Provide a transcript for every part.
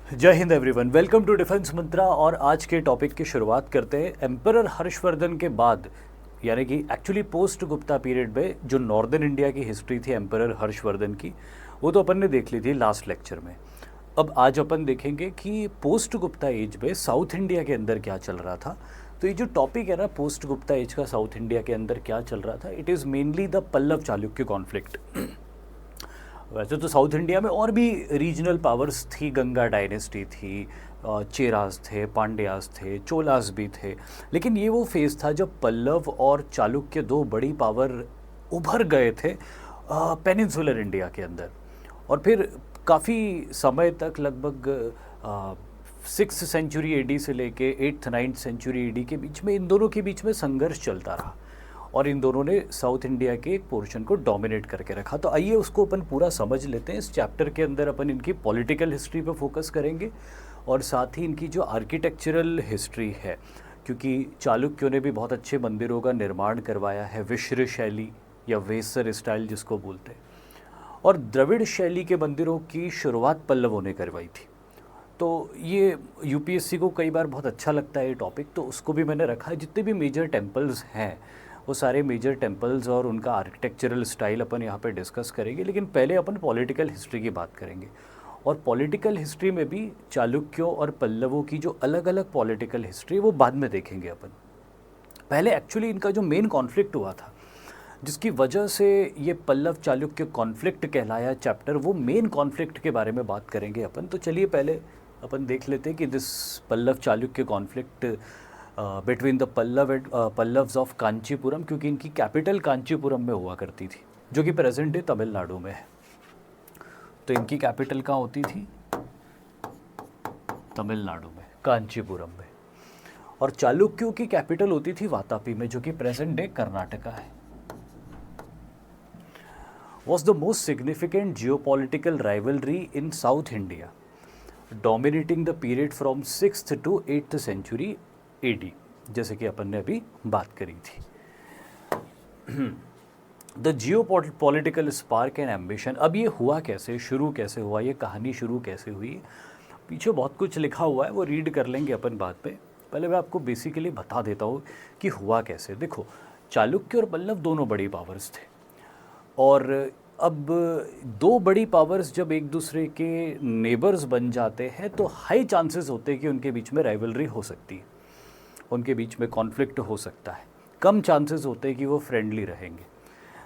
जय Hind everyone, welcome to defence mantra. और आज के टॉपिक की शुरुआत करते हैं एम्परर हर्षवर्धन के बाद, यानी कि एक्चुअली पोस्ट गुप्ता पीरियड में जो नॉर्दर्न इंडिया की हिस्ट्री थी एम्परर हर्षवर्धन की, वो तो अपन ने देख ली थी लास्ट लेक्चर में। अब आज अपन देखेंगे कि पोस्ट गुप्ता एज में साउथ इंडिया के अंदर क्या चल रहा था। तो ये जो टॉपिक है ना, पोस्ट गुप्ता एज का साउथ इंडिया के अंदर क्या चल रहा था, it is mainly the Pallava Chalukya conflict. वैसे तो साउथ इंडिया में और भी रीजनल पावर्स थी, गंगा डायनेस्टी थी, चेरास थे, पांड्यास थे, चोलास भी थे, लेकिन ये वो फेज़ था जब पल्लव और चालुक्य दो बड़ी पावर उभर गए थे पेनिनसुलर इंडिया के अंदर। और फिर काफ़ी समय तक, लगभग 6th सेंचुरी एडी से लेके 8th 9th सेंचुरी एडी के बीच में, इन दोनों के बीच में संघर्ष चलता रहा और इन दोनों ने साउथ इंडिया के एक पोर्शन को डोमिनेट करके रखा। तो आइए उसको अपन पूरा समझ लेते हैं। इस चैप्टर के अंदर अपन इनकी पॉलिटिकल हिस्ट्री पे फोकस करेंगे और साथ ही इनकी जो आर्किटेक्चरल हिस्ट्री है, क्योंकि चालुक्यों ने भी बहुत अच्छे मंदिरों का निर्माण करवाया है, विश्र शैली या वेसर स्टाइल जिसको बोलते हैं, और द्रविड़ शैली के मंदिरों की शुरुआत पल्लवों ने करवाई थी। तो ये यूपीएससी को कई बार बहुत अच्छा लगता है ये टॉपिक, तो उसको भी मैंने रखा है। जितने भी मेजर टेम्पल्स हैं वो सारे मेजर टेम्पल्स और उनका आर्किटेक्चरल स्टाइल अपन यहाँ पे डिस्कस करेंगे, लेकिन पहले अपन पॉलिटिकल हिस्ट्री की बात करेंगे। और पॉलिटिकल हिस्ट्री में भी चालुक्यों और पल्लवों की जो अलग अलग पॉलिटिकल हिस्ट्री वो बाद में देखेंगे अपन। पहले एक्चुअली इनका जो मेन कॉन्फ्लिक्ट हुआ था, जिसकी वजह से ये पल्लव चालुक्य कॉन्फ्लिक्ट कहलाया चैप्टर, वो मेन कॉन्फ्लिक्ट के बारे में बात करेंगे अपन। तो चलिए पहले अपन देख लेते हैं कि this Pallava Chalukya conflict between the Pallavas of Kanchipuram, क्योंकि इनकी कैपिटल कांचीपुरम में हुआ करती थी, जो कि प्रेजेंट डे तमिलनाडु में है। तो इनकी कैपिटल कहाँ होती थी? तमिलनाडु में, कांचीपुरम में। और चालुक्यों की कैपिटल होती थी वातापी में, जो कि प्रेजेंट डे कर्नाटका है। was the most significant geopolitical rivalry in South India, dominating the period from 6th to 8th century AD, जैसे कि अपन ने अभी बात करी थी। The Jio political spark and ambition. अब ये हुआ कैसे, शुरू कैसे हुआ, ये कहानी शुरू कैसे हुई, पीछे बहुत कुछ लिखा हुआ है, वो रीड कर लेंगे अपन बाद में। पहले मैं आपको बेसिकली बता देता हूँ कि हुआ कैसे। देखो, चालुक्य और पल्लव दोनों बड़ी पावर्स थे, और अब दो बड़ी पावर्स जब एक दूसरे के नेबर्स बन जाते हैं तो हाई चांसेस होते हैं कि उनके बीच में राइवलरी हो सकती है, उनके बीच में कॉन्फ्लिक्ट हो सकता है। कम चांसेस होते हैं कि वो फ्रेंडली रहेंगे।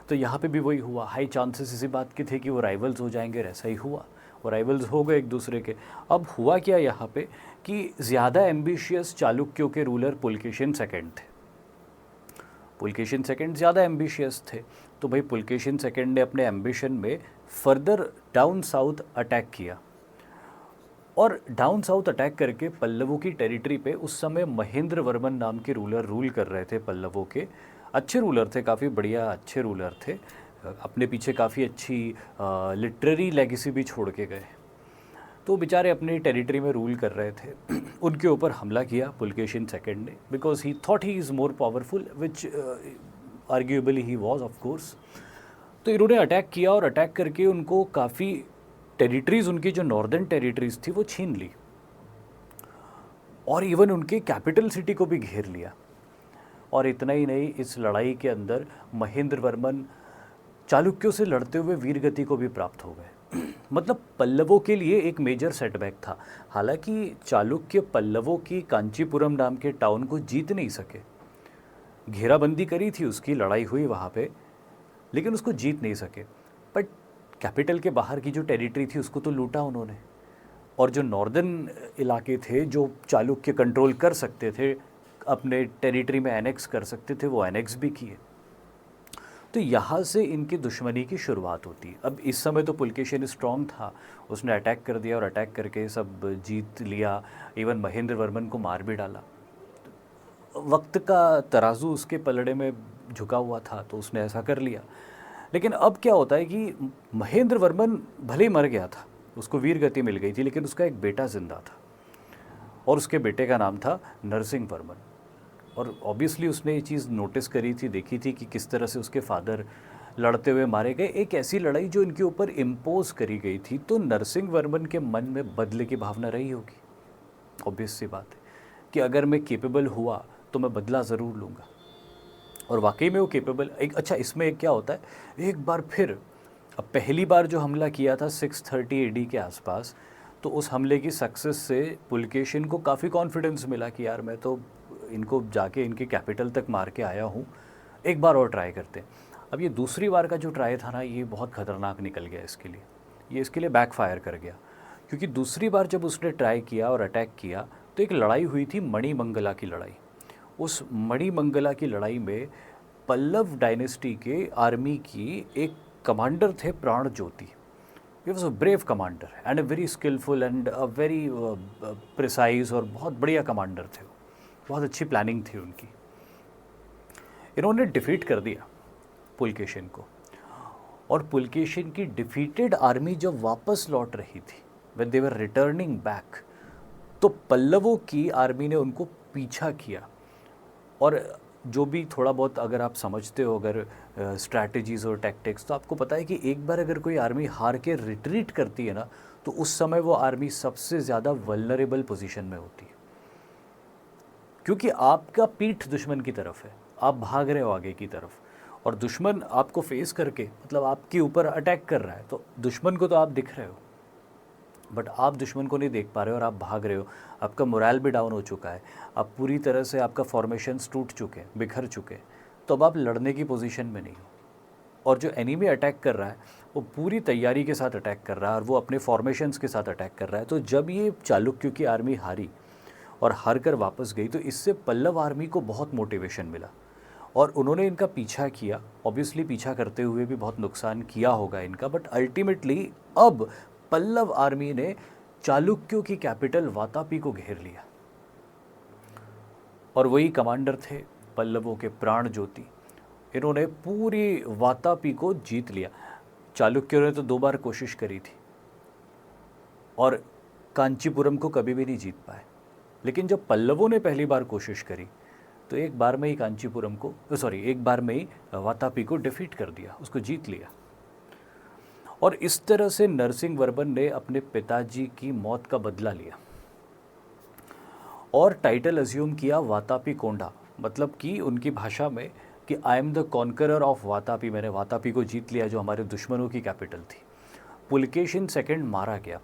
तो यहाँ पे भी वही हुआ, हाई चांसेस इसी बात के थे कि वो राइवल्स हो जाएंगे, ऐसा ही हुआ, वो राइवल्स हो गए एक दूसरे के। अब हुआ क्या यहाँ पे कि ज़्यादा एम्बिशियस चालुक्यों के रूलर पुलकेशिन सेकंड थे। पुलकेशिन सेकंड ज़्यादा एम्बिशियस थे, तो भाई पुलकेशिन सेकंड ने अपने एम्बिशन में फर्दर डाउन साउथ अटैक किया, और डाउन साउथ अटैक करके पल्लवों की टेरिटरी पे उस समय महेंद्र वर्मन नाम के रूलर रूल कर रहे थे पल्लवों के। अच्छे रूलर थे, काफ़ी बढ़िया अच्छे रूलर थे, अपने पीछे काफ़ी अच्छी लिटरेरी लेगेसी भी छोड़ के गए। तो बेचारे अपनी टेरिटरी में रूल कर रहे थे। उनके ऊपर हमला किया पुलकेशिन सेकंड ने, because he thought he is more powerful, which arguably he was of course. तो इन्होंने अटैक किया, और अटैक करके उनको काफ़ी टेरिटरीज़, उनकी जो नॉर्दर्न टेरिटरीज़ थी वो छीन ली, और इवन उनके कैपिटल सिटी को भी घेर लिया। और इतना ही नहीं, इस लड़ाई के अंदर महेंद्र वर्मन चालुक्यों से लड़ते हुए वीरगति को भी प्राप्त हो गए। मतलब पल्लवों के लिए एक मेजर सेटबैक था। हालांकि चालुक्य पल्लवों की कांचीपुरम नाम के टाउन को जीत नहीं सके, घेराबंदी करी थी उसकी, लड़ाई हुई वहाँ पे, लेकिन उसको जीत नहीं सके। बट कैपिटल के बाहर की जो टेरिटरी थी उसको तो लूटा उन्होंने, और जो नॉर्दर्न इलाके थे जो चालुक्य कंट्रोल कर सकते थे, अपने टेरिटरी में एनेक्स कर सकते थे, वो एनेक्स भी किए। तो यहाँ से इनकी दुश्मनी की शुरुआत होती। अब इस समय तो पुलकेशिन स्ट्रॉन्ग था, उसने अटैक कर दिया और अटैक करके सब जीत लिया, इवन महेंद्र वर्मन को मार भी डाला। वक्त का तराजू उसके पलड़े में झुका हुआ था, तो उसने ऐसा कर लिया। लेकिन अब क्या होता है कि महेंद्र वर्मन भले ही मर गया था, उसको वीर गति मिल गई थी, लेकिन उसका एक बेटा जिंदा था, और उसके बेटे का नाम था नरसिंह वर्मन। और ऑब्वियसली उसने ये चीज़ नोटिस करी थी, देखी थी कि किस तरह से उसके फादर लड़ते हुए मारे गए, एक ऐसी लड़ाई जो इनके ऊपर इम्पोज करी गई थी। तो नरसिंह वर्मन के मन में बदले की भावना रही होगी, ऑब्वियस सी बात है कि अगर मैं केपेबल हुआ तो मैं बदला ज़रूर लूँगा। और वाकई में वो केपेबल एक अच्छा इसमें एक क्या होता है, एक बार फिर अब पहली बार जो हमला किया था 630 एडी के आसपास, तो उस हमले की सक्सेस से पुलकेशिन को काफ़ी कॉन्फिडेंस मिला कि यार मैं तो इनको जाके इनके कैपिटल तक मार के आया हूँ, एक बार और ट्राई करते हैं। अब ये दूसरी बार का जो ट्राई था ना, ये बहुत ख़तरनाक निकल गया इसके लिए, ये इसके लिए बैकफायर कर गया। क्योंकि दूसरी बार जब उसने ट्राई किया और अटैक किया तो एक लड़ाई हुई थी मणिमंगला की लड़ाई। उस मणिमंगला की लड़ाई में पल्लव डायनेस्टी के आर्मी की एक कमांडर थे Pran Jyoti. He was a brave commander and a very skilful and a very precise, और बहुत बढ़िया कमांडर थे वो, बहुत अच्छी प्लानिंग थी उनकी। इन्होंने डिफीट कर दिया पुलकेशिन को, और पुलकेशिन की डिफीटेड आर्मी जब वापस लौट रही थी, when they were returning back, तो पल्लवों की आर्मी ने उनको पीछा किया। और जो भी थोड़ा बहुत अगर आप समझते हो, अगर स्ट्रैटेजीज़ और टैक्टिक्स, तो आपको पता है कि एक बार अगर कोई आर्मी हार के रिट्रीट करती है ना, तो उस समय वो आर्मी सबसे ज़्यादा वल्नरेबल पोजीशन में होती है, क्योंकि आपका पीठ दुश्मन की तरफ है, आप भाग रहे हो आगे की तरफ, और दुश्मन आपको फेस करके मतलब आपके ऊपर अटैक कर रहा है, तो दुश्मन को तो आप दिख रहे हो, बट आप दुश्मन को नहीं देख पा रहे हो और आप भाग रहे हो, आपका मोरल भी डाउन हो चुका है, आप पूरी तरह से आपका फॉर्मेशंस टूट चुके हैं, बिखर चुके हैं, तो अब आप लड़ने की पोजीशन में नहीं हो। और जो एनिमी अटैक कर रहा है वो पूरी तैयारी के साथ अटैक कर रहा है और वो अपने फॉर्मेशंस के साथ अटैक कर रहा है। तो जब ये चालुक्यों की आर्मी हारी और हार कर वापस गई, तो इससे पल्लव आर्मी को बहुत मोटिवेशन मिला और उन्होंने इनका पीछा किया। ऑब्वियसली पीछा करते हुए भी बहुत नुकसान किया होगा इनका, बट अल्टीमेटली अब पल्लव आर्मी ने चालुक्यों की कैपिटल वातापी को घेर लिया, और वही कमांडर थे पल्लवों के प्राण ज्योति। इन्होंने पूरी वातापी को जीत लिया। चालुक्यों ने तो 2 बार कोशिश करी थी और कांचीपुरम को कभी भी नहीं जीत पाए, लेकिन जब पल्लवों ने पहली बार कोशिश करी तो एक बार में ही कांचीपुरम को एक बार में ही वातापी को डिफीट कर दिया, उसको जीत लिया। और इस तरह से नरसिंह वर्मन ने अपने पिताजी की मौत का बदला लिया और टाइटल अज्यूम किया वातापी कोंडा, मतलब कि उनकी भाषा में कि I am the conqueror of Vatapi, मैंने वातापी को जीत लिया जो हमारे दुश्मनों की कैपिटल थी। पुलकेशिन सेकंड मारा गया।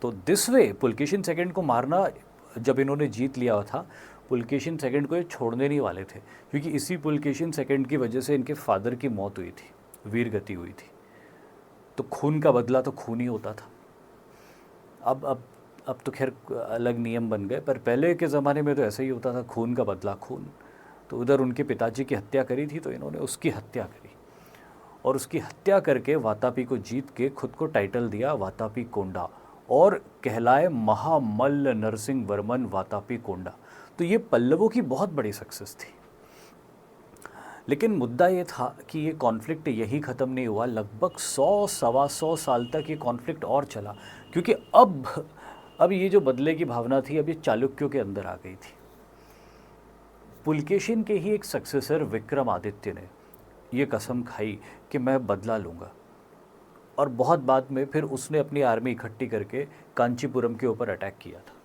तो दिस वे पुलकेशिन सेकंड को मारना, जब इन्होंने जीत लिया था, पुलकेशिन सेकंड को ये छोड़ने नहीं वाले थे, क्योंकि इसी पुलकेशिन सेकंड की वजह से इनके फादर की मौत हुई थी, वीर गति हुई थी। तो खून का बदला तो खून ही होता था। अब तो खैर अलग नियम बन गए, पर पहले के ज़माने में तो ऐसा ही होता था, खून का बदला खून। तो उधर उनके पिताजी की हत्या करी थी, तो इन्होंने उसकी हत्या करी और उसकी हत्या करके वातापी को जीत के खुद को टाइटल दिया वातापी कोंडा और कहलाए महामल्ल नरसिंह वर्मन वातापी कोंडा। तो ये पल्लवों की बहुत बड़ी सक्सेस थी। लेकिन मुद्दा ये था कि ये कॉन्फ्लिक्ट यही ख़त्म नहीं हुआ, लगभग 100-125 साल तक ये कॉन्फ्लिक्ट और चला, क्योंकि अब ये जो बदले की भावना थी, अब ये चालुक्यों के अंदर आ गई थी। पुलकेशिन के ही एक सक्सेसर विक्रमादित्य ने ये कसम खाई कि मैं बदला लूँगा, और बहुत बाद में फिर उसने अपनी आर्मी इकट्ठी करके कांचीपुरम के ऊपर अटैक किया था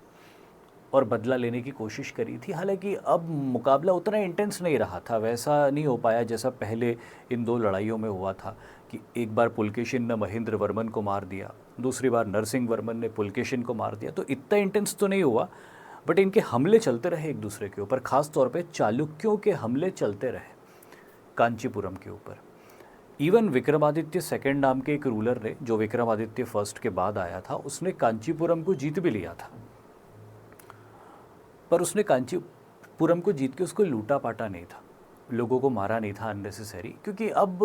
और बदला लेने की कोशिश करी थी। हालांकि अब मुकाबला उतना इंटेंस नहीं रहा था, वैसा नहीं हो पाया जैसा पहले इन 2 लड़ाइयों में हुआ था कि एक बार पुलकेशिन ने महेंद्र वर्मन को मार दिया, दूसरी बार नरसिंह वर्मन ने पुलकेशिन को मार दिया। तो इतना इंटेंस तो नहीं हुआ, बट इनके हमले चलते रहे एक दूसरे के ऊपर, ख़ास तौर पे चालुक्यों के हमले चलते रहे कांचीपुरम के ऊपर। इवन विक्रमादित्य सेकंड नाम के एक रूलर ने, जो विक्रमादित्य फर्स्ट के बाद आया था, उसने कांचीपुरम को जीत भी लिया था, पर उसने कांचीपुरम को जीत के उसको लूटा पाटा नहीं था, लोगों को मारा नहीं था अननेसेसरी, क्योंकि अब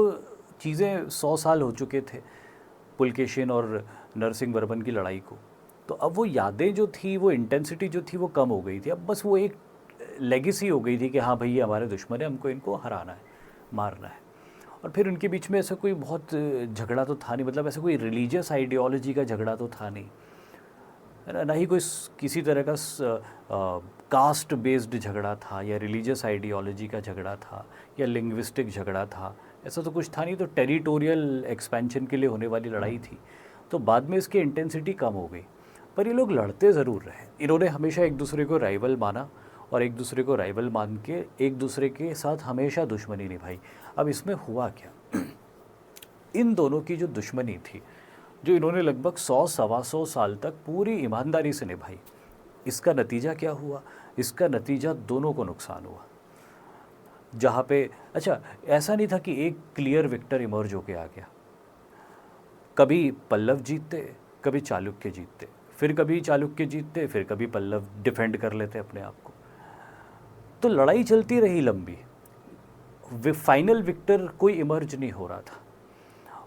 चीज़ें 100 साल हो चुके थे पुलकेशिन और नरसिंह वर्मन की लड़ाई को। तो अब वो यादें जो थी, वो इंटेंसिटी जो थी, वो कम हो गई थी। अब बस वो एक लेगेसी हो गई थी कि हाँ भाई ये हमारे दुश्मन है, हमको इनको हराना है, मारना है। और फिर उनके बीच में ऐसा कोई बहुत झगड़ा तो था नहीं, मतलब ऐसा कोई रिलीजियस आइडियोलॉजी का झगड़ा तो था नहीं, है ना, ना ही कोई किसी तरह का कास्ट बेस्ड झगड़ा था या रिलीजियस आइडियोलॉजी का झगड़ा था या लिंग्विस्टिक झगड़ा था ऐसा तो कुछ था नहीं, तो टेरिटोरियल एक्सपेंशन के लिए होने वाली लड़ाई थी। तो बाद में इसकी इंटेंसिटी कम हो गई, पर ये लोग लड़ते ज़रूर रहे। इन्होंने हमेशा एक दूसरे को राइवल माना और एक दूसरे को राइवल मान के एक दूसरे के साथ हमेशा दुश्मनी निभाई। अब इसमें हुआ क्या, इन दोनों की जो दुश्मनी थी, जो इन्होंने लगभग 100-125 साल तक पूरी ईमानदारी से निभाई, इसका नतीजा क्या हुआ? इसका नतीजा दोनों को नुकसान हुआ। जहाँ पे अच्छा, ऐसा नहीं था कि एक क्लियर विक्टर इमर्ज होके आ गया। कभी पल्लव जीतते, कभी चालुक्य जीतते, फिर कभी चालुक्य जीतते, फिर कभी पल्लव डिफेंड कर लेते अपने आप को। तो लड़ाई चलती रही लंबी, फाइनल विक्टर कोई इमर्ज नहीं हो रहा था।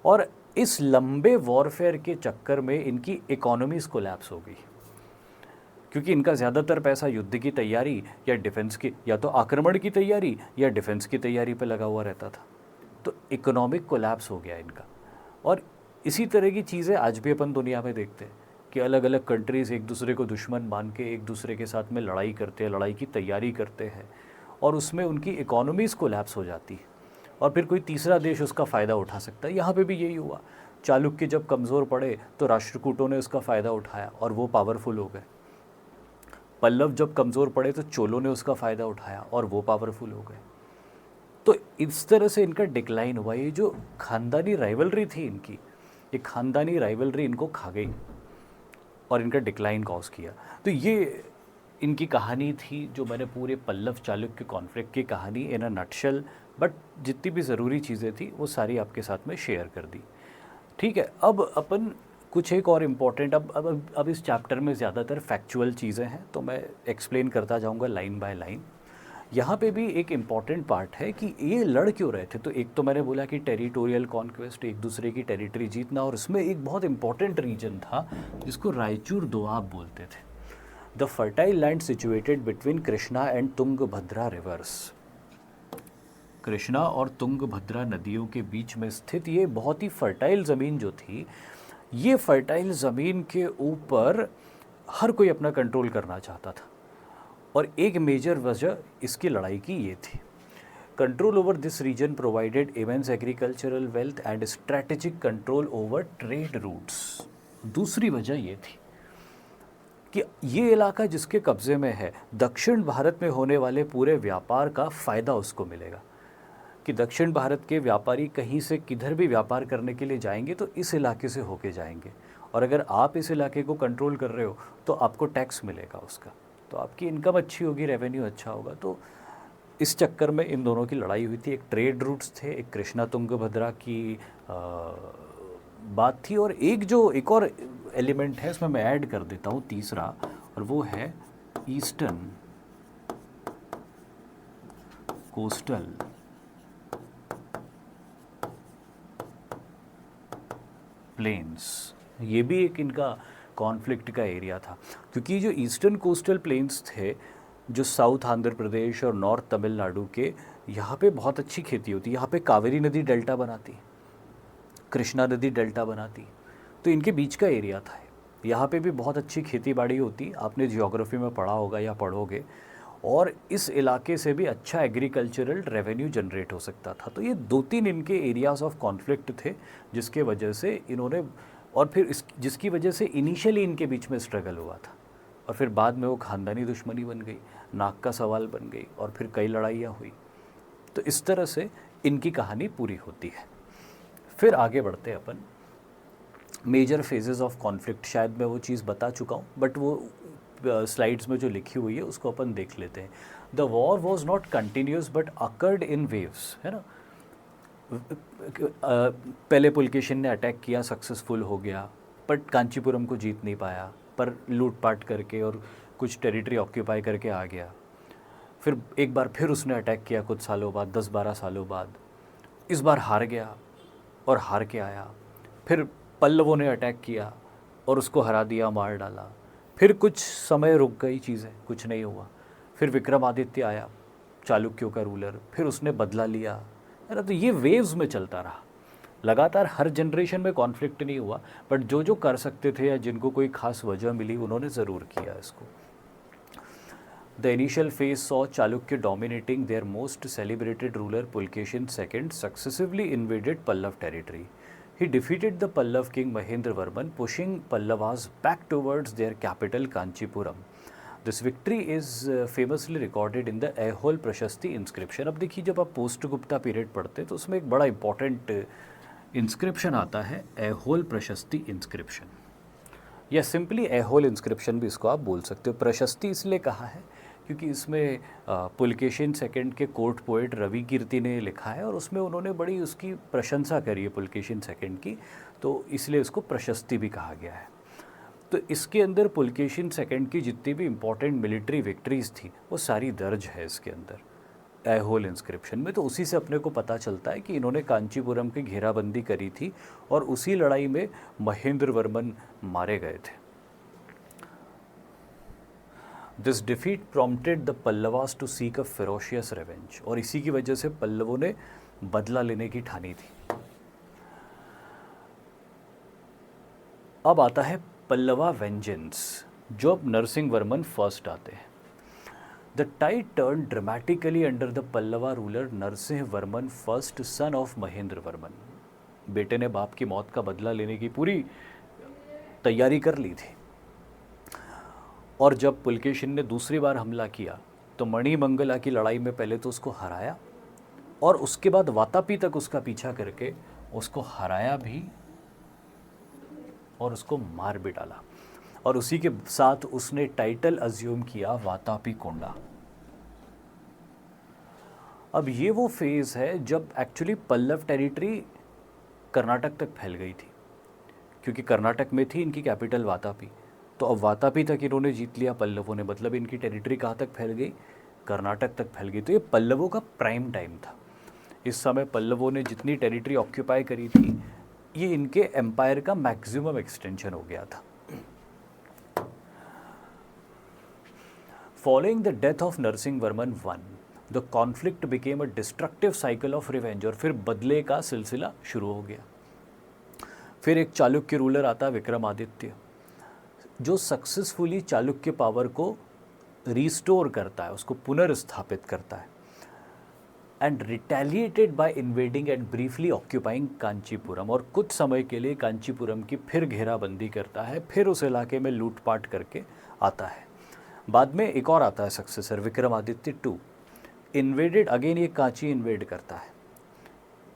और इस लंबे वॉरफेयर के चक्कर में इनकी इकोनॉमीज कोलैप्स हो गई, क्योंकि इनका ज़्यादातर पैसा युद्ध की तैयारी या डिफेंस की, या तो आक्रमण की तैयारी या डिफेंस की तैयारी पे लगा हुआ रहता था। तो इकोनॉमिक कोलैप्स हो गया इनका। और इसी तरह की चीज़ें आज भी अपन दुनिया में देखते हैं कि अलग अलग कंट्रीज़ एक दूसरे को दुश्मन मान के एक दूसरे के साथ में लड़ाई करते हैं, लड़ाई की तैयारी करते हैं, और उसमें उनकी इकोनॉमीज़ कोलैप्स हो जाती है और फिर कोई तीसरा देश उसका फ़ायदा उठा सकता है। यहाँ पे भी यही हुआ। चालुक्य जब कमज़ोर पड़े तो राष्ट्रकूटों ने उसका फ़ायदा उठाया और वो पावरफुल हो गए। पल्लव जब कमज़ोर पड़े तो चोलों ने उसका फ़ायदा उठाया और वो पावरफुल हो गए। तो इस तरह से इनका डिक्लाइन हुआ। ये जो ख़ानदानी राइवलरी थी इनकी, ये ख़ानदानी राइवलरी इनको खा गई और इनका डिक्लाइन कॉज किया। तो ये इनकी कहानी थी, जो मैंने पूरे पल्लव चालुक्य कॉन्फ्लिक्ट की कहानी इन अ नटशेल, बट जितनी भी ज़रूरी चीज़ें थी वो सारी आपके साथ में शेयर कर दी। ठीक है, अब अपन कुछ एक और इम्पॉर्टेंट, अब इस चैप्टर में ज़्यादातर फैक्चुअल चीज़ें हैं, तो मैं एक्सप्लेन करता जाऊंगा लाइन बाय लाइन। यहाँ पे भी एक इम्पॉर्टेंट पार्ट है कि ये लड़ क्यों रहे थे। तो एक तो मैंने बोला कि टेरिटोरियल कॉन्क्वेस्ट, एक दूसरे की टेरिटरी जीतना, और इसमें एक बहुत इंपॉर्टेंट रीजन था जिसको रायचूर दोआब बोलते थे। The fertile land situated between Krishna and Tungabhadra reverse. Krishna और तुंगभद्रा नदियों के बीच में स्थित ये बहुत ही फर्टाइल ज़मीन जो थी, ये फर्टाइल ज़मीन के ऊपर हर कोई अपना कंट्रोल करना चाहता था, और एक मेजर वजह इसकी लड़ाई की ये थी। Control over this region provided immense agricultural wealth and strategic control over trade routes. दूसरी वजह ये थी कि ये इलाका जिसके कब्ज़े में है, दक्षिण भारत में होने वाले पूरे व्यापार का फ़ायदा उसको मिलेगा। कि दक्षिण भारत के व्यापारी कहीं से किधर भी व्यापार करने के लिए जाएंगे तो इस इलाके से होके जाएंगे, और अगर आप इस इलाके को कंट्रोल कर रहे हो तो आपको टैक्स मिलेगा उसका, तो आपकी इनकम अच्छी होगी, रेवेन्यू अच्छा होगा। तो इस चक्कर में इन दोनों की लड़ाई हुई थी। एक ट्रेड रूट्स थे, एक कृष्णा तुंगभद्रा की बात थी, और एक और एलिमेंट है इसमें मैं ऐड कर देता हूँ, तीसरा, और वो है ईस्टर्न कोस्टल प्लेन्स। ये भी एक इनका कॉन्फ्लिक्ट का एरिया था, क्योंकि जो ईस्टर्न कोस्टल प्लेन्स थे, जो साउथ आंध्र प्रदेश और नॉर्थ तमिलनाडु के, यहाँ पे बहुत अच्छी खेती होती। यहाँ पे कावेरी नदी डेल्टा बनाती, कृष्णा नदी डेल्टा बनाती, तो इनके बीच का एरिया था। यहाँ पे भी बहुत अच्छी खेती बाड़ी होती, आपने जियोग्राफी में पढ़ा होगा या पढ़ोगे, और इस इलाके से भी अच्छा एग्रीकल्चरल रेवेन्यू जनरेट हो सकता था। तो ये 2-3 इनके एरियाज़ ऑफ कॉन्फ्लिक्ट थे, जिसके वजह से इन्होंने, और फिर जिसकी वजह से इनिशियली इनके बीच में स्ट्रगल हुआ था, और फिर बाद में वो ख़ानदानी दुश्मनी बन गई, नाक का सवाल बन गई, और फिर कई लड़ाइयाँ हुई। तो इस तरह से इनकी कहानी पूरी होती है। फिर आगे बढ़ते हैं अपन। मेजर फेजेस ऑफ कॉन्फ्लिक्ट, शायद मैं वो चीज़ बता चुका हूँ, बट वो स्लाइड्स में जो लिखी हुई है उसको अपन देख लेते हैं। The war was not continuous but occurred in waves, है ना। पहले पुलकेशिन ने अटैक किया, सक्सेसफुल हो गया, बट कांचीपुरम को जीत नहीं पाया, पर लूटपाट करके और कुछ टेरिटरी ऑक्यूपाई करके आ गया। फिर एक बार फिर उसने अटैक किया कुछ सालों बाद, 10-12 सालों बाद, इस बार हार गया और हार के आया। फिर पल्लवों ने अटैक किया और उसको हरा दिया, मार डाला। फिर कुछ समय रुक गई चीज़ें, कुछ नहीं हुआ। फिर विक्रमादित्य आया, चालुक्यों का रूलर, फिर उसने बदला लिया, है ना। तो ये वेव्स में चलता रहा लगातार। हर जनरेशन में कॉन्फ्लिक्ट नहीं हुआ, बट जो जो कर सकते थे या जिनको कोई ख़ास वजह मिली उन्होंने ज़रूर किया इसको। The initial phase saw Chalukya dominating. Their most celebrated ruler Pulkeshin II successively invaded Pallav territory. He defeated the Pallav king Mahendravarman, pushing Pallavas back towards their capital Kanchipuram. This victory is famously recorded in the Aihole Prashasti inscription. अब देखिए जब आप post Gupta period पढ़ते हैं तो उसमें एक बड़ा इंपॉर्टेंट इंस्क्रिप्शन आता है, एहोल प्रशस्ति इंस्क्रिप्शन, या सिंपली एहोल इंस्क्रिप्शन भी इसको आप बोल सकते हो। प्रशस्ति इसलिए कहा है क्योंकि इसमें पुलकेशिन सेकंड के कोर्ट पोएट रवि कीर्ति ने लिखा है और उसमें उन्होंने बड़ी उसकी प्रशंसा करी है पुलकेशिन सेकंड की, तो इसलिए इसको प्रशस्ति भी कहा गया है। तो इसके अंदर पुलकेशिन सेकंड की जितनी भी इम्पोर्टेंट मिलिट्री विक्ट्रीज थी वो सारी दर्ज है इसके अंदर ऐहोल इंस्क्रिप्शन में। तो उसी से अपने को पता चलता है कि इन्होंने कांचीपुरम की घेराबंदी करी थी और उसी लड़ाई में महेंद्रवर्मन मारे गए थे। This defeat prompted the Pallavas to seek a ferocious revenge, और इसी की वजह से पल्लवों ने बदला लेने की ठानी थी। अब आता है पल्लवा वेंजेंस, जो अब नरसिंह वर्मन फर्स्ट आते हैं। The tide turn dramatically under the Pallava ruler Narasimha Varman first, son of Mahendra Varman. बेटे ने बाप की मौत का बदला लेने की पूरी तैयारी कर ली थी, और जब पुलकेशिन ने दूसरी बार हमला किया तो मणिमंगला की लड़ाई में पहले तो उसको हराया और उसके बाद वातापी तक उसका पीछा करके उसको हराया भी और उसको मार भी डाला, और उसी के साथ उसने टाइटल अज्यूम किया वातापी कोंडा। अब ये वो फेज है जब एक्चुअली पल्लव टेरिटरी कर्नाटक तक फैल गई थी, क्योंकि कर्नाटक में थी इनकी कैपिटल वातापी। तो अब वातापी तक इन्होंने जीत लिया पल्लवों ने, मतलब इनकी टेरिटरी कहाँ तक फैल गई, कर्नाटक तक फैल गई। तो ये पल्लवों का प्राइम टाइम था। इस समय पल्लवों ने जितनी टेरिटरी ऑक्यूपाई करी थी ये इनके एम्पायर का मैक्सिमम एक्सटेंशन हो गया था। Following the death of Narasimha Varman one, the conflict became a destructive cycle of revenge, और फिर बदले का सिलसिला शुरू हो गया। फिर एक चालुक्य रूलर आता विक्रमादित्य, जो सक्सेसफुली चालुक्य पावर को रिस्टोर करता है, उसको पुनर्स्थापित करता है, and retaliated by invading and briefly occupying Kanchipuram, और कुछ समय के लिए कांचीपुरम की फिर घेराबंदी करता है, फिर उस इलाके में लूटपाट करके आता है। बाद में एक और आता है successor Vikramaditya two, invaded again, ये कांची इन्वेड करता है,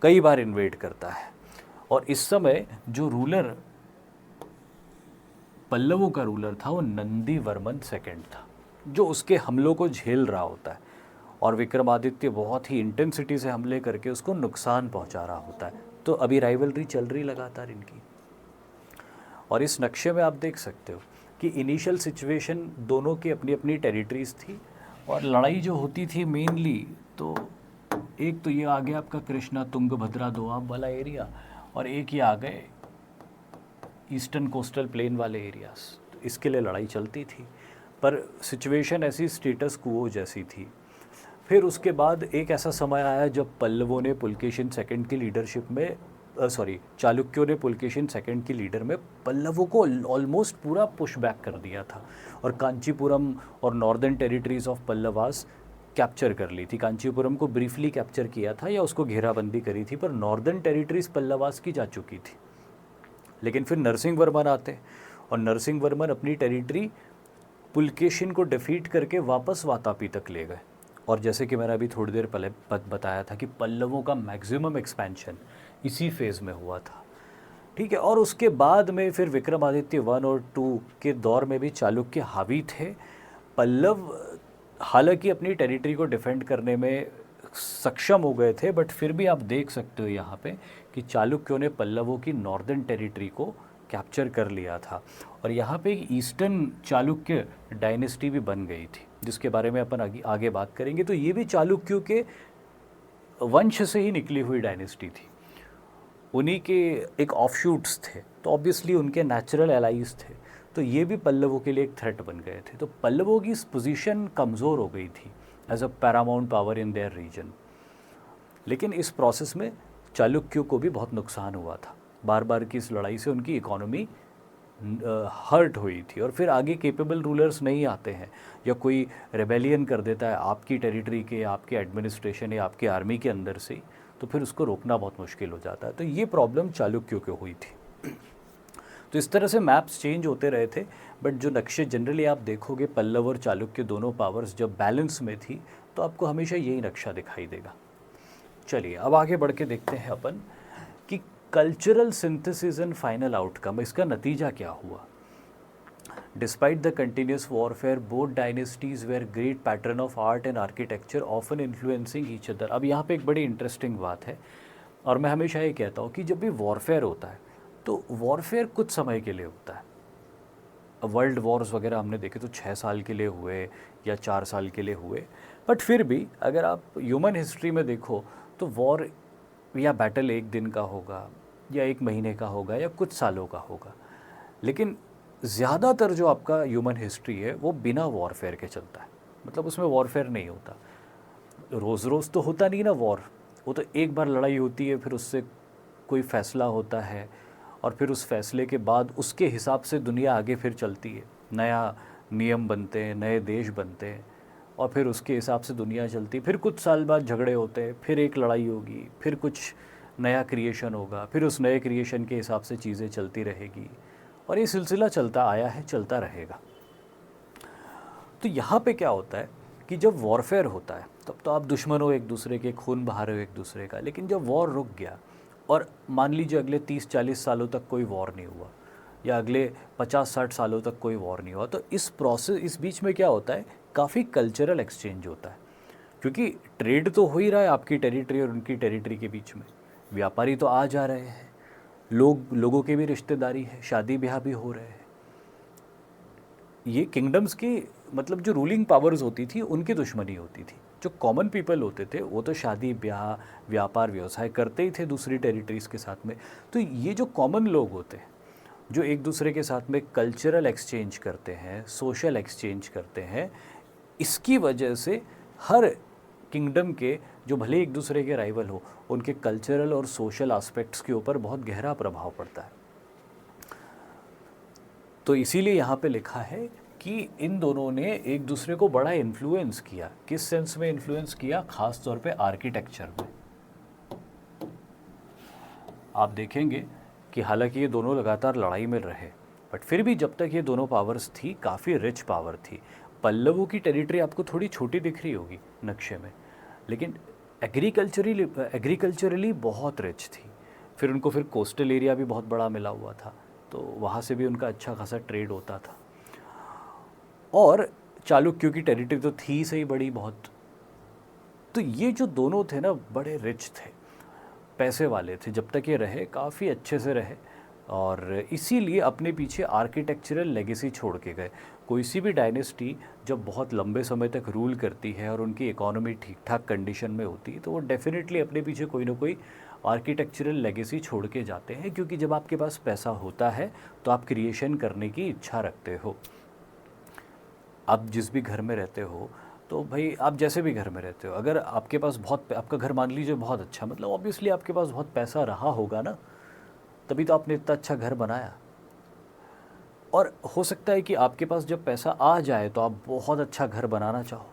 कई बार इन्वेड करता है, और इस समय जो रूलर पल्लवों का रूलर था वो नंदी वर्मन सेकेंड था, जो उसके हमलों को झेल रहा होता है, और विक्रमादित्य बहुत ही इंटेंसिटी से हमले करके उसको नुकसान पहुंचा रहा होता है। तो अभी राइवलरी चल रही लगातार इनकी। और इस नक्शे में आप देख सकते हो कि इनिशियल सिचुएशन दोनों की अपनी अपनी टेरिटरीज थी, और लड़ाई जो होती थी मेनली, तो एक तो ये आ गया आपका कृष्णा तुंगभद्रा दोआब वाला एरिया, और एक ये आ गए ईस्टर्न कोस्टल प्लेन वाले एरियाज। तो इसके लिए लड़ाई चलती थी, पर सिचुएशन ऐसी स्टेटस क्वो जैसी थी। फिर उसके बाद एक ऐसा समय आया जब पल्लवों ने पुलकेशिन सेकंड की लीडरशिप में चालुक्यों ने पुलकेशिन सेकंड की लीडर में पल्लवों को ऑलमोस्ट पूरा पुश बैक कर दिया था, और कांचीपुरम और northern territories of Pallavas capture कर ली थी। कांचीपुरम को ब्रीफली कैप्चर किया था या उसको घेराबंदी करी थी, पर नॉर्दर्न टेरिटरीज पल्लवास की जा चुकी थी। लेकिन फिर नरसिंह वर्मन आते, और नरसिंह वर्मन अपनी टेरिटरी पुलकेशिन को डिफीट करके वापस वातापी तक ले गए। और जैसे कि मैंने अभी थोड़ी देर पहले बताया था कि पल्लवों का मैक्सिमम एक्सपेंशन इसी फेज़ में हुआ था, ठीक है। और उसके बाद में फिर विक्रमादित्य 1 और 2 के दौर में भी चालुक्य हावी थे। पल्लव हालांकि अपनी टेरिटरी को डिफेंड करने में सक्षम हो गए थे, बट फिर भी आप देख सकते हो यहाँ पे कि चालुक्यों ने पल्लवों की नॉर्दर्न टेरिटरी को कैप्चर कर लिया था, और यहाँ पे एक ईस्टर्न चालुक्य डायनेस्टी भी बन गई थी, जिसके बारे में अपन आगे बात करेंगे। तो ये भी चालुक्यों के वंश से ही निकली हुई डायनेस्टी थी, उन्हीं के एक ऑफशूट्स थे, तो ऑब्वियसली उनके नेचुरल एलाइज थे। तो ये भी पल्लवों के लिए एक थ्रेट बन गए थे। तो पल्लवों की पोजीशन कमज़ोर हो गई थी as a paramount power in their region. लेकिन इस प्रोसेस में चालुक्यों को भी बहुत नुकसान हुआ था। बार बार की इस लड़ाई से उनकी इकोनॉमी हर्ट हुई थी, और फिर आगे केपेबल रूलर्स नहीं आते हैं या कोई रेबेलियन कर देता है आपकी टेरिटरी के, आपके एडमिनिस्ट्रेशन या आपकी आर्मी के अंदर से, तो फिर उसको रोकना बहुत मुश्किल हो जाता है। तो ये प्रॉब्लम चालुक्यों को हुई थी। तो इस तरह से मैप्स चेंज होते रहे थे, बट जो नक्शे जनरली आप देखोगे पल्लव और चालुक्य दोनों पावर्स जब बैलेंस में थी तो आपको हमेशा यही नक्शा दिखाई देगा। चलिए अब आगे बढ़ के देखते हैं अपन कि cultural synthesis and final outcome, इसका नतीजा क्या हुआ। Despite the continuous warfare both dynasties were great patron of art and architecture often influencing each other. अब यहाँ पे एक बड़ी इंटरेस्टिंग बात है, और मैं हमेशा ये कहता हूँ कि जब भी वॉरफेयर होता है तो वॉरफेयर कुछ समय के लिए होता है। वर्ल्ड वॉर्स वगैरह हमने देखे तो 6 साल के लिए हुए या 4 साल के लिए हुए, बट फिर भी अगर आप ह्यूमन हिस्ट्री में देखो तो वॉर या बैटल एक दिन का होगा या एक महीने का होगा या कुछ सालों का होगा, लेकिन ज़्यादातर जो आपका ह्यूमन हिस्ट्री है वो बिना वॉरफेयर के चलता है। मतलब उसमें वॉरफेयर नहीं होता, रोज़ रोज़ तो होता नहीं ना वॉर, वो तो एक बार लड़ाई होती है, फिर उससे कोई फ़ैसला होता है और फिर उस फैसले के बाद उसके हिसाब से दुनिया आगे फिर चलती है, नया नियम बनते हैं, नए देश बनते हैं और फिर उसके हिसाब से दुनिया चलती है। फिर कुछ साल बाद झगड़े होते हैं, फिर एक लड़ाई होगी, फिर कुछ नया क्रिएशन होगा, फिर उस नए क्रिएशन के हिसाब से चीज़ें चलती रहेगी और ये सिलसिला चलता आया है, चलता रहेगा। तो यहाँ पे क्या होता है कि जब वॉरफेयर होता है तब तो आप दुश्मन हो एक दूसरे के, खून बहा रहे हो एक दूसरे का, लेकिन जब वॉर रुक गया और मान लीजिए अगले 30-40 सालों तक कोई वॉर नहीं हुआ या अगले 50-60 सालों तक कोई वॉर नहीं हुआ, तो इस बीच में क्या होता है, काफ़ी कल्चरल एक्सचेंज होता है, क्योंकि ट्रेड तो हो ही रहा है आपकी टेरिटरी और उनकी टेरिटरी के बीच में, व्यापारी तो आ जा रहे हैं, लोगों के भी रिश्तेदारी है, शादी ब्याह भी हो रहे हैं। ये किंगडम्स की मतलब जो रूलिंग पावर्स होती थी उनकी दुश्मनी होती थी, जो कॉमन पीपल होते थे वो तो शादी ब्याह व्यापार व्यवसाय करते ही थे दूसरी टेरिटरीज़ के साथ में। तो ये जो कॉमन लोग होते हैं जो एक दूसरे के साथ में कल्चरल एक्सचेंज करते हैं, सोशल एक्सचेंज करते हैं, इसकी वजह से हर किंगडम के जो भले एक दूसरे के राइवल हो उनके कल्चरल और सोशल एस्पेक्ट्स के ऊपर बहुत गहरा प्रभाव पड़ता है। तो इसीलिए यहाँ पे लिखा है कि इन दोनों ने एक दूसरे को बड़ा इन्फ्लुएंस किया। किस सेंस में इन्फ्लुएंस किया? खास तौर पे आर्किटेक्चर में। आप देखेंगे कि हालांकि ये दोनों लगातार लड़ाई में रहे, बट फिर भी जब तक ये दोनों पावर्स थी काफ़ी रिच पावर थी। पल्लवों की टेरिटरी आपको थोड़ी छोटी दिख रही होगी नक्शे में, लेकिन एग्रीकल्चरली बहुत रिच थी। फिर उनको फिर कोस्टल एरिया भी बहुत बड़ा मिला हुआ था, तो वहाँ से भी उनका अच्छा खासा ट्रेड होता था। और चालुक्यों की टेरिटरी तो थी सही बड़ी बहुत। तो ये जो दोनों थे ना बड़े रिच थे, पैसे वाले थे, जब तक ये रहे काफ़ी अच्छे से रहे और इसीलिए अपने पीछे आर्किटेक्चरल लेगेसी छोड़ के गए। कोई सी भी डायनेस्टी जब बहुत लंबे समय तक रूल करती है और उनकी इकोनॉमी ठीक ठाक कंडीशन में होती है तो वो डेफिनेटली अपने पीछे कोई ना कोई आर्किटेक्चरल लेगेसी छोड़ के जाते हैं, क्योंकि जब आपके पास पैसा होता है तो आप क्रिएशन करने की इच्छा रखते हो। आप जिस भी घर में रहते हो तो भाई आप जैसे भी घर में रहते हो, अगर आपके पास बहुत, आपका घर मान लीजिए बहुत अच्छा, मतलब ऑब्वियसली आपके पास बहुत पैसा रहा होगा ना, तभी तो आपने इतना अच्छा घर बनाया। और हो सकता है कि आपके पास जब पैसा आ जाए तो आप बहुत अच्छा घर बनाना चाहो,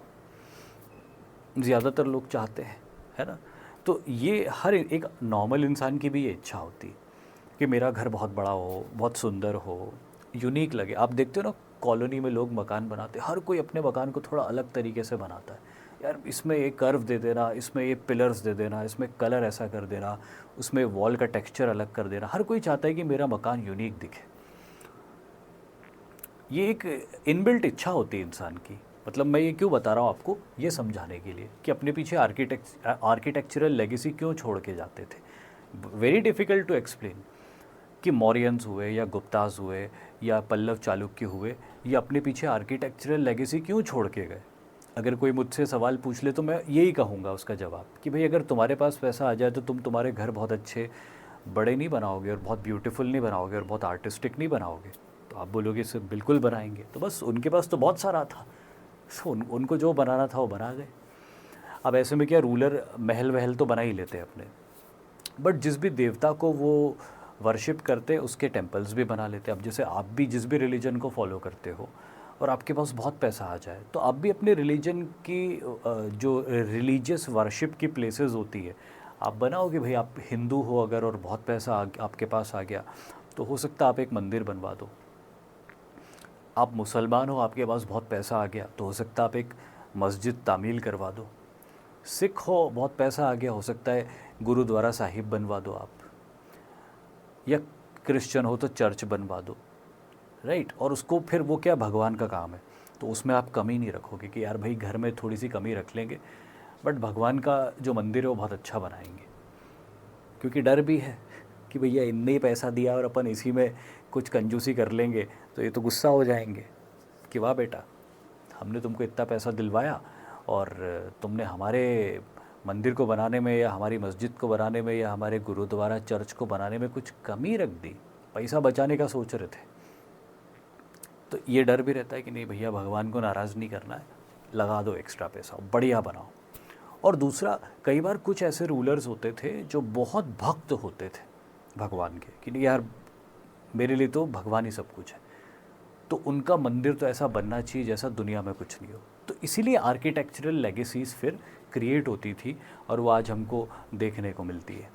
ज़्यादातर लोग चाहते हैं, है ना। तो ये हर एक नॉर्मल इंसान की भी ये इच्छा होती है कि मेरा घर बहुत बड़ा हो, बहुत सुंदर हो, यूनिक लगे। आप देखते हो ना कॉलोनी में लोग मकान बनाते, हर कोई अपने मकान को थोड़ा अलग तरीके से बनाता है। यार इसमें ये कर्व दे देना, इसमें ये पिलर्स दे देना, इसमें कलर ऐसा कर देना, उसमें वॉल का टेक्सचर अलग कर देना। हर कोई चाहता है कि मेरा मकान यूनिक दिखे। ये एक इनबिल्ट इच्छा होती है इंसान की। मतलब मैं ये क्यों बता रहा हूँ आपको, ये समझाने के लिए कि अपने पीछे आर्किटेक्चरल लेगेसी क्यों छोड़ के जाते थे। वेरी डिफ़िकल्ट टू एक्सप्लेन कि मौर्यंस हुए या गुप्ताज हुए या पल्लव चालुक्य हुए, ये अपने पीछे आर्किटेक्चरल लेगेसी क्यों छोड़ के गए। अगर कोई मुझसे सवाल पूछ ले तो मैं यही कहूँगा उसका जवाब कि भाई अगर तुम्हारे पास पैसा आ जाए तो तुम तुम्हारे घर बहुत अच्छे बड़े नहीं बनाओगे और बहुत ब्यूटीफुल नहीं बनाओगे और बहुत आर्टिस्टिक नहीं बनाओगे। तो आप बोलोगे इसे बिल्कुल बनाएंगे। तो बस उनके पास तो बहुत सारा था, सो उनको जो बनाना था वो बना गए। अब ऐसे में क्या, रूलर महल वहल तो बना ही लेते हैं अपने, बट जिस भी देवता को वो वर्शिप करते उसके टेम्पल्स भी बना लेते। अब जैसे आप भी जिस भी रिलीजन को फॉलो करते हो और आपके पास बहुत पैसा आ जाए तो आप भी अपने रिलीजन की जो रिलीजियस वर्शिप की प्लेसेस होती है आप बनाओगे। भाई आप हिंदू हो अगर और बहुत पैसा आपके पास आ गया तो हो सकता है आप एक मंदिर बनवा दो। आप मुसलमान हो, आपके पास बहुत पैसा आ गया तो हो सकता है आप एक मस्जिद तामील करवा दो। सिख हो, बहुत पैसा आ गया, हो सकता है गुरुद्वारा साहिब बनवा दो आप। या क्रिश्चियन हो तो चर्च बनवा दो, राइट। और उसको फिर वो क्या भगवान का काम है तो उसमें आप कमी नहीं रखोगे कि यार भाई घर में थोड़ी सी कमी रख लेंगे बट भगवान का जो मंदिर है वो बहुत अच्छा बनाएंगे। क्योंकि डर भी है कि भैया इतने ही पैसा दिया और अपन इसी में कुछ कंजूसी कर लेंगे तो ये तो गुस्सा हो जाएंगे कि वाह बेटा हमने तुमको इतना पैसा दिलवाया और तुमने हमारे मंदिर को बनाने में या हमारी मस्जिद को बनाने में या हमारे गुरुद्वारा चर्च को बनाने में कुछ कमी रख दी, पैसा बचाने का सोच रहे थे। तो ये डर भी रहता है कि नहीं भैया भगवान को नाराज़ नहीं करना है, लगा दो एक्स्ट्रा पैसा, बढ़िया बनाओ। और दूसरा, कई बार कुछ ऐसे रूलर्स होते थे जो बहुत भक्त होते थे भगवान के कि नहीं यार मेरे लिए तो भगवान ही सब कुछ है, तो उनका मंदिर तो ऐसा बनना चाहिए जैसा दुनिया में कुछ नहीं हो। तो इसीलिए आर्किटेक्चरल लेगेसीज फिर क्रिएट होती थी और वो आज हमको देखने को मिलती है।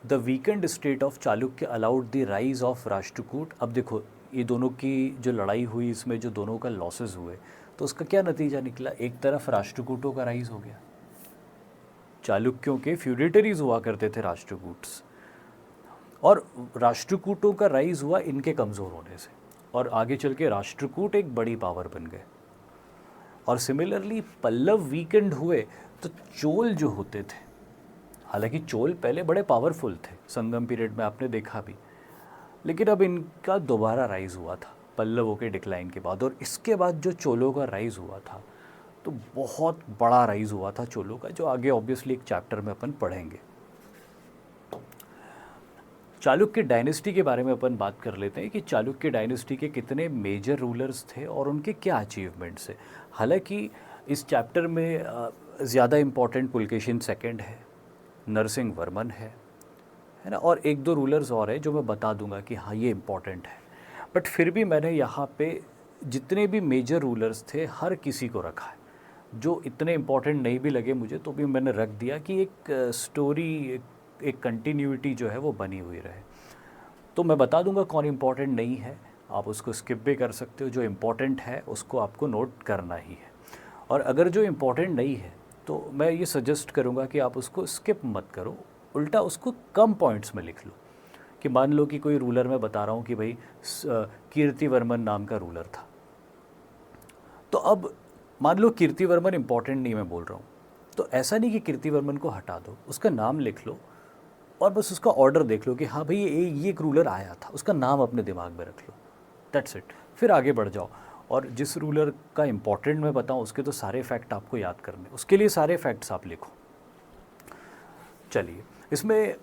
The weekend state of Chalukya allowed the rise of Rashtrakuta. अब देखो ये दोनों की जो लड़ाई हुई इसमें जो दोनों का लॉसेस हुए तो उसका क्या नतीजा निकला, एक तरफ राष्ट्रकूटों का राइज हो गया, चालुक्यों के फ्यूडेटरीज हुआ करते थे राष्ट्रकूट्स, और राष्ट्रकूटों का राइज हुआ इनके कमज़ोर होने से और आगे चल के राष्ट्रकूट एक बड़ी पावर बन गए। और सिमिलरली पल्लव वीकेंड हुए तो चोल जो होते थे, हालांकि चोल पहले बड़े पावरफुल थे संगम पीरियड में आपने देखा भी, लेकिन अब इनका दोबारा राइज हुआ था पल्लवों के डिक्लाइन के बाद। और इसके बाद जो चोलों का राइज हुआ था तो बहुत बड़ा राइज हुआ था चोलों का, जो आगे ऑब्वियसली एक चैप्टर में अपन पढ़ेंगे। चालुक्य डायनेस्टी के बारे में अपन बात कर लेते हैं कि चालुक्य डायनेस्टी के कितने मेजर रूलर्स थे और उनके क्या अचीवमेंट्स है। हालांकि इस चैप्टर में ज़्यादा इम्पॉर्टेंट पुलकेशिन सेकंड है, नरसिंह वर्मन है ना, और एक दो रूलर्स और हैं जो मैं बता दूंगा कि हाँ ये इम्पॉर्टेंट है। बट फिर भी मैंने यहाँ पे जितने भी मेजर रूलर्स थे हर किसी को रखा है, जो इतने इम्पॉर्टेंट नहीं भी लगे मुझे तो भी मैंने रख दिया कि एक स्टोरी, एक कंटिन्यूटी जो है वो बनी हुई रहे। तो मैं बता दूंगा कौन इम्पॉर्टेंट नहीं है, आप उसको स्किप भी कर सकते हो, जो इम्पॉर्टेंट है उसको आपको नोट करना ही है। और अगर जो इम्पॉर्टेंट नहीं है तो मैं ये सजेस्ट करूँगा कि आप उसको स्किप मत करो, उल्टा उसको कम पॉइंट्स में लिख लो। कि मान लो कि कोई रूलर मैं बता रहा हूँ कि भाई कीर्तिवर्मन नाम का रूलर था, तो अब मान लो कीर्तिवर्मन इम्पॉर्टेंट नहीं मैं बोल रहा हूँ, तो ऐसा नहीं कि कीर्तिवर्मन को हटा दो, उसका नाम लिख लो और बस उसका ऑर्डर देख लो कि हाँ भाई ये एक रूलर आया था, उसका नाम अपने दिमाग में रख लो, दैट्स इट। फिर आगे बढ़ जाओ और जिस रूलर का इम्पॉर्टेंट मैं बताऊँ उसके तो सारे फैक्ट आपको याद करने, उसके लिए सारे फैक्ट्स आप लिखो। चलिए इसमें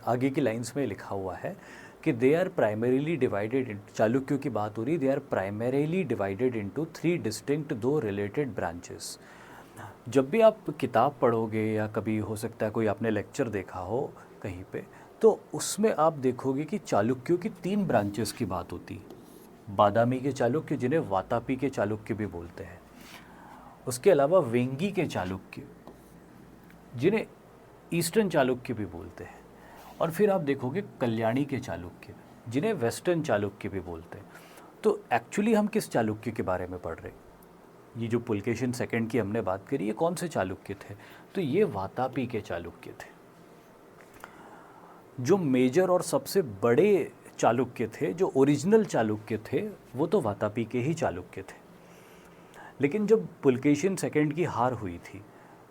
आगे की लाइंस में लिखा हुआ है कि they are primarily divided in, चालुक्यों की बात हो रही, they are primarily divided into 3 distinct though related branches. जब भी आप किताब पढ़ोगे या कभी हो सकता है कोई आपने लेक्चर देखा हो कहीं पे, तो उसमें आप देखोगे कि चालुक्यों की 3 ब्रांचेस की बात होती। बादामी के चालुक्य जिन्हें वातापी के चालुक्य भी बोलते हैं, उसके अलावा वेंगी के चालुक्य जिन्हें ईस्टर्न चालुक्य भी बोलते हैं, और फिर आप देखोगे कल्याणी के चालुक्य जिन्हें वेस्टर्न चालुक्य भी बोलते हैं। तो एक्चुअली हम किस चालुक्य के बारे में पढ़ रहे हैं? ये जो पुलकेशिन सेकंड की हमने बात करी, ये कौन से चालुक्य थे? तो ये वातापी के चालुक्य थे। जो मेजर और सबसे बड़े चालुक्य थे, जो ओरिजिनल चालुक्य थे, वो तो वातापी के ही चालुक्य थे। लेकिन जब पुलकेशिन सेकंड की हार हुई थी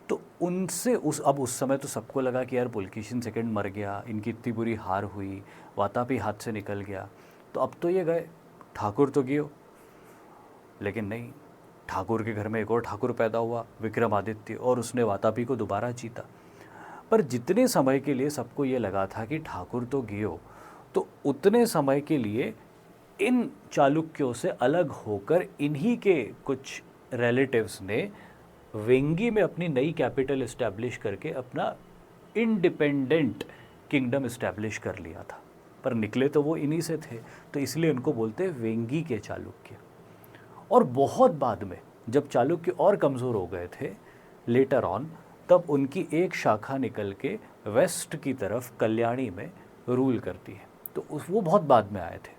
तो उनसे उस समय तो सबको लगा कि यार पुलकेशिन सेकंड मर गया, इनकी इतनी बुरी हार हुई, वातापी हाथ से निकल गया, तो अब तो ये गए, ठाकुर तो गए। लेकिन नहीं, ठाकुर के घर में एक और ठाकुर पैदा हुआ, विक्रमादित्य, और उसने वातापी को दोबारा जीता। पर जितने समय के लिए सबको ये लगा था कि ठाकुर तो गियो, तो उतने समय के लिए इन चालुक्यों से अलग होकर इन्हीं के कुछ रिलेटिव्स ने वेंगी में अपनी नई कैपिटल इस्टेब्लिश करके अपना इंडिपेंडेंट किंगडम इस्टेब्लिश कर लिया था, पर निकले तो वो इन्हीं से थे, तो इसलिए उनको बोलते हैं वेंगी के चालुक्य। और बहुत बाद में जब चालुक्य और कमज़ोर हो गए थे लेटर ऑन, तब उनकी एक शाखा निकल के वेस्ट की तरफ कल्याणी में रूल करती है, तो वो बहुत बाद में आए थे,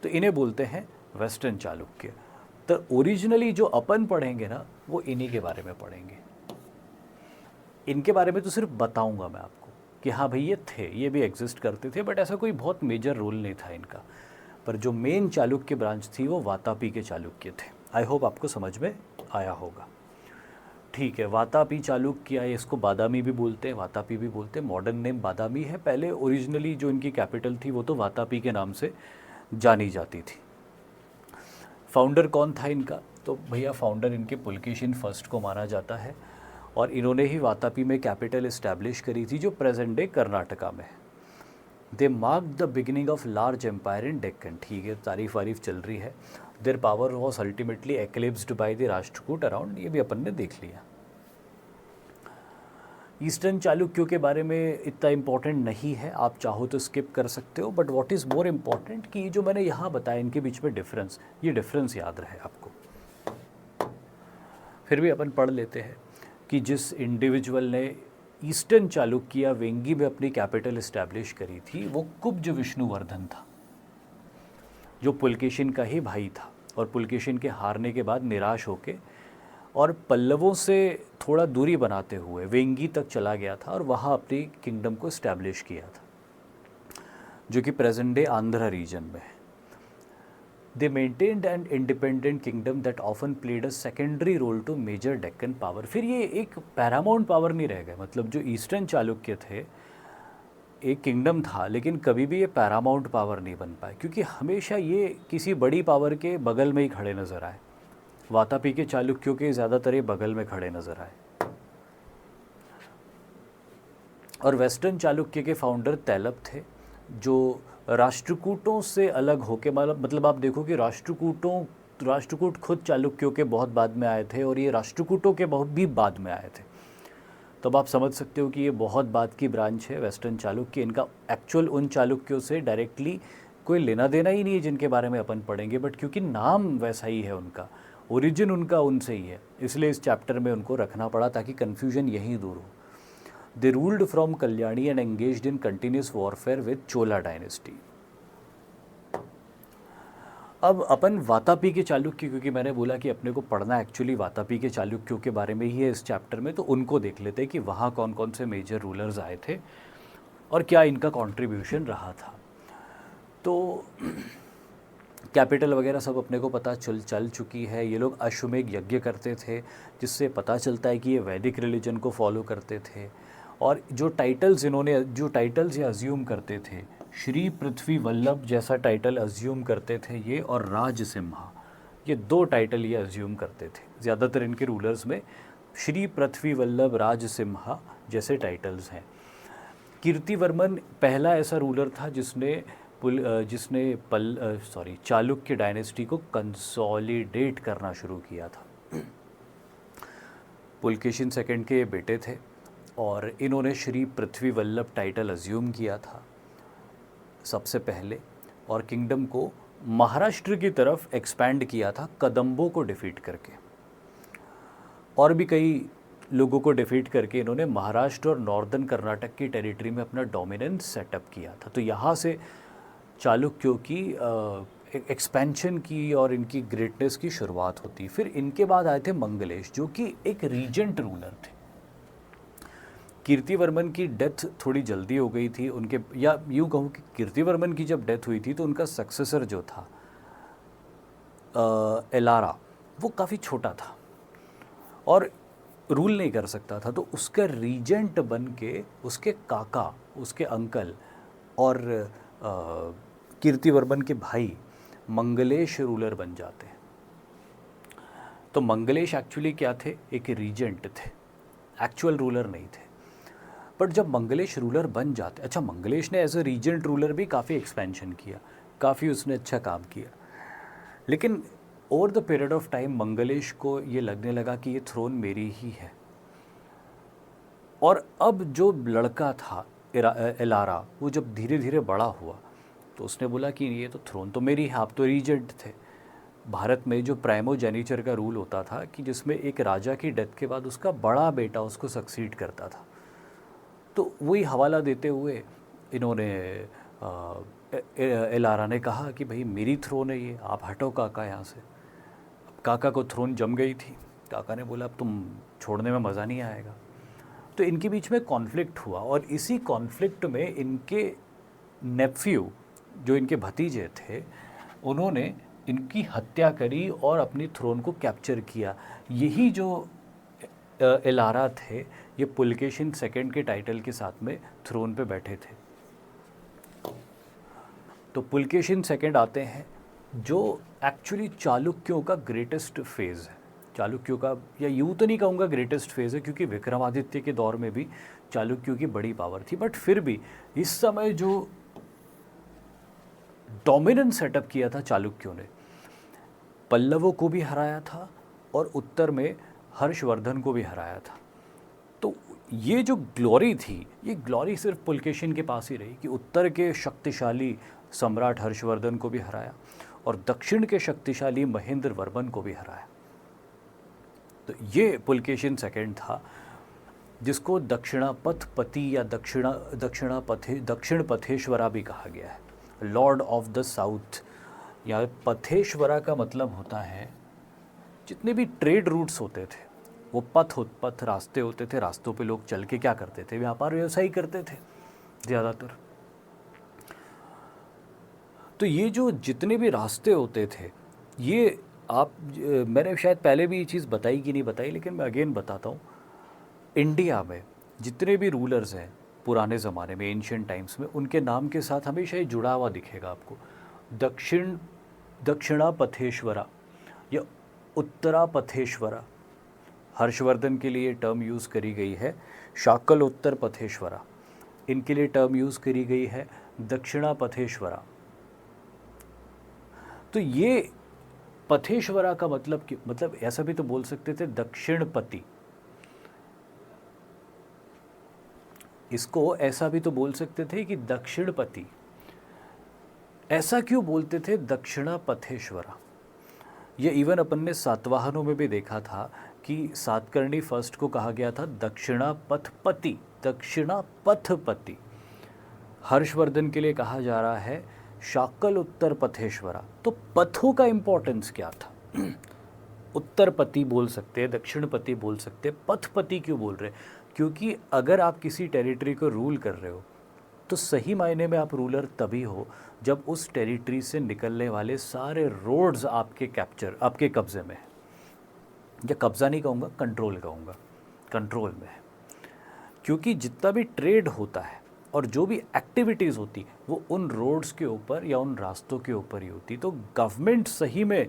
तो इन्हें बोलते हैं वेस्टर्न चालुक्य। तो ओरिजिनली जो अपन पढ़ेंगे ना, वो इन्हीं के बारे में पढ़ेंगे। इनके बारे में तो सिर्फ बताऊंगा मैं आपको कि हाँ भाई ये थे, ये भी एग्जिस्ट करते थे, बट ऐसा कोई बहुत मेजर रोल नहीं था इनका। पर जो मेन चालुक्य ब्रांच थी वो वातापी के चालुक्य थे। आई होप आपको समझ में आया होगा। ठीक है, वातापी चालुक्य, इसको बादामी भी बोलते हैं, वातापी भी बोलते हैं, मॉडर्न नेम बादामी है। पहले ओरिजिनली जो इनकी कैपिटल थी वो तो वातापी के नाम से जानी जाती थी। फाउंडर कौन था इनका? तो भैया फाउंडर इनके पुलकेशिन फर्स्ट को माना जाता है, और इन्होंने ही वातापी में कैपिटल इस्टेब्लिश करी थी जो प्रेजेंट डे कर्नाटका में है। They mark the beginning of large empire in Deccan. ठीक है, तारीफ वारीफ चल रही है। Their power was ultimately eclipsed by the Rashtrakuta around, ये भी अपन ने देख लिया। ईस्टर्न चालुक्यों के बारे में इतना इम्पोर्टेंट नहीं है, आप चाहो तो स्किप कर सकते हो, but what is more important कि जो मैंने यहाँ बताया इनके बीच में डिफरेंस, ये डिफरेंस याद रहे आपको। फिर भी अपन पढ़ लेते हैं कि जिस इंडिविजुअल ने ईस्टर्न चालुक्य वेंगी में अपनी कैपिटल इस्टेब्लिश करी थी वो कुब्ज विष्णुवर्धन था, जो पुलकेशिन का ही भाई था, और पुलकेशिन के हारने के बाद निराश होके और पल्लवों से थोड़ा दूरी बनाते हुए वेंगी तक चला गया था और वहाँ अपनी किंगडम को इस्टेब्लिश किया था, जो कि प्रेजेंट डे आंध्रा रीजन में है। They maintained an independent kingdom that often played a secondary role to major Deccan power. फिर ये एक पैरामाउंट पावर नहीं रह गए, मतलब जो ईस्टर्न चालुक्य थे एक किंगडम था, लेकिन कभी भी ये पैरामाउंट पावर नहीं बन पाए, क्योंकि हमेशा ये किसी बड़ी पावर के बगल में ही खड़े नज़र आए। वातापी के चालुक्यों के ज़्यादातर ये बगल में खड़े नज़र आए। और वेस्टर्न चालुक्य के फाउंडर तैलप थे, जो राष्ट्रकूटों से अलग होके, मतलब आप देखो कि राष्ट्रकूट खुद चालुक्यों के बहुत बाद में आए थे, और ये राष्ट्रकूटों के बहुत भी बाद में आए थे। तब आप समझ सकते हो कि ये बहुत बाद की ब्रांच है वेस्टर्न चालुक्य। इनका एक्चुअल उन चालुक्यों से डायरेक्टली कोई लेना देना ही नहीं है जिनके बारे में अपन पढ़ेंगे, बट क्योंकि नाम वैसा ही है उनका, ओरिजिन उनका उनसे ही है, इसलिए इस चैप्टर में उनको रखना पड़ा ताकि कन्फ्यूजन यहीं दूर हो। दे ruled from Kalyani and engaged in continuous warfare with Chola dynasty. अब अपन वातापी के चालुक्य, क्योंकि मैंने बोला कि अपने को पढ़ना एक्चुअली वातापी के चालुक्यों के बारे में ही है इस चैप्टर में, तो उनको देख लेते हैं कि वहाँ कौन कौन से मेजर रूलर्स आए थे और क्या इनका कंट्रीब्यूशन रहा था। तो कैपिटल वगैरह सब अपने को पता चल चुकी है। ये लोग अश्वमेघ यज्ञ करते थे, जिससे पता चलता है कि ये वैदिक रिलीजन को फॉलो करते थे। और जो टाइटल्स ये अज्यूम करते थे, श्री पृथ्वी वल्लभ जैसा टाइटल अज्यूम करते थे ये, और राज सिम्हा, ये दो टाइटल ये अज्यूम करते थे। ज़्यादातर इनके रूलर्स में श्री पृथ्वी वल्लभ, राज सिम्हा जैसे टाइटल्स हैं। कीर्तिवर्मन पहला ऐसा रूलर था जिसने चालुक्य डायनेस्टी को कंसोलिडेट करना शुरू किया था। पुलकेशिन सेकंड के बेटे थे, और इन्होंने श्री पृथ्वी वल्लभ टाइटल अज्यूम किया था सबसे पहले, और किंगडम को महाराष्ट्र की तरफ एक्सपैंड किया था कदम्बों को डिफीट करके, और भी कई लोगों को डिफीट करके इन्होंने महाराष्ट्र और नॉर्दर्न कर्नाटक की टेरिटरी में अपना डोमिनेंस सेटअप किया था। तो यहाँ से चालुक्यों की एक्सपेंशन की और इनकी ग्रेटनेस की शुरुआत होती। फिर इनके बाद आए थे मंगलेश, जो कि एक रीजेंट रूलर थे। कीर्तिवर्मन की डेथ थोड़ी जल्दी हो गई थी उनके, या यूँ कहूँ कि कीर्तिवर्मन की जब डेथ हुई थी तो उनका सक्सेसर जो था एलारा, वो काफ़ी छोटा था और रूल नहीं कर सकता था, तो उसका रीजेंट बन के उसके काका, उसके अंकल और कीर्तिवर्मन के भाई मंगलेश रूलर बन जाते हैं। तो मंगलेश एक्चुअली क्या थे? एक रीजेंट थे, एक्चुअल रूलर नहीं थे। बट जब मंगलेश रूलर बन जाते, अच्छा मंगलेश ने एज ए रीजेंट रूलर भी काफ़ी एक्सपेंशन किया, काफ़ी उसने अच्छा काम किया, लेकिन over the period of time Mangalesh को ये लगने लगा कि ये थ्रोन मेरी ही है, और अब जो लड़का था एलारा, वो जब धीरे धीरे बड़ा हुआ तो उसने बोला कि ये तो थ्रोन तो मेरी है, आप तो रीजेंट थे। भारत में जो प्राइमोजेनिचर का रूल होता था कि जिसमें एक राजा की डेथ के बाद उसका बड़ा बेटा उसको सक्सीड करता था, तो वही हवाला देते हुए इन्होंने एलारा ने कहा कि भाई मेरी थ्रोन है ये, आप हटो काका यहाँ से। अब काका को थ्रोन जम गई थी, काका ने बोला अब तुम छोड़ने में मज़ा नहीं आएगा। तो इनके बीच में कॉन्फ्लिक्ट हुआ और इसी कॉन्फ्लिक्ट में इनके नेफ्यू, जो इनके भतीजे थे, उन्होंने इनकी हत्या करी और अपनी थ्रोन को कैप्चर किया। यही जो एलारा थे, ये पुलकेशिन सेकंड के टाइटल के साथ में थ्रोन पे बैठे थे। तो पुलकेशिन सेकंड आते हैं जो एक्चुअली चालुक्यों का ग्रेटेस्ट फेज़ है। चालुक्यों का, या यूँ तो नहीं कहूँगा ग्रेटेस्ट फेज़ है, क्योंकि विक्रमादित्य के दौर में भी चालुक्यों की बड़ी पावर थी, बट फिर भी इस समय जो डोमिनेंट सेटअप किया था चालुक्यों ने, पल्लवों को भी हराया था और उत्तर में हर्षवर्धन को भी हराया था। तो ये जो ग्लोरी थी, ये ग्लोरी सिर्फ पुलकेशिन के पास ही रही कि उत्तर के शक्तिशाली सम्राट हर्षवर्धन को भी हराया और दक्षिण के शक्तिशाली महेंद्र वर्मन को भी हराया। तो ये पुलकेशिन सेकंड था, जिसको दक्षिणापथपति या दक्षिण पथेश्वरा भी कहा गया है, लॉर्ड ऑफ द साउथ। या पथेश्वरा का मतलब होता है जितने भी ट्रेड रूट्स होते थे, वो पथ रास्ते होते थे, रास्तों पे लोग चल के क्या करते थे, व्यापार व्यवसाय करते थे ज़्यादातर। तो ये जो जितने भी रास्ते होते थे, ये मैंने शायद पहले भी ये चीज़ बताई कि नहीं बताई, लेकिन मैं अगेन बताता हूँ। इंडिया में जितने भी रूलर्स हैं पुराने ज़माने में, एंशिएंट टाइम्स में, उनके नाम के साथ हमेशा ये जुड़ा हुआ दिखेगा आपको। दक्षिणापथेश्वरा या उत्तरापथेश्वरा, हर्षवर्धन के लिए टर्म यूज़ करी गई है। शाकल उत्तर पथेश्वरा, इनके लिए टर्म यूज़ करी गई है दक्षिणापथेश्वरा। तो ये पथेश्वरा का मतलब ऐसा भी तो बोल सकते थे दक्षिणपति, इसको ऐसा भी तो बोल सकते थे कि दक्षिणपति। ऐसा क्यों बोलते थे दक्षिणापथेश्वरा? ये इवन अपन ने सातवाहनों में भी देखा था कि सातकर्णी फर्स्ट को कहा गया था दक्षिणापथपति, दक्षिणापथपति। हर्षवर्धन के लिए कहा जा रहा है शाकल उत्तर पथेश्वरा। तो पथों का इंपॉर्टेंस क्या था? उत्तरपति बोल सकते हैं, दक्षिणपति बोल सकते हैं, पथपति क्यों बोल रहे हैं? क्योंकि अगर आप किसी टेरिटरी को रूल कर रहे हो तो सही मायने में आप रूलर तभी हो जब उस टेरिटरी से निकलने वाले सारे रोड्स आपके कब्जे में है। या कब्जा नहीं कहूँगा, कंट्रोल कहूँगा, कंट्रोल में है। क्योंकि जितना भी ट्रेड होता है और जो भी एक्टिविटीज़ होती वो उन रोड्स के ऊपर या उन रास्तों के ऊपर ही होती। तो गवर्नमेंट सही में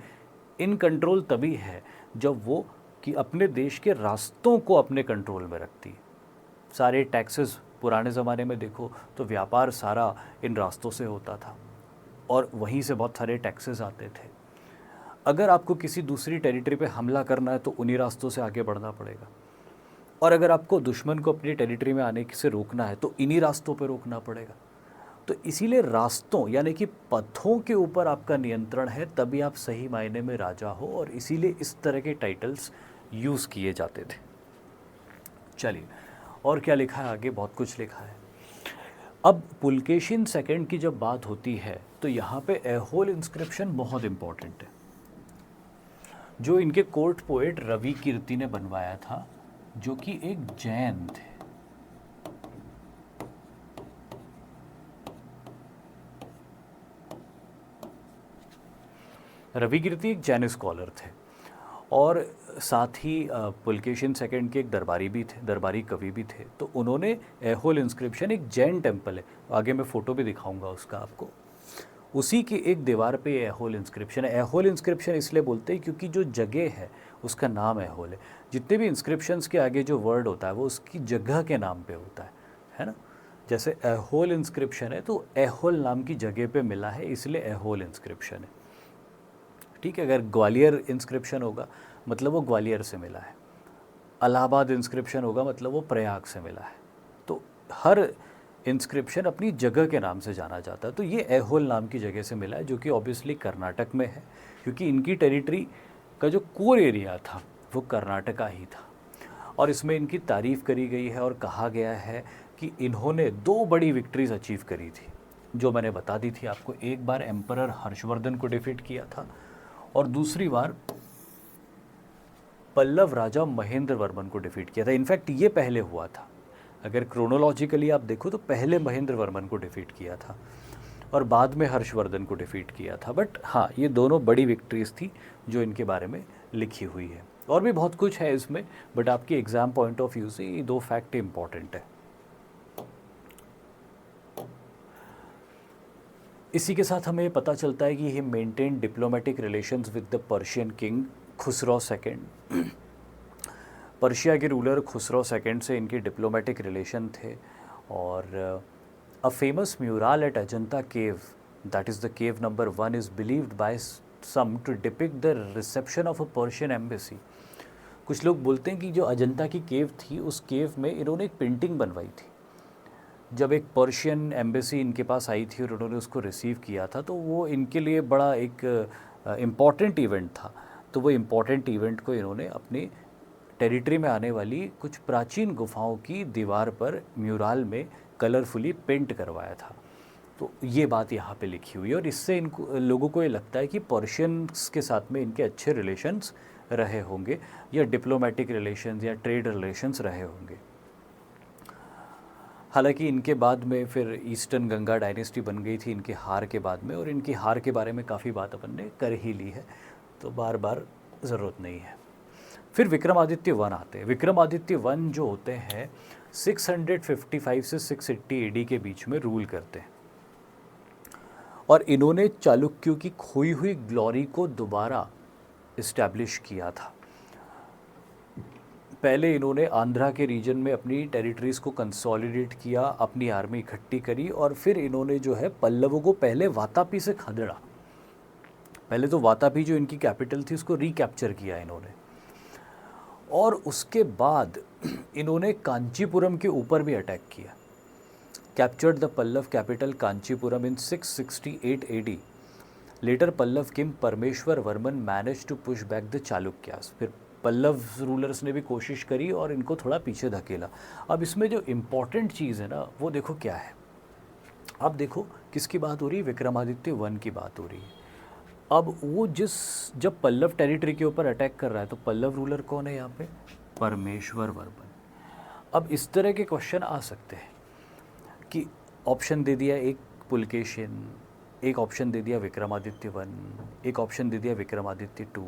इन कंट्रोल तभी है जब वो कि अपने देश के रास्तों को अपने कंट्रोल में रखती है। सारे टैक्सेस पुराने ज़माने में देखो तो व्यापार सारा इन रास्तों से होता था और वहीं से बहुत सारे टैक्सेस आते थे। अगर आपको किसी दूसरी टेरिटरी पे हमला करना है तो उन्हीं रास्तों से आगे बढ़ना पड़ेगा, और अगर आपको दुश्मन को अपनी टेरिटरी में आने से रोकना है तो इन्हीं रास्तों पे रोकना पड़ेगा। तो इसीलिए रास्तों यानी कि पथों के ऊपर आपका नियंत्रण है, तभी आप सही मायने में राजा हो, और इसीलिए इस तरह के टाइटल्स यूज़ किए जाते थे। चलिए, और क्या लिखा है आगे? बहुत कुछ लिखा है। अब पुलकेशिन सेकंड की जब बात होती है तो यहाँ पे एहोल इंस्क्रिप्शन बहुत इम्पोर्टेंट है, जो इनके कोर्ट पोएट रवि कीर्ति ने बनवाया था, जो कि एक जैन थे। रवि कीर्ति एक जैन स्कॉलर थे और साथ ही पुलकेशिन सेकंड के एक दरबारी भी थे, दरबारी कवि भी थे। तो उन्होंने एहोल इंस्क्रिप्शन, एक जैन टेम्पल है, आगे मैं फ़ोटो भी दिखाऊंगा उसका आपको, उसी की एक दीवार पे एहोल इंस्क्रिप्शन है। एहोल इंस्क्रिप्शन इसलिए बोलते हैं क्योंकि जो जगह है उसका नाम एहोल है। जितने भी इंस्क्रिप्शंस के आगे जो वर्ड होता है वो उसकी जगह के नाम पे होता है ना। जैसे एहोल इंस्क्रिप्शन है तो एहोल नाम की जगह पे मिला है, इसलिए एहोल इंस्क्रिप्शन है। ठीक है, अगर ग्वालियर इंस्क्रिप्शन होगा मतलब वो ग्वालियर से मिला है। इलाहाबाद इंस्क्रिप्शन होगा मतलब वो प्रयाग से मिला है। तो हर इंस्क्रिप्शन अपनी जगह के नाम से जाना जाता है। तो ये ऐहोल नाम की जगह से मिला है, जो कि ऑब्वियसली कर्नाटक में है, क्योंकि इनकी टेरिटरी का जो कोर एरिया था वो कर्नाटका ही था। और इसमें इनकी तारीफ़ करी गई है और कहा गया है कि इन्होंने 2 बड़ी विक्ट्रीज़ अचीव करी थी, जो मैंने बता दी थी आपको। एक बार एम्परर हर्षवर्धन को डिफीट किया था और दूसरी बार पल्लव राजा महेंद्र वर्मन को डिफीट किया था। इनफैक्ट ये पहले हुआ था, अगर क्रोनोलॉजिकली आप देखो तो पहले महेंद्र वर्मन को डिफीट किया था और बाद में हर्षवर्धन को डिफीट किया था। बट हाँ, ये दोनों बड़ी विक्ट्रीज़ थी जो इनके बारे में लिखी हुई है। और भी बहुत कुछ है इसमें, बट आपकी एग्ज़ाम पॉइंट ऑफ व्यू से ये 2 फैक्ट इंपॉर्टेंट है। इसी के साथ हमें पता चलता है कि he maintain diplomatic relations with the Persian king Khusro second. Persia के रूलर खुसरो सेकेंड से इनके डिप्लोमेटिक रिलेशन थे। और a famous mural at Ajanta cave, that is the cave number 1, is believed by some to depict the reception of a Persian embassy. कुछ लोग बोलते हैं कि जो अजंता की केव थी, उस केव में इन्होंने एक पेंटिंग बनवाई थी। जब एक पर्शियन एम्बेसी इनके पास आई थी और उन्होंने उसको रिसीव किया था, तो वो इनके लिए बड़ा एक इम्पॉर्टेंट इवेंट था। तो वो इम्पॉर्टेंट इवेंट को इन्होंने अपनी टेरिटरी में आने वाली कुछ प्राचीन गुफाओं की दीवार पर म्यूरल में कलरफुली पेंट करवाया था। तो ये बात यहाँ पे लिखी हुई है और इससे इनको लोगों को ये लगता है कि पर्शियंस के साथ में इनके अच्छे रिलेशंस रहे होंगे, या डिप्लोमेटिक रिलेशंस या ट्रेड रिलेशंस रहे होंगे। हालांकि इनके बाद में फिर ईस्टर्न गंगा डायनेस्टी बन गई थी इनके हार के बाद में, और इनकी हार के बारे में काफ़ी बात अपन ने कर ही ली है, तो बार बार ज़रूरत नहीं है। फिर विक्रमादित्य वन आते हैं। विक्रमादित्य वन जो होते हैं 655 से 680 एडी के बीच में रूल करते हैं, और इन्होंने चालुक्यों की खोई हुई ग्लोरी को दोबारा इस्टेब्लिश किया था। पहले इन्होंने आंध्रा के रीजन में अपनी टेरिटरीज़ को कंसोलिडेट किया, अपनी आर्मी इकट्ठी करी, और फिर इन्होंने जो है पल्लवों को पहले वातापी से खदेड़ा। पहले तो वातापी जो इनकी कैपिटल थी उसको रिकैप्चर किया इन्होंने, और उसके बाद इन्होंने कांचीपुरम के ऊपर भी अटैक किया। Captured the Pallava capital Kanchipuram in 668 AD. Later Pallava king Parameshwara Varman manage to push back the Chalukyas. फिर पल्लव रूलर्स ने भी कोशिश करी और इनको थोड़ा पीछे धकेला। अब इसमें जो इम्पॉर्टेंट चीज़ है ना, वो देखो क्या है। अब देखो किसकी बात हो रही है, विक्रमादित्य वन की बात हो रही है। अब वो जब पल्लव टेरिटरी के ऊपर अटैक कर रहा है, तो पल्लव रूलर कौन है यहाँ पे, परमेश्वर वर्मन। अब इस तरह के क्वेश्चन आ सकते हैं कि ऑप्शन दे दिया एक पुलकेशिन, एक ऑप्शन दे दिया विक्रमादित्य वन, एक ऑप्शन दे दिया विक्रमादित्य टू,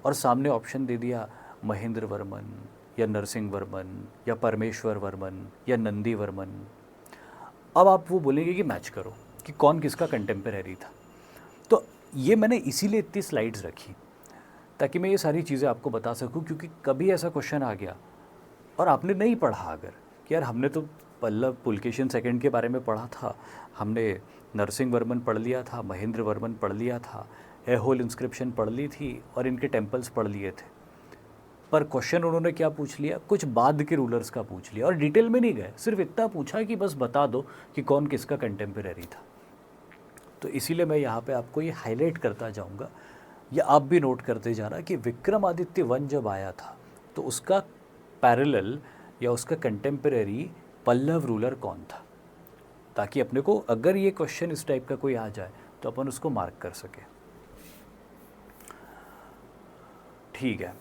और सामने ऑप्शन दे दिया महेंद्र वर्मन या नरसिंह वर्मन या परमेश्वर वर्मन या नंदी वर्मन। अब आप वो बोलेंगे कि मैच करो कि कौन किसका कंटेम्परेरी था। तो ये मैंने इसीलिए इतनी स्लाइड्स रखी ताकि मैं ये सारी चीज़ें आपको बता सकूं, क्योंकि कभी ऐसा क्वेश्चन आ गया और आपने नहीं पढ़ा अगर कि यार हमने तो पल्लव पुलकेशिन सेकंड के बारे में पढ़ा था, हमने नरसिंह वर्मन पढ़ लिया था, महेंद्र वर्मन पढ़ लिया था, ऐहोल इंस्क्रिप्शन पढ़ ली थी और इनके टेम्पल्स पढ़ लिए थे, पर क्वेश्चन उन्होंने क्या पूछ लिया, कुछ बाद के रूलर्स का पूछ लिया और डिटेल में नहीं गए, सिर्फ इतना पूछा कि बस बता दो कि कौन किसका कंटेम्परेरी था। तो इसीलिए मैं यहाँ पे आपको ये हाईलाइट करता जाऊँगा, या आप भी नोट करते जाना कि विक्रमादित्य वन जब आया था तो उसका पैरेलल या उसका कंटेम्परेरी पल्लव रूलर कौन था, ताकि अपने को अगर ये क्वेश्चन इस टाइप का कोई आ जाए तो अपन उसको मार्क कर सके। ठीक है,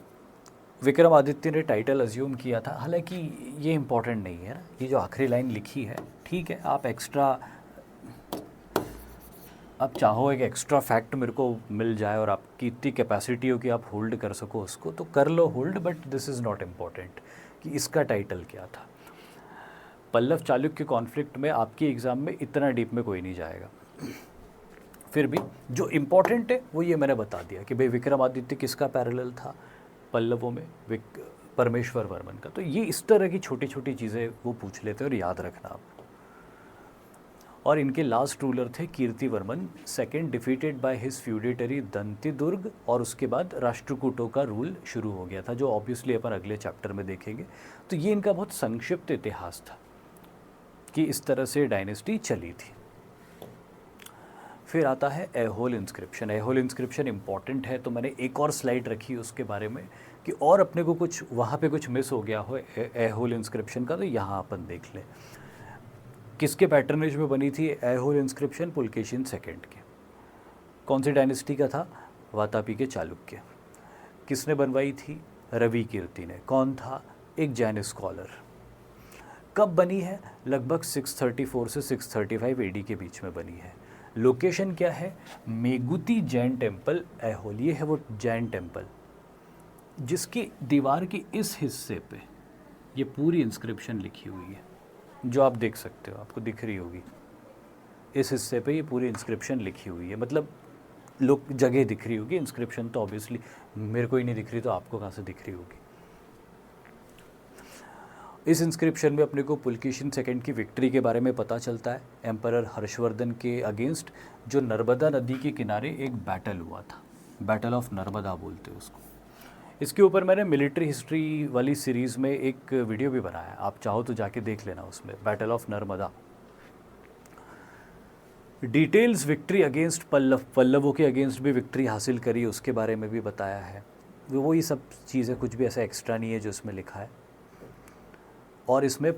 विक्रमादित्य ने टाइटल अज्यूम किया था, हालांकि ये इंपॉर्टेंट नहीं है ना, ये जो आखिरी लाइन लिखी है, ठीक है, आप एक्स्ट्रा, आप चाहो एक एक्स्ट्रा फैक्ट मेरे को मिल जाए और आपकी इतनी कैपेसिटी हो कि आप होल्ड कर सको उसको, तो कर लो hold, but this is not important कि इसका टाइटल क्या था। पल्लव चालुक्य कॉन्फ्लिक्ट में आपकी एग्ज़ाम में इतना डीप में कोई नहीं जाएगा, फिर भी जो इम्पोर्टेंट है वो ये मैंने बता दिया कि भाई विक्रमादित्य किसका पैरेलल था पल्लवों में, परमेश्वर वर्मन का। तो ये इस तरह की छोटी छोटी चीज़ें वो पूछ लेते हैं और याद रखना आप। और इनके लास्ट रूलर थे Kirtivarman second, defeated by his feudatory Dantidurga, और उसके बाद राष्ट्रकूटों का रूल शुरू हो गया था, जो ऑब्वियसली अपन अगले चैप्टर में देखेंगे। तो ये इनका बहुत संक्षिप्त इतिहास था कि इस तरह से डायनेस्टी चली थी। फिर आता है Aihole inscription. Aihole inscription important है, तो मैंने एक और स्लाइड रखी उसके बारे में कि और अपने को कुछ वहाँ पे कुछ मिस हो गया हो ऐहोल इंस्क्रिप्शन का, तो यहाँ अपन देख लें। किसके पैटर्नेज में बनी थी ऐहोल इंस्क्रिप्शन? पुलकेशिन सेकंड के। कौन सी डायनेस्टी का था? वातापी के चालुक्य। किसने बनवाई थी? रवि कीर्ति ने। कौन था? एक जैन स्कॉलर। कब बनी है? लगभग 634 से 635 एडी के बीच में बनी है। लोकेशन क्या है? मेगुती जैन टेम्पल ऐहोल। ये है वो जैन टेम्पल जिसकी दीवार की इस हिस्से पे ये पूरी इंस्क्रिप्शन लिखी हुई है, जो आप देख सकते हो, आपको दिख रही होगी। इस हिस्से पे ये पूरी इंस्क्रिप्शन लिखी हुई है, मतलब लोग जगह दिख रही होगी, इंस्क्रिप्शन तो ऑब्वियसली मेरे को ही नहीं दिख रही, तो आपको कहाँ से दिख रही होगी। इस इंस्क्रिप्शन में अपने को पुलकेशिन सेकंड की विक्ट्री के बारे में पता चलता है, एम्परर हर्षवर्धन के अगेंस्ट, जो नर्मदा नदी के किनारे एक बैटल हुआ था, बैटल ऑफ नर्मदा बोलते हैं उसको। इसके ऊपर मैंने मिलिट्री हिस्ट्री वाली सीरीज़ में एक वीडियो भी बनाया है, आप चाहो तो जाके देख लेना उसमें, battle of Narmada. Details victory against पल्लवों के अगेंस्ट भी विक्ट्री हासिल करी, उसके बारे में भी बताया है। वही सब चीज़ें, कुछ भी ऐसा एक्स्ट्रा नहीं है जो इसमें लिखा है। और इसमें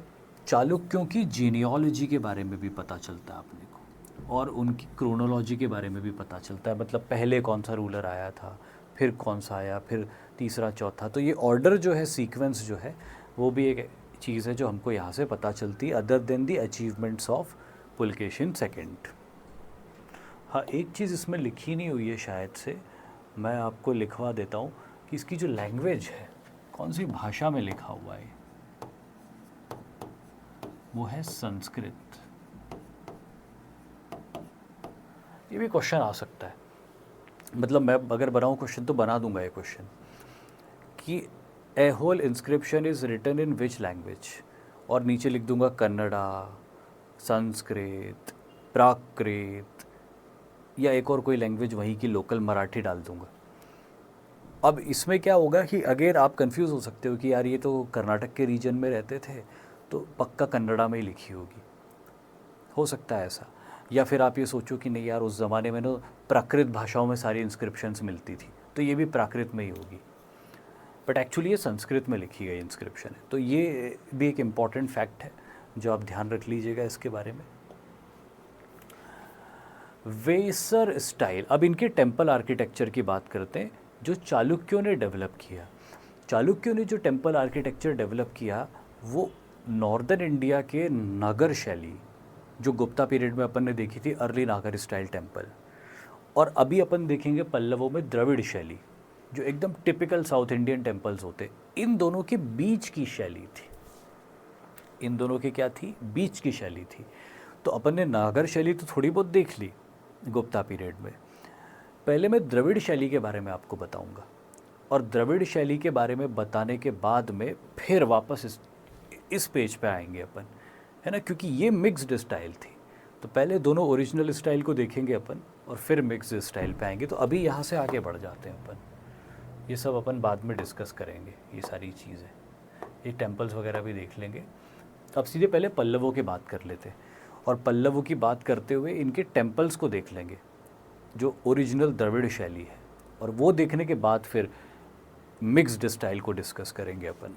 चालुक्यों की जीनियोलॉजी के बारे में भी पता चलता है अपने को, और उनकी क्रोनोलॉजी के बारे में भी पता चलता है, मतलब पहले कौन सा रूलर आया था, फिर कौन सा आया, फिर तीसरा, चौथा। तो ये ऑर्डर जो है, सीक्वेंस जो है, वो भी एक चीज़ है जो हमको यहाँ से पता चलती है, other than the achievements of Pulakeshin second. हाँ, एक चीज़ इसमें लिखी नहीं हुई है शायद से, मैं आपको लिखवा देता हूँ कि इसकी जो लैंग्वेज है, कौन सी भाषा में लिखा हुआ है, वो है संस्कृत। ये भी क्वेश्चन आ सकता है, मतलब मैं अगर बनाऊँ क्वेश्चन तो बना दूंगा ये क्वेश्चन कि Aihole inscription is written in which language, और नीचे लिख दूंगा कन्नड़ा, संस्कृत, प्राकृत, या एक और कोई लैंग्वेज वहीं की लोकल मराठी डाल दूंगा। अब इसमें क्या होगा कि अगर आप कंफ्यूज हो सकते हो कि यार ये तो कर्नाटक के रीजन में रहते थे, तो पक्का कन्नड़ा में ही लिखी होगी, हो सकता है ऐसा। या फिर आप ये सोचो कि नहीं यार, उस ज़माने में ना प्राकृत भाषाओं में सारी इंस्क्रिप्शंस मिलती थी, तो ये भी प्राकृत में ही होगी, बट एक्चुअली ये संस्कृत में लिखी गई इंस्क्रिप्शन है। तो ये भी एक इम्पॉर्टेंट फैक्ट है जो आप ध्यान रख लीजिएगा इसके बारे में। वेसर स्टाइल। अब इनके टेम्पल आर्किटेक्चर की बात करते हैं जो चालुक्यों ने डेवलप किया। चालुक्यों ने जो टेम्पल आर्किटेक्चर डेवलप किया वो नॉर्दर्न इंडिया के नागर शैली, जो गुप्ता पीरियड में अपन ने देखी थी अर्ली नागर स्टाइल टेम्पल, और अभी अपन देखेंगे पल्लवों में द्रविड़ शैली, जो एकदम टिपिकल साउथ इंडियन टेम्पल्स होते, इन दोनों के बीच की शैली थी। इन दोनों की क्या थी? बीच की शैली थी। तो अपन ने नागर शैली तो थोड़ी बहुत देख ली गुप्ता पीरियड में। पहले मैं द्रविड़ शैली के बारे में आपको बताऊंगा, और द्रविड़ शैली के बारे में बताने के बाद में फिर वापस इस पेज पे आएंगे अपन, है ना, क्योंकि ये मिक्स्ड स्टाइल थी। तो पहले दोनों ओरिजिनल स्टाइल को देखेंगे अपन, और फिर मिक्स्ड स्टाइल पे आएंगे। तो अभी यहाँ से आगे बढ़ जाते हैं अपन, ये सब अपन बाद में डिस्कस करेंगे, ये सारी चीज़ें, ये टेम्पल्स वगैरह भी देख लेंगे। अब सीधे पहले पल्लवों की बात कर लेते हैं, और पल्लवों की बात करते हुए इनके टेम्पल्स को देख लेंगे जो ओरिजिनल द्रविड़ शैली है, और वो देखने के बाद फिर मिक्स्ड स्टाइल को डिस्कस करेंगे अपन।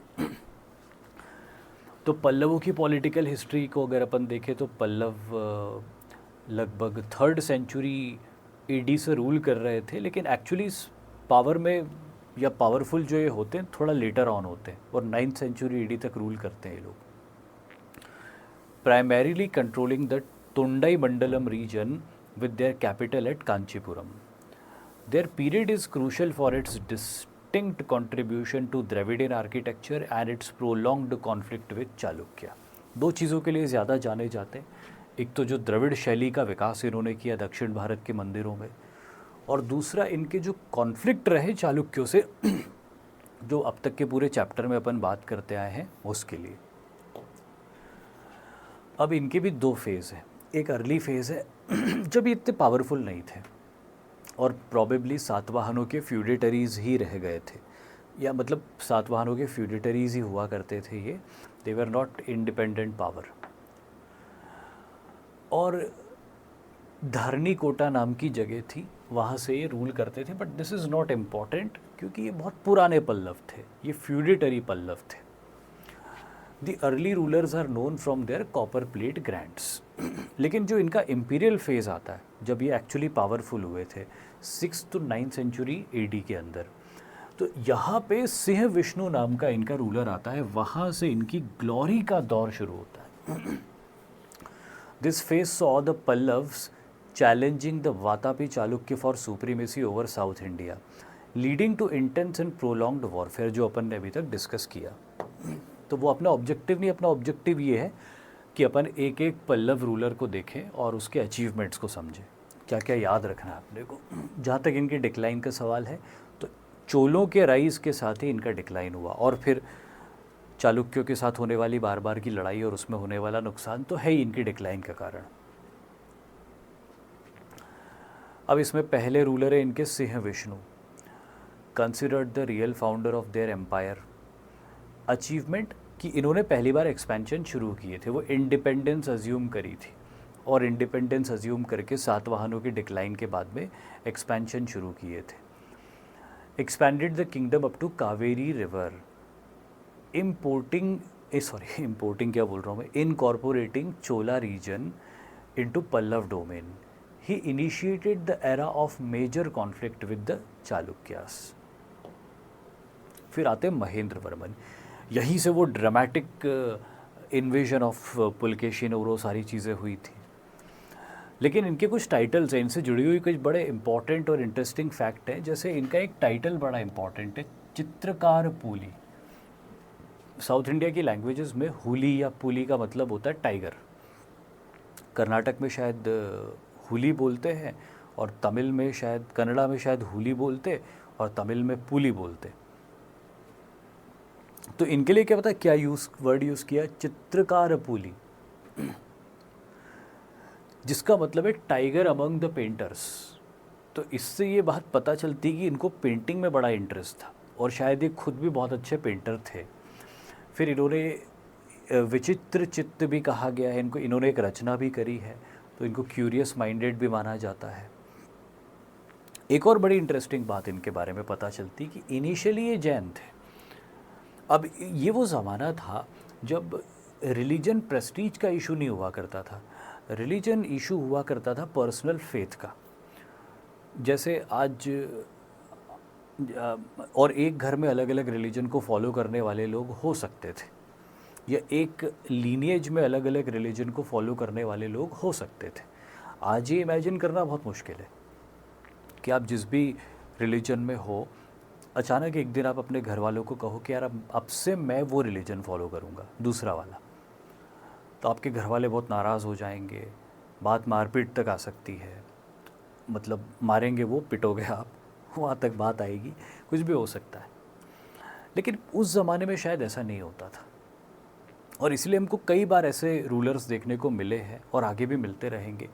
तो पल्लवों की पॉलिटिकल हिस्ट्री को अगर अपन देखें तो पल्लव लगभग 3rd सेंचुरी एडी से रूल कर रहे थे, लेकिन एक्चुअली पावर में या पावरफुल जो ये होते हैं थोड़ा लेटर ऑन होते हैं, और 9th सेंचुरी एडी तक रूल करते हैं ये लोग, primarily controlling the Tondai Mandalam region with their capital at Kanchipuram. Their period is crucial for its distinct contribution to Dravidian architecture and its prolonged conflict with Chalukya. दो चीज़ों के लिए ज़्यादा जाने जाते हैं, एक तो जो द्रविड़ शैली का विकास इन्होंने किया दक्षिण भारत के मंदिरों में, और दूसरा इनके जो कॉन्फ्लिक्ट रहे चालुक्यों से, जो अब तक के पूरे चैप्टर में अपन बात करते आए हैं उसके लिए। अब इनके भी दो फेज़ हैं। एक अर्ली फेज़ है जब ये इतने पावरफुल नहीं थे और प्रॉबेबली सातवाहनों के फ्यूडेटरीज़ ही रह गए थे, या मतलब सातवाहनों के फ्यूडेटरीज़ ही हुआ करते थे ये, दे वर नॉट इंडिपेंडेंट पावर। और धारनी कोटा नाम की जगह थी, वहाँ से ये रूल करते थे, but this is not important क्योंकि ये बहुत पुराने पल्लव थे, ये फ्यूडेटरी पल्लव थे। The early rulers are known from their copper plate grants. लेकिन जो इनका इम्पीरियल फेज़ आता है, जब ये एक्चुअली पावरफुल हुए थे 6th to 9th century AD के अंदर, तो यहाँ पे सिंह विष्णु नाम का इनका रूलर आता है, वहाँ से इनकी ग्लोरी का दौर शुरू होता है। This phase saw the Pallavas challenging the Vatapi Chalukya for supremacy over South India, leading to intense and prolonged warfare, जो अपन ने अभी तक डिस्कस किया। तो वो अपना ऑब्जेक्टिव नहीं, अपना ऑब्जेक्टिव ये है कि अपन एक एक पल्लव रूलर को देखें और उसके अचीवमेंट्स को समझें, क्या क्या याद रखना है अपने को। जहाँ तक इनके डिक्लाइन का सवाल है, तो चोलों के राइज़ के साथ ही इनका डिक्लाइन हुआ, और फिर चालुक्यों के साथ होने वाली बार बार की लड़ाई और उसमें होने वाला नुकसान तो है ही इनकी डिक्लाइन का कारण। अब इसमें पहले रूलर है इनके Simha Vishnu, considered the real founder of their empire. Achievement कि इन्होंने पहली बार एक्सपेंशन शुरू किए थे, वो इंडिपेंडेंस अज्यूम करी थी, और इंडिपेंडेंस अज्यूम करके सातवाहनों के डिक्लाइन के बाद में एक्सपेंशन शुरू किए थे। Expanded the kingdom up to Kaveri river, importing क्या बोल रहा हूँ मैं, incorporating Chola region into Pallava domain. He initiated the era of major conflict with the Chalukyas। फिर आते महेंद्र वर्मन, यहीं से वो ड्रामेटिक इन्वेजन ऑफ पुलकेशिन और वो सारी चीज़ें हुई थी। लेकिन इनके कुछ टाइटल्स हैं, इनसे जुड़ी हुई कुछ बड़े इंपॉर्टेंट और इंटरेस्टिंग फैक्ट हैं। जैसे इनका एक टाइटल बड़ा इंपॉर्टेंट है, चित्रकार पुली। साउथ इंडिया की लैंग्वेजेस में हुली या पुली का मतलब होता है टाइगर। कर्नाटक में शायद हुली बोलते हैं, और तमिल में शायद, कन्नड़ा में शायद हुली बोलते, और तमिल में पुली बोलते। तो इनके लिए क्या पता क्या वर्ड यूज़ किया, चित्रकार पुली, जिसका मतलब है टाइगर अमंग द पेंटर्स। तो इससे ये बात पता चलती कि इनको पेंटिंग में बड़ा इंटरेस्ट था, और शायद ये खुद भी बहुत अच्छे पेंटर थे। फिर इन्होंने विचित्र चित्त भी कहा गया है इनको, इन्होंने एक रचना भी करी है, तो इनको क्यूरियस माइंडेड भी माना जाता है। एक और बड़ी इंटरेस्टिंग बात इनके बारे में पता चलती कि इनिशियली ये जैन थे। अब ये वो ज़माना था जब रिलीजन प्रेस्टीज का इशू नहीं हुआ करता था, रिलीजन इशू हुआ करता था पर्सनल फेथ का। जैसे आज और एक घर में अलग अलग रिलीजन को फॉलो करने वाले लोग हो सकते थे, या एक लीनिएज में अलग अलग रिलीजन को फॉलो करने वाले लोग हो सकते थे। आज ये इमेजिन करना बहुत मुश्किल है कि आप जिस भी रिलीजन में हो, अचानक एक दिन आप अपने घर वालों को कहो कि यार अब से मैं वो रिलीजन फॉलो करूँगा, दूसरा वाला। तो आपके घर वाले बहुत नाराज़ हो जाएंगे, बात मारपीट तक आ सकती है, मतलब मारेंगे वो, पिटोगे आप, वहाँ तक बात आएगी, कुछ भी हो सकता है। लेकिन उस ज़माने में शायद ऐसा नहीं होता था, और इसलिए हमको कई बार ऐसे रूलर्स देखने को मिले हैं और आगे भी मिलते रहेंगे,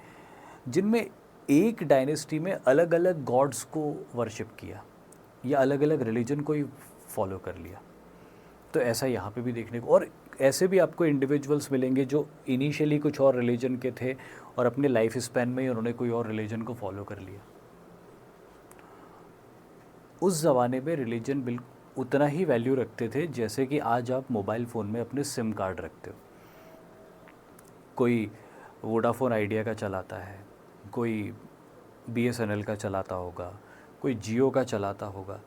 जिनमें एक डायनेस्टी में अलग अलग गॉड्स को वर्शिप किया या अलग अलग रिलीजन को ही फॉलो कर लिया। तो ऐसा यहाँ पे भी देखने को, और ऐसे भी आपको इंडिविजुअल्स मिलेंगे जो इनिशियली कुछ और रिलीजन के थे और अपने लाइफ स्पैन में ही उन्होंने कोई और रिलीजन को फॉलो कर लिया। उस ज़माने में रिलीजन बिल्कुल उतना ही वैल्यू रखते थे जैसे कि आज आप मोबाइल फ़ोन में अपने सिम कार्ड रखते हो। कोई वोडाफोन आइडिया का चलाता है, कोई BSNL का चलाता होगा, कोई जियो का चलाता होगा।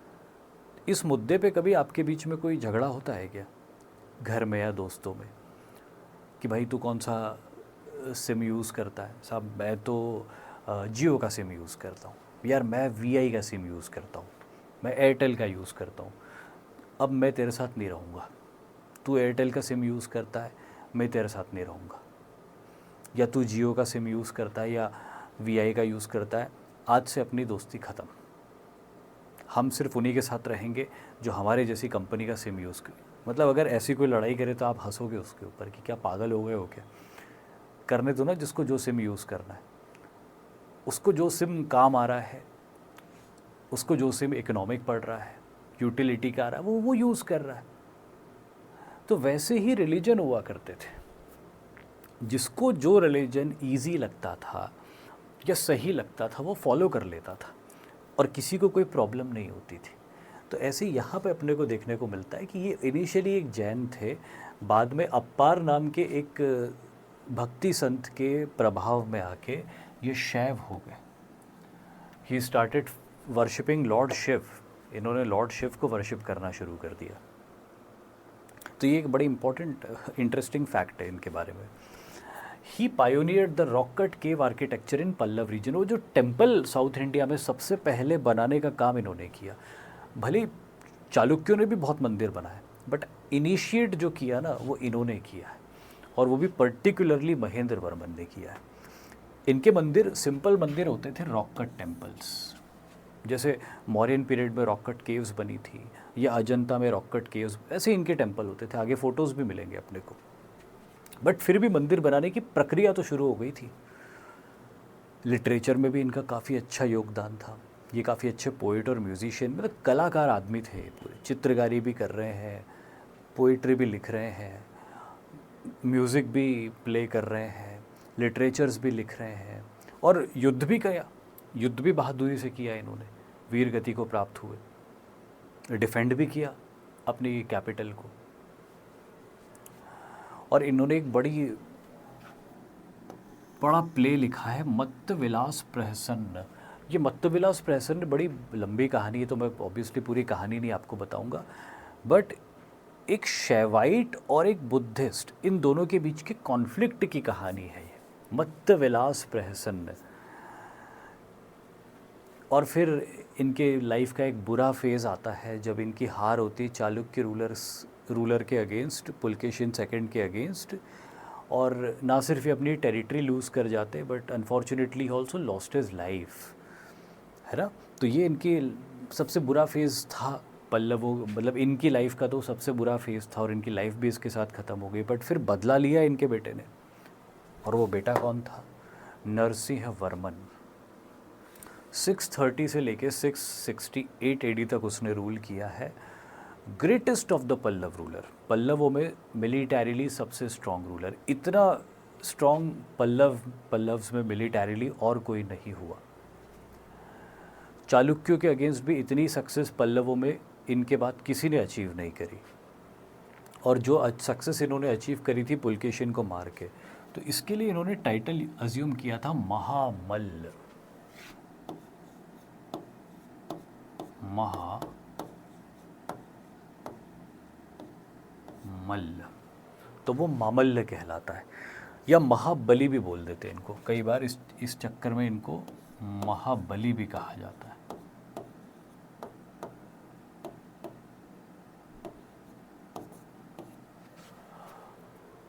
इस मुद्दे पे कभी आपके बीच में कोई झगड़ा होता है क्या, घर में या दोस्तों में, कि भाई तू कौन सा सिम यूज़ करता है? साहब मैं तो जियो का सिम यूज़ करता हूँ, यार मैं VI का सिम यूज़ करता हूँ, मैं एयरटेल का यूज़ करता हूँ, अब मैं तेरे साथ नहीं रहूँगा। तू एयरटेल का सिम यूज़ करता है, मैं तेरे साथ नहीं रहूँगा। या तू जियो का सिम यूज़ करता है या VI का यूज़ करता है, आज से अपनी दोस्ती ख़त्म। हम सिर्फ उन्हीं के साथ रहेंगे जो हमारे जैसी कंपनी का सिम यूज़ करें। मतलब अगर ऐसी कोई लड़ाई करे तो आप हंसोगे उसके ऊपर कि क्या पागल हो गए हो क्या। करने दो ना जिसको जो सिम यूज़ करना है, उसको जो सिम काम आ रहा है, उसको जो सिम इकोनॉमिक पड़ रहा है, यूटिलिटी का आ रहा है, वो यूज़ कर रहा है। तो वैसे ही रिलीजन हुआ करते थे, जिसको जो रिलीजन ईजी लगता था या सही लगता था वो फॉलो कर लेता था और किसी को कोई प्रॉब्लम नहीं होती थी। तो ऐसे ही यहाँ पे अपने को देखने को मिलता है कि ये इनिशियली एक जैन थे, बाद में अप्पार नाम के एक भक्ति संत के प्रभाव में आके ये शैव हो गए। He started worshipping lord Shiva, इन्होंने लॉर्ड शिव को वर्शिप करना शुरू कर दिया। तो ये एक बड़ी इंपॉर्टेंट इंटरेस्टिंग फैक्ट है इनके बारे में। He pioneered the rock cut cave architecture in Pallava region. वो जो टेम्पल साउथ इंडिया में सबसे पहले बनाने का काम इन्होंने किया। भले चालुक्यों ने भी बहुत मंदिर बनाए, बट इनिशिएट जो किया ना वो इन्होंने किया है, और वो भी पर्टिकुलरली महेंद्र वर्मन ने किया है। इनके मंदिर सिंपल मंदिर होते थे, रॉक कट टेम्पल्स, जैसे मौर्यन पीरियड में रॉक कट केव्स बनी थी या अजंता में रॉक कट केव्स, ऐसे इनके टेम्पल होते थे। आगे फ़ोटोज़ भी मिलेंगे अपने को। बट फिर भी मंदिर बनाने की प्रक्रिया तो शुरू हो गई थी। लिटरेचर में भी इनका काफ़ी अच्छा योगदान था। ये काफ़ी अच्छे पोइट और म्यूजिशियन, मतलब कलाकार आदमी थे पूरे। चित्रकारी भी कर रहे हैं, पोइट्री भी लिख रहे हैं, म्यूज़िक भी प्ले कर रहे हैं, लिटरेचर्स भी लिख रहे हैं, और युद्ध भी किया। युद्ध भी बहादुरी से किया इन्होंने, वीर गति को प्राप्त हुए। डिफेंड भी किया अपनी कैपिटल को। और इन्होंने एक बड़ा प्ले लिखा है, मत्तविलास प्रहसन। ये मत्तविलास प्रहसन बड़ी लंबी कहानी है, तो मैं ऑब्वियसली पूरी कहानी नहीं आपको बताऊंगा, बट एक शैवाइट और एक बुद्धिस्ट, इन दोनों के बीच के कॉन्फ्लिक्ट की कहानी है ये, मत्तविलास प्रहसन। और फिर इनके लाइफ का एक बुरा फेज़ आता है जब इनकी हार होती है चालुक्य रूलर के अगेंस्ट, पुलकेशिन सेकंड के अगेंस्ट। और ना सिर्फ ये अपनी टेरिटरी लूज़ कर जाते, but unfortunately also lost his life, है ना। तो ये इनकी सबसे बुरा फेज़ था पल्लवों, मतलब इनकी लाइफ का तो सबसे बुरा फेज़ था, और इनकी लाइफ भी इसके साथ ख़त्म हो गई। बट फिर बदला लिया इनके बेटे ने, और वो बेटा कौन था? नरसिंह वर्मन। 630 से लेके 668 एडी तक उसने रूल किया है। Greatest of the Pallava ruler, पल्लवों में मिलिटरीली सबसे स्ट्रॉन्ग रूलर। इतना स्ट्रॉन्ग पल्लव्स में मिलिटरीली और कोई नहीं हुआ। चालुक्यों के अगेंस्ट भी इतनी सक्सेस पल्लवों में इनके बाद किसी ने अचीव नहीं करी, और जो सक्सेस इन्होंने अचीव करी थी पुलकेशिन को मार के, तो इसके लिए इन्होंने टाइटल अज्यूम किया था महामल्ल। मल्ल, तो वो मामल्ल कहलाता है, या महाबली भी बोल देते हैं इनको। कई बार इस चक्कर में इनको महाबली भी कहा जाता है।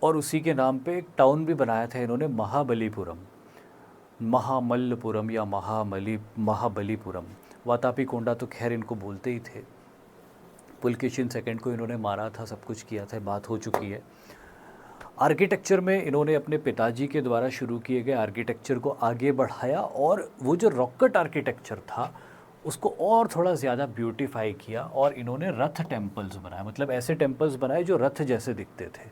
और उसी के नाम पे एक टाउन भी बनाया था इन्होंने, महाबलीपुरम, महामल्लपुरम या महाबलीपुरम। वातापी कोंडा तो खैर इनको बोलते ही थे। पुलकेशिन सेकंड को इन्होंने मारा था, सब कुछ किया था, बात हो चुकी है। आर्किटेक्चर में इन्होंने अपने पिताजी के द्वारा शुरू किए गए आर्किटेक्चर को आगे बढ़ाया, और वो जो रॉकेट आर्किटेक्चर था उसको और थोड़ा ज़्यादा ब्यूटीफाई किया, और इन्होंने रथ टेम्पल्स बनाए, मतलब ऐसे टेम्पल्स बनाए जो रथ जैसे दिखते थे।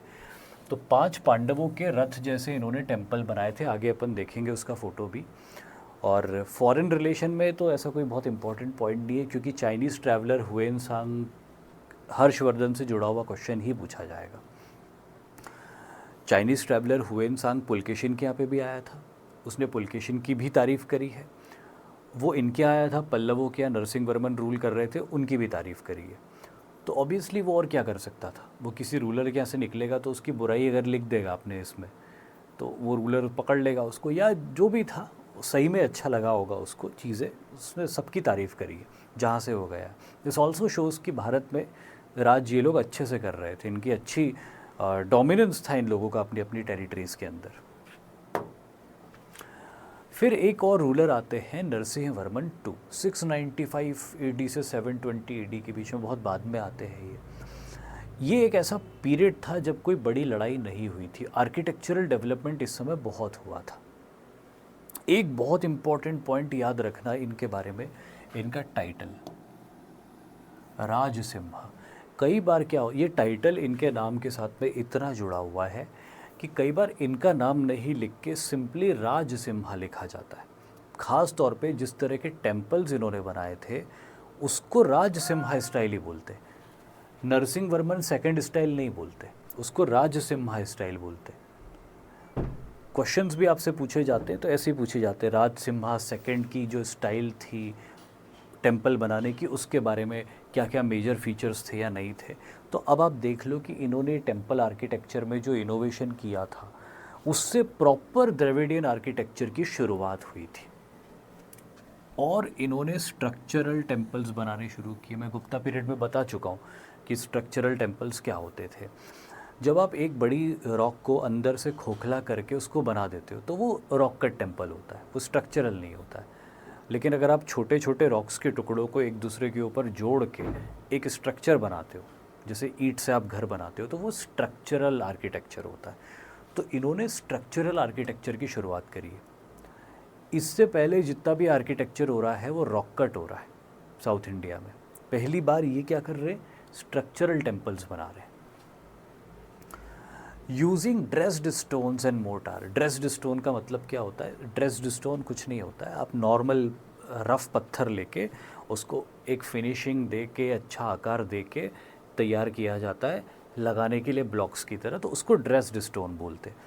तो 5 पांडवों के रथ जैसे इन्होंने टेम्पल बनाए थे, आगे अपन देखेंगे उसका फ़ोटो भी। और फॉरेन रिलेशन में तो ऐसा कोई बहुत इंपॉर्टेंट पॉइंट नहीं है, क्योंकि चाइनीज़ ट्रैवलर हुएनसांग हर्षवर्धन से जुड़ा हुआ क्वेश्चन ही पूछा जाएगा। चाइनीज़ ट्रैवलर हुएनसांग पुलकेशिन के यहाँ पे भी आया था, उसने पुलकेशिन की भी तारीफ़ करी है। वो इनके आया था, पल्लवों के यहाँ नरसिंह वर्मन रूल कर रहे थे, उनकी भी तारीफ़ करी है। तो ऑब्वियसली वो और क्या कर सकता था, वो किसी रूलर के यहाँ से निकलेगा तो उसकी बुराई अगर लिख देगा अपने इसमें, तो वो रूलर पकड़ लेगा उसको, या जो भी था सही में अच्छा लगा होगा उसको चीज़ें, उसने सबकी तारीफ़ करी है जहाँ से हो गया। दिस ऑल्सो शोज़ कि भारत में राज्य ये लोग अच्छे से कर रहे थे, इनकी अच्छी डोमिनेंस था इन लोगों का अपनी अपनी टेरिटरीज़ के अंदर। फिर एक और रूलर आते हैं नरसिंह वर्मन 2, 695 एडी से 720 एडी के बीच में, बहुत बाद में आते हैं ये। ये एक ऐसा पीरियड था जब कोई बड़ी लड़ाई नहीं हुई थी, आर्किटेक्चरल डेवलपमेंट इस समय बहुत हुआ था। एक बहुत इम्पॉर्टेंट पॉइंट याद रखना इनके बारे में, इनका टाइटल राजसिम्हा। कई बार क्या हो, ये टाइटल इनके नाम के साथ में इतना जुड़ा हुआ है कि कई बार इनका नाम नहीं लिख के सिंपली राजसिम्हा लिखा जाता है। ख़ास तौर पे जिस तरह के टेम्पल्स इन्होंने बनाए थे उसको राजसिम्हा स्टाइल ही बोलते, नरसिंह वर्मन सेकंड स्टाइल नहीं बोलते, उसको राजसिम्हा स्टाइल बोलते। क्वेश्चंस भी आपसे पूछे जाते हैं तो ऐसे ही पूछे जाते हैं, राजसिम्हा सेकंड की जो स्टाइल थी टेम्पल बनाने की उसके बारे में क्या क्या मेजर फीचर्स थे या नहीं थे। तो अब आप देख लो कि इन्होंने टेम्पल आर्किटेक्चर में जो इनोवेशन किया था उससे प्रॉपर द्रविडियन आर्किटेक्चर की शुरुआत हुई थी और इन्होंने स्ट्रक्चरल टेम्पल्स बनाने शुरू किए। मैं गुप्ता पीरियड में बता चुका हूँ कि स्ट्रक्चरल टेम्पल्स क्या होते थे। जब आप एक बड़ी रॉक को अंदर से खोखला करके उसको बना देते हो तो वो रॉक कट टेम्पल होता है, वो स्ट्रक्चरल नहीं होता है। लेकिन अगर आप छोटे छोटे रॉक्स के टुकड़ों को एक दूसरे के ऊपर जोड़ के एक स्ट्रक्चर बनाते हो, जैसे ईंट से आप घर बनाते हो, तो वो स्ट्रक्चरल आर्किटेक्चर होता है। तो इन्होंने स्ट्रक्चरल आर्किटेक्चर की शुरुआत करी है। इससे पहले जितना भी आर्किटेक्चर हो रहा है वो रॉक कट हो रहा है साउथ इंडिया में। पहली बार ये क्या कर रहे हैं, स्ट्रक्चरल टेम्पल्स बना रहे हैं using dressed stones and mortar. Dressed stone का मतलब क्या होता है, ड्रेस्ड स्टोन कुछ नहीं होता है, आप नॉर्मल रफ पत्थर लेके उसको एक फिनिशिंग दे के अच्छा आकार दे के तैयार किया जाता है लगाने के लिए ब्लॉक्स की तरह, तो उसको ड्रेस्ड स्टोन बोलते हैं।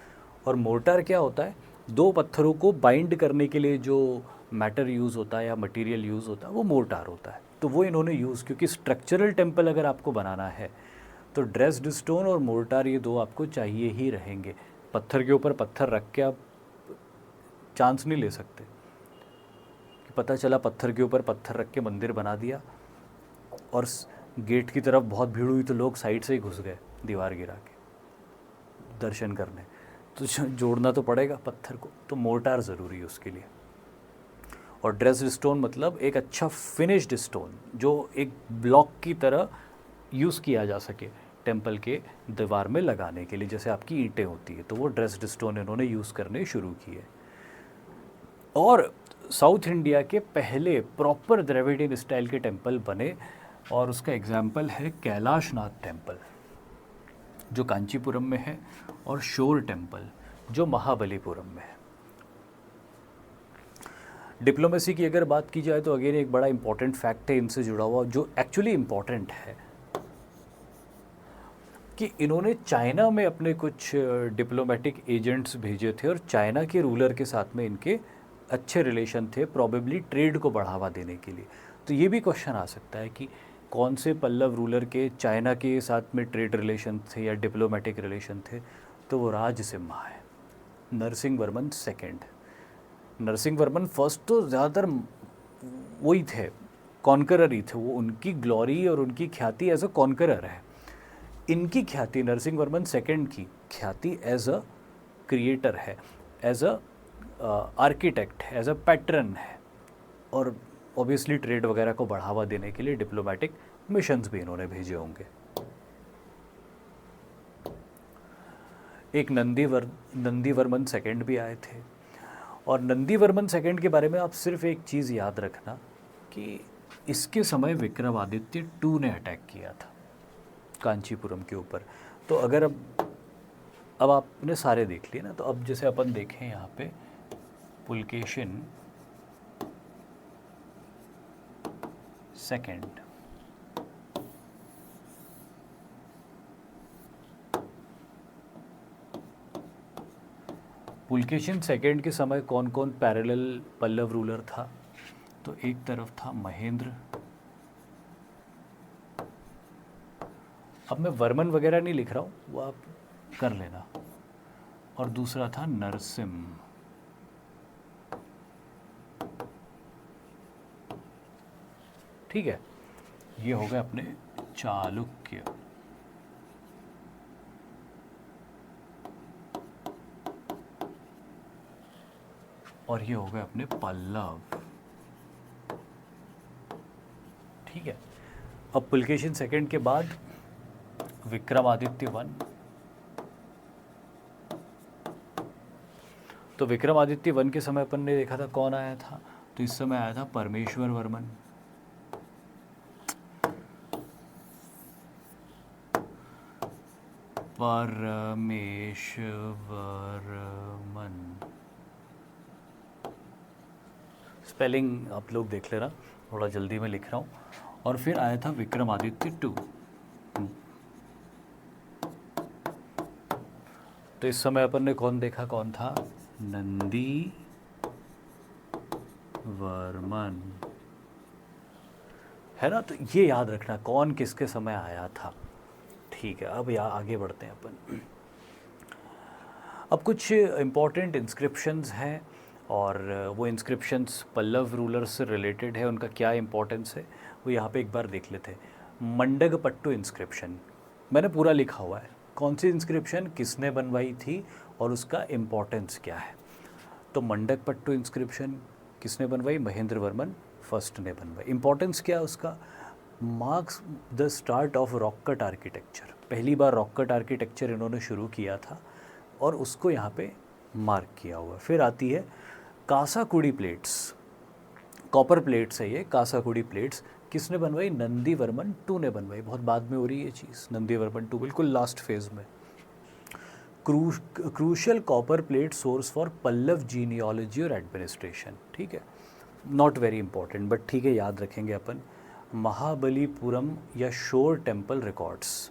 और मोर्टार क्या होता है, दो पत्थरों को बाइंड करने के लिए जो मैटर यूज़ होता है या मटेरियल यूज़ होता है वो मोर्टार होता है। तो वो इन्होंने यूज़, क्योंकि स्ट्रक्चरल टेम्पल अगर आपको बनाना है तो ड्रेस्ड स्टोन और मोर्टार ये दो आपको चाहिए ही रहेंगे। पत्थर के ऊपर पत्थर रख के आप चांस नहीं ले सकते कि पता चला पत्थर के ऊपर पत्थर रख के मंदिर बना दिया और गेट की तरफ बहुत भीड़ हुई तो लोग साइड से ही घुस गए दीवार गिरा के दर्शन करने, तो जोड़ना तो पड़ेगा पत्थर को, तो मोर्टार ज़रूरी है उसके लिए। और ड्रेस्ड स्टोन मतलब एक अच्छा फिनिश्ड स्टोन जो एक ब्लॉक की तरह यूज़ किया जा सके टेम्पल के दीवार में लगाने के लिए, जैसे आपकी ईंटें होती है, तो वो ड्रेस्ड स्टोन इन्होंने यूज़ करने शुरू किए। और साउथ इंडिया के पहले प्रॉपर द्रविडियन स्टाइल के टेम्पल बने और उसका एग्जाम्पल है कैलाशनाथ टेम्पल जो कांचीपुरम में है और शोर टेम्पल जो महाबलीपुरम में है। डिप्लोमेसी की अगर बात की जाए तो अगेन एक बड़ा इंपॉर्टेंट फैक्ट है इनसे जुड़ा हुआ, जो एक्चुअली इम्पॉर्टेंट है, कि इन्होंने चाइना में अपने कुछ डिप्लोमेटिक एजेंट्स भेजे थे और चाइना के रूलर के साथ में इनके अच्छे रिलेशन थे, प्रॉबेबली ट्रेड को बढ़ावा देने के लिए। तो ये भी क्वेश्चन आ सकता है कि कौन से पल्लव रूलर के चाइना के साथ में ट्रेड रिलेशन थे या डिप्लोमेटिक रिलेशन थे, तो वो राजसिम्हा है, नरसिंह वर्मन सेकेंड। नरसिंह वर्मन फर्स्ट तो ज़्यादातर वही थे, कॉन्करर ही थे, वो उनकी ग्लोरी और उनकी ख्याति एज अ कॉन्करर है। इनकी ख्याति, नरसिंह वर्मन सेकेंड की ख्याति एज अ क्रिएटर है, एज अ आर्किटेक्ट है, एज अ पैटर्न है, और ऑब्वियसली ट्रेड वगैरह को बढ़ावा देने के लिए डिप्लोमेटिक मिशंस भी इन्होंने भेजे होंगे। एक नंदीवर्मन सेकेंड भी आए थे, और नंदीवर्मन सेकेंड के बारे में आप सिर्फ एक चीज़ याद रखना कि इसके समय विक्रमादित्य 2 ने अटैक किया था कांचीपुरम के ऊपर। तो अगर अब आपने सारे देख लिए ना, तो अब जैसे अपन देखें यहाँ पे पुलकेशिन सेकेंड, पुलकेशिन सेकेंड के समय कौन कौन पैरेलल पल्लव रूलर था, तो एक तरफ था महेंद्र, अब मैं वर्मन वगैरह नहीं लिख रहा हूँ, वो आप कर लेना, और दूसरा था नरसिम्ह। ठीक है, ये हो गए अपने चालुक्य। और ये हो गए अपने पल्लव। ठीक है, अब पुलकेशिन सेकंड के बाद विक्रमादित्य वन। तो विक्रमादित्य वन के समय अपन ने देखा था कौन आया था, तो इस समय आया था परमेश्वर वर्मन। परमेश्वरमन, स्पेलिंग आप लोग देख लेना, थोड़ा जल्दी में लिख रहा हूँ। और फिर आया था विक्रमादित्य 2। तो इस समय अपन ने कौन देखा, कौन था, नंदी वर्मन, है ना। तो ये याद रखना कौन किसके समय आया था। ठीक है, अब आगे बढ़ते हैं अपन। अब कुछ इम्पॉर्टेंट इंस्क्रिप्शंस हैं और वो इंस्क्रिप्शंस पल्लव रूलर से रिलेटेड है, उनका क्या इंपॉर्टेंस है वो यहाँ पे एक बार देख लेते हैं। मंडगपट्टू इंस्क्रिप्शन मैंने पूरा लिखा हुआ है, कौन सी इंस्क्रिप्शन किसने बनवाई थी और उसका इम्पॉर्टेंस क्या है। तो मंडगपट्टू इंस्क्रिप्शन किसने बनवाई, महेंद्र वर्मन फर्स्ट ने बनवाई। इम्पॉर्टेंस क्या है उसका, marks the start of rock cut architecture. पहली बार रॉक कट आर्किटेक्चर इन्होंने शुरू किया था और उसको यहाँ पे मार्क किया हुआ। फिर आती है कासाकुडी प्लेट्स, कॉपर प्लेट्स है ये, कासाकुडी प्लेट्स किसने बनवाई, नंदी वर्मन 2 ने बनवाई। बहुत बाद में हो रही है ये चीज़, नंदी वर्मन 2 बिल्कुल लास्ट फेज में। Crucial copper plate source for Pallava genealogy और एडमिनिस्ट्रेशन। ठीक है, नॉट वेरी इंपॉर्टेंट बट ठीक है, याद रखेंगे अपन। महाबलीपुरम या शोर टेम्पल रिकॉर्ड्स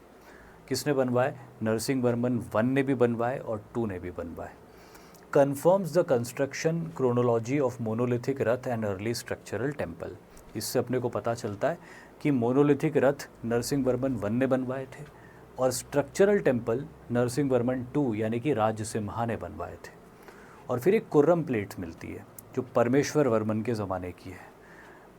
किसने बनवाए, नरसिंह वर्मन 1 ने भी बनवाए और 2 ने भी बनवाए। Confirms the construction chronology of monolithic Rath and early structural temple. इससे अपने को पता चलता है कि मोनोलिथिक रथ नरसिंह वर्मन 1 ने बनवाए थे और स्ट्रक्चरल टेम्पल नरसिंह वर्मन 2 यानी कि राजसिम्हा ने बनवाए थे। और फिर एक कुर्रम प्लेट मिलती है जो परमेश्वर वर्मन के ज़माने की है।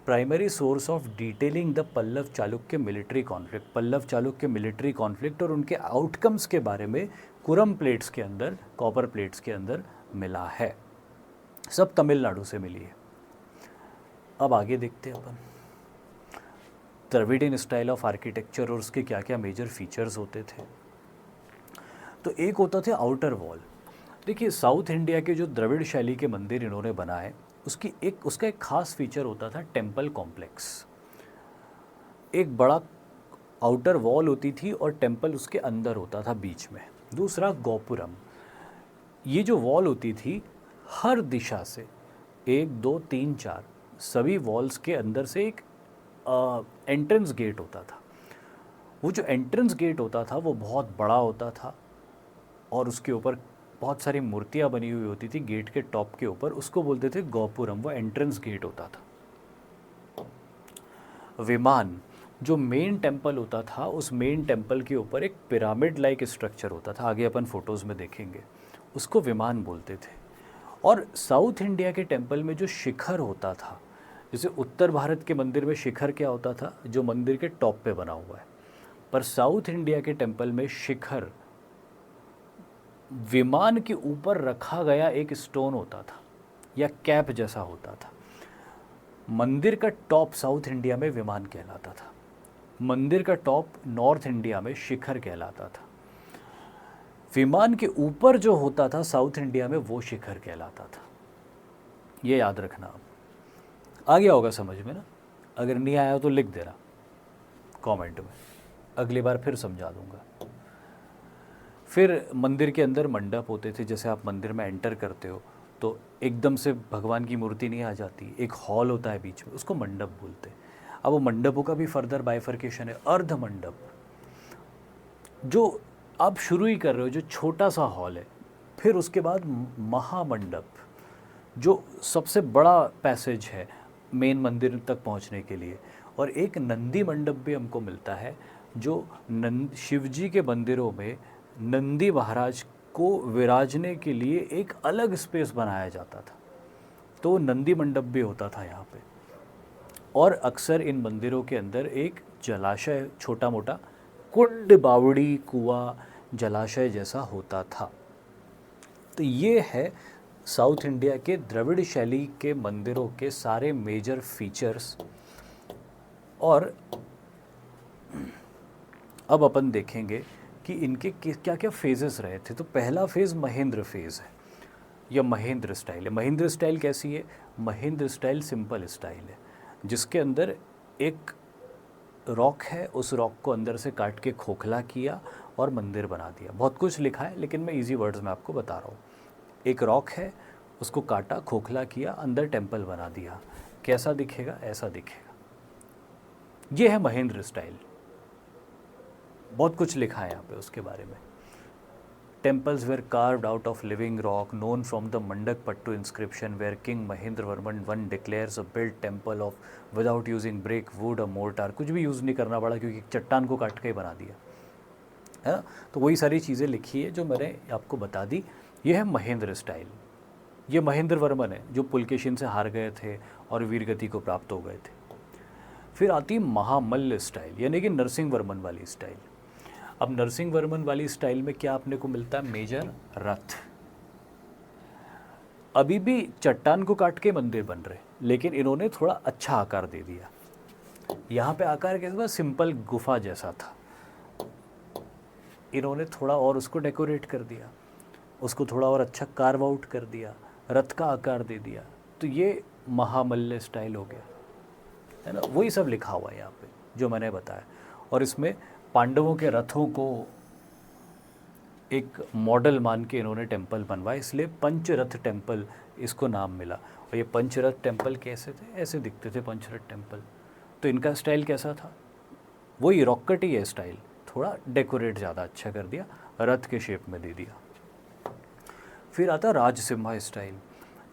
Primary source of detailing the Pallava Chalukya military conflict, Pallava Chalukya military conflict और उनके आउटकम्स के बारे में कुरम प्लेट्स के अंदर, कॉपर प्लेट्स के अंदर मिला है। सब तमिलनाडु से मिली है। अब आगे देखते हैं अपन द्रविडियन स्टाइल ऑफ आर्किटेक्चर और उसके क्या क्या मेजर फीचर्स होते थे। तो एक होता था आउटर वॉल। देखिए साउथ इंडिया के जो द्रविड़ शैली के मंदिर इन्होंने बनाए उसका एक खास फीचर होता था टेम्पल कॉम्प्लेक्स। एक बड़ा आउटर वॉल होती थी और टेम्पल उसके अंदर होता था बीच में। दूसरा गोपुरम, ये जो वॉल होती थी हर दिशा से 1 2 3 4 सभी वॉल्स के अंदर से एक एंट्रेंस गेट होता था। वो जो एंट्रेंस गेट होता था वो बहुत बड़ा होता था और उसके ऊपर बहुत सारी मूर्तियाँ बनी हुई होती थी गेट के टॉप के ऊपर, उसको बोलते थे गोपुरम, वो एंट्रेंस गेट होता था। विमान, जो मेन टेम्पल होता था उस मेन टेम्पल के ऊपर एक पिरामिड लाइक स्ट्रक्चर होता था, आगे अपन फोटोज़ में देखेंगे, उसको विमान बोलते थे। और साउथ इंडिया के टेम्पल में जो शिखर होता था, जैसे उत्तर भारत के मंदिर में शिखर क्या होता था, जो मंदिर के टॉप पे बना हुआ है, पर साउथ इंडिया के टेम्पल में शिखर विमान के ऊपर रखा गया एक स्टोन होता था या कैप जैसा होता था। मंदिर का टॉप साउथ इंडिया में विमान कहलाता था, मंदिर का टॉप नॉर्थ इंडिया में शिखर कहलाता था। विमान के ऊपर जो होता था साउथ इंडिया में वो शिखर कहलाता था। ये याद रखना। आप आ गया होगा समझ में ना, अगर नहीं आया तो लिख देना कमेंट में, अगली बार फिर समझा दूंगा। फिर मंदिर के अंदर मंडप होते थे, जैसे आप मंदिर में एंटर करते हो तो एकदम से भगवान की मूर्ति नहीं आ जाती, एक हॉल होता है बीच में, उसको मंडप बोलते हैं। अब वो मंडपों का भी फर्दर बाइफर्केशन है। अर्ध मंडप, जो आप शुरू ही कर रहे हो, जो छोटा सा हॉल है, फिर उसके बाद महामंडप जो सबसे बड़ा पैसेज है मेन मंदिर तक पहुंचने के लिए, और एक नंदी मंडप भी हमको मिलता है जो शिवजी के मंदिरों में नंदी महाराज को विराजने के लिए एक अलग स्पेस बनाया जाता था, तो नंदी मंडप भी होता था यहाँ पे। और अक्सर इन मंदिरों के अंदर एक जलाशय, छोटा मोटा कुंड, बावड़ी, कुआं, जलाशय जैसा होता था। तो ये है साउथ इंडिया के द्रविड़ शैली के मंदिरों के सारे मेजर फीचर्स। और अब अपन देखेंगे कि इनके क्या क्या फेजेस रहे थे। तो पहला फेज़ महेंद्र फेज़ है या महेंद्र स्टाइल है। महेंद्र स्टाइल कैसी है? महेंद्र स्टाइल सिंपल स्टाइल है जिसके अंदर एक रॉक है, उस रॉक को अंदर से काट के खोखला किया और मंदिर बना दिया। बहुत कुछ लिखा है लेकिन मैं इजी वर्ड्स में आपको बता रहा हूँ। एक रॉक है, उसको काटा, खोखला किया, अंदर टेम्पल बना दिया। कैसा दिखेगा? ऐसा दिखेगा। ये है महेंद्र स्टाइल। बहुत कुछ लिखा है यहाँ पे उसके बारे में। Temples were carved out of living rock, known from the Mandakpattu inscription, where King Mahendravarman I declares a built temple of without using brick, wood or mortar। कुछ भी यूज़ नहीं करना पड़ा क्योंकि चट्टान को काट के ही बना दिया है ना। तो वही सारी चीज़ें लिखी है जो मैंने आपको बता दी। ये है महेंद्र स्टाइल। ये महेंद्र वर्मन है जो पुलकेशिन से हार गए थे और वीरगति को प्राप्त हो गए थे। फिर आती महामल्ल स्टाइल यानी कि नरसिंह वर्मन वाली स्टाइल। अब नरसिंह वर्मन वाली स्टाइल में क्या अपने को मिलता है? मेजर रथ। अभी भी चट्टान को काट के मंदिर बन रहे लेकिन इन्होंने थोड़ा अच्छा आकार दे दिया। यहाँ पे आकार कैसा? सिंपल गुफा जैसा था, इन्होंने थोड़ा और उसको डेकोरेट कर दिया, उसको थोड़ा और अच्छा कार्व आउट कर दिया, रथ का आकार दे दिया। तो ये महामल्ल स्टाइल हो गया, है ना। वही सब लिखा हुआ है यहाँ पे जो मैंने बताया। और इसमें पांडवों के रथों को एक मॉडल मान के इन्होंने टेंपल बनवाया, इसलिए पंचरथ टेंपल इसको नाम मिला। और ये पंचरथ टेंपल कैसे थे? ऐसे दिखते थे पंचरथ टेंपल। तो इनका स्टाइल कैसा था? वही रॉकेट ही है स्टाइल, थोड़ा डेकोरेट ज़्यादा अच्छा कर दिया, रथ के शेप में दे दिया। फिर आता राजसिम्हा स्टाइल।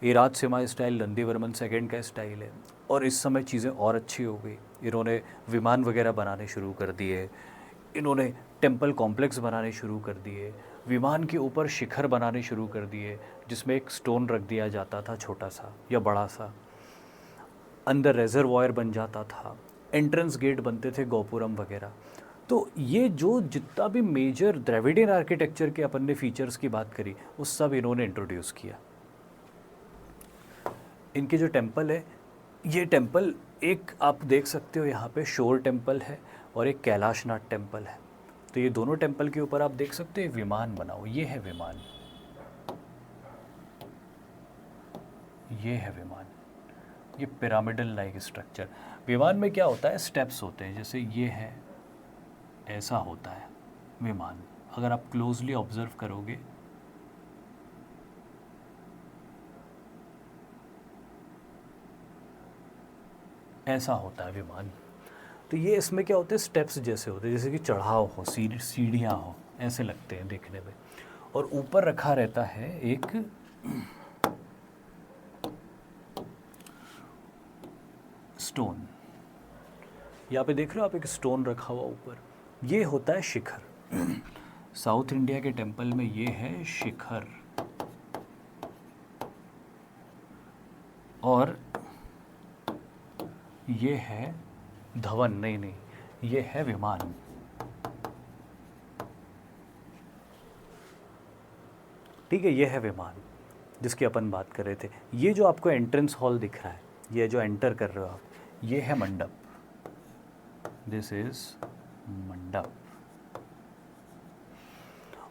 ये राजसिम्हा स्टाइल नंदीवर्मन सेकंड का स्टाइल है और इस समय चीज़ें और अच्छी हो गई। इन्होंने विमान वगैरह बनाने शुरू कर दिए, इन्होंने टेंपल कॉम्प्लेक्स बनाने शुरू कर दिए, विमान के ऊपर शिखर बनाने शुरू कर दिए जिसमें एक स्टोन रख दिया जाता था, छोटा सा या बड़ा सा, अंदर रेजरवॉयर बन जाता था, एंट्रेंस गेट बनते थे, गोपुरम वगैरह। तो ये जो जितना भी मेजर द्रविडियन आर्किटेक्चर के अपन ने फीचर्स की बात करी वो सब इन्होंने इंट्रोड्यूस किया। इनके जो टेंपल है, ये टेंपल एक आप देख सकते हो यहाँ पे शोर टेंपल है और एक कैलाशनाथ टेंपल है। तो ये दोनों टेंपल के ऊपर आप देख सकते हो विमान बना हुआ। ये है विमान, ये है विमान, ये पिरामिडल लाइक स्ट्रक्चर। विमान में क्या होता है? स्टेप्स होते हैं, जैसे ये है, ऐसा होता है विमान। अगर आप क्लोजली ऑब्जर्व करोगे ऐसा होता है विमान। तो ये इसमें क्या होते हैं? स्टेप्स जैसे होते हैं, जैसे कि चढ़ाव हो, सीढ़ियाँ हो, ऐसे लगते हैं देखने में। और ऊपर रखा रहता है एक स्टोन। यहाँ पे देख रहे हो आप, एक स्टोन रखा हुआ ऊपर, ये होता है शिखर। साउथ इंडिया के टेंपल में ये है शिखर। और ये है धवन, नहीं, ये है विमान। ठीक है, ये है विमान जिसकी अपन बात कर रहे थे। ये जो आपको एंट्रेंस हॉल दिख रहा है, ये जो एंटर कर रहे हो आप, ये है मंडप। दिस इज मंडप।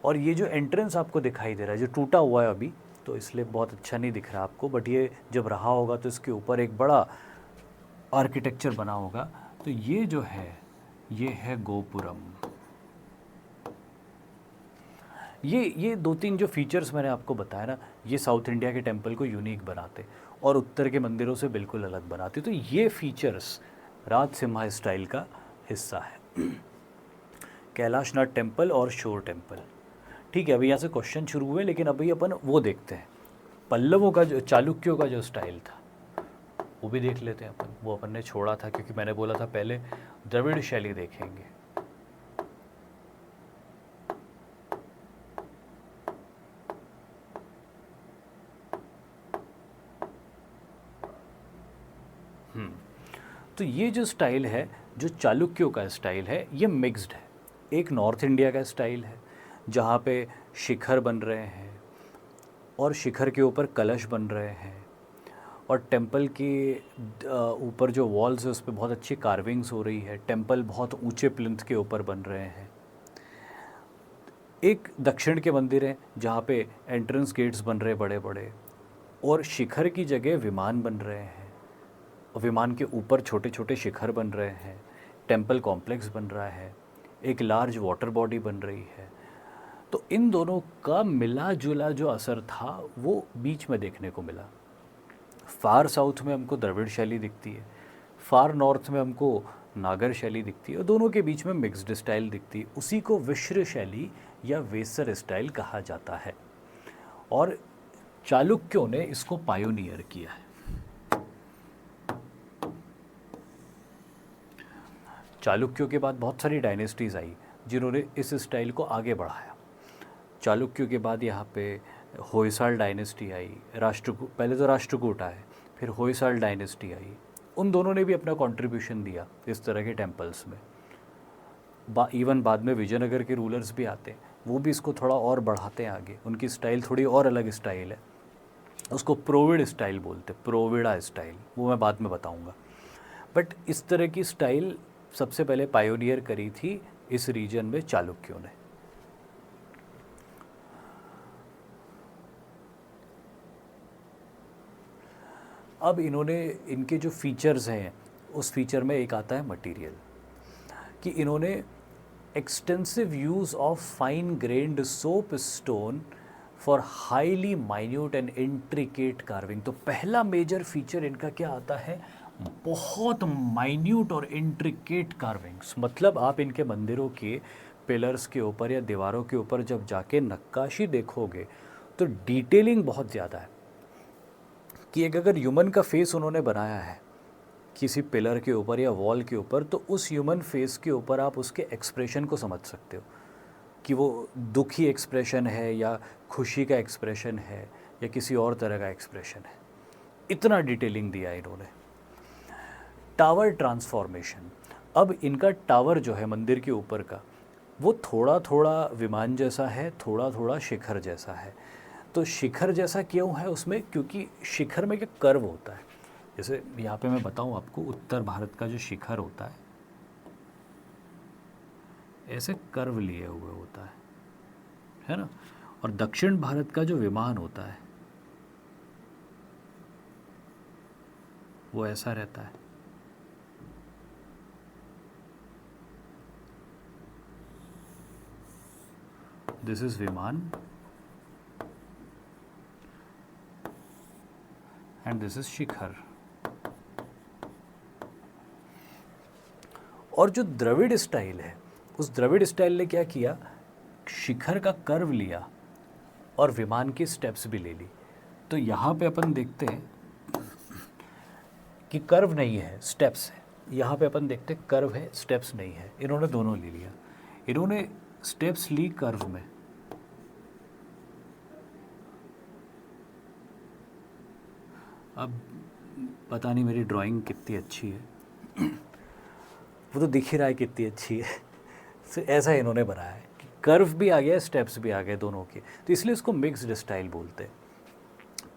और ये जो एंट्रेंस आपको दिखाई दे रहा है, जो टूटा हुआ है अभी, तो इसलिए बहुत अच्छा नहीं दिख रहा आपको, बट ये जब रहा होगा तो इसके ऊपर एक बड़ा आर्किटेक्चर बना होगा। तो ये जो है, ये है गोपुरम। ये दो तीन जो फीचर्स मैंने आपको बताया ना, ये साउथ इंडिया के टेंपल को यूनिक बनाते और उत्तर के मंदिरों से बिल्कुल अलग बनाते। तो ये फीचर्स राजसिम्हा स्टाइल का हिस्सा है। कैलाशनाथ टेंपल और शोर टेंपल। ठीक है, अभी यहाँ से क्वेश्चन शुरू हुए, लेकिन अभी अपन वो देखते हैं पल्लवों का, जो चालुक्यों का जो स्टाइल था वो भी देख लेते हैं अपन। वो अपन ने छोड़ा था क्योंकि मैंने बोला था पहले द्रविड़ शैली देखेंगे। तो ये जो स्टाइल है, जो चालुक्यों का स्टाइल है, ये मिक्स्ड है। एक नॉर्थ इंडिया का स्टाइल है जहाँ पे शिखर बन रहे हैं और शिखर के ऊपर कलश बन रहे हैं और टेंपल के ऊपर जो वॉल्स है उस पर बहुत अच्छी कार्विंग्स हो रही है। टेंपल बहुत ऊंचे प्लिंथ के ऊपर बन रहे हैं। एक दक्षिण के मंदिर हैं जहाँ पे एंट्रेंस गेट्स बन रहे बड़े बड़े, और शिखर की जगह विमान बन रहे हैं, और विमान के ऊपर छोटे छोटे शिखर बन रहे हैं, टेम्पल कॉम्प्लेक्स बन रहा है, एक लार्ज वाटर बॉडी बन रही है। तो इन दोनों का मिला जुला जो असर था वो बीच में देखने को मिला। फार साउथ में हमको द्रविड़ शैली दिखती है, फार नॉर्थ में हमको नागर शैली दिखती है, और दोनों के बीच में मिक्स्ड स्टाइल दिखती है। उसी को विश्र शैली या वेसर स्टाइल कहा जाता है, और चालुक्यों ने इसको पायोनियर किया है। चालुक्यों के बाद बहुत सारी डायनेस्टीज़ आई जिन्होंने इस स्टाइल को आगे बढ़ाया। चालुक्यों के बाद यहाँ पे होयसाल डायनेस्टी आई, राष्ट्रकूट, पहले तो राष्ट्रकूट आए, फिर होयसाल डायनेस्टी आई। उन दोनों ने भी अपना कंट्रीब्यूशन दिया इस तरह के टेम्पल्स में। इवन बाद में विजयनगर के रूलर्स भी आते हैं, वो भी इसको थोड़ा और बढ़ाते हैं आगे। उनकी स्टाइल थोड़ी और अलग स्टाइल है, उसको प्रोविड स्टाइल बोलते, प्रोविडा स्टाइल, वो मैं बाद में बताऊंगा। बट इस तरह की स्टाइल सबसे पहले पायोनियर करी थी इस रीजन में चालुक्यों ने। अब इन्होंने, इनके जो फीचर्स हैं उस फीचर में एक आता है मटेरियल, कि इन्होंने extensive use of fine grand soap stone for highly minute and intricate carving. तो पहला मेजर फीचर इनका क्या आता है, बहुत माइन्यूट और इंट्रिकेट कार्विंग्स। मतलब आप इनके मंदिरों के पिलर्स के ऊपर या दीवारों के ऊपर जब जाके नक्काशी देखोगे तो डिटेलिंग बहुत ज़्यादा है। कि एक अगर ह्यूमन का फेस उन्होंने बनाया है किसी पिलर के ऊपर या वॉल के ऊपर, तो उस ह्यूमन फेस के ऊपर आप उसके एक्सप्रेशन को समझ सकते हो कि वो दुखी एक्सप्रेशन है या खुशी का एक्सप्रेशन है या किसी और तरह का एक्सप्रेशन है। इतना डिटेलिंग दिया है इन्होंने। टावर ट्रांसफॉर्मेशन, अब इनका टावर जो है मंदिर के ऊपर का, वो थोड़ा थोड़ा विमान जैसा है, थोड़ा थोड़ा शिखर जैसा है। तो शिखर जैसा क्यों है उसमें, क्योंकि शिखर में क्या कर्व होता है। जैसे यहाँ पे मैं बताऊँ आपको, उत्तर भारत का जो शिखर होता है ऐसे कर्व लिए हुए होता है ना, और दक्षिण भारत का जो विमान होता है वो ऐसा रहता है। दिस इज विमान एंड दिस इज शिखर। और जो द्रविड़ स्टाइल है, उस द्रविड़ स्टाइल ने क्या किया, शिखर का कर्व लिया और विमान की स्टेप्स भी ले ली। तो यहाँ पे अपन देखते हैं कि कर्व नहीं है, स्टेप्स है। यहाँ पे अपन देखते हैं कर्व है, स्टेप्स नहीं है। इन्होंने दोनों ले लिया। इन्होंने स्टेप्स ली कर्व में, अब पता नहीं मेरी ड्राइंग कितनी अच्छी है वो तो दिख ही रहा है कितनी अच्छी है तो ऐसा इन्होंने बनाया है कि कर्व भी आ गया, स्टेप्स भी आ गए दोनों के, तो इसलिए इसको मिक्स्ड स्टाइल बोलते हैं।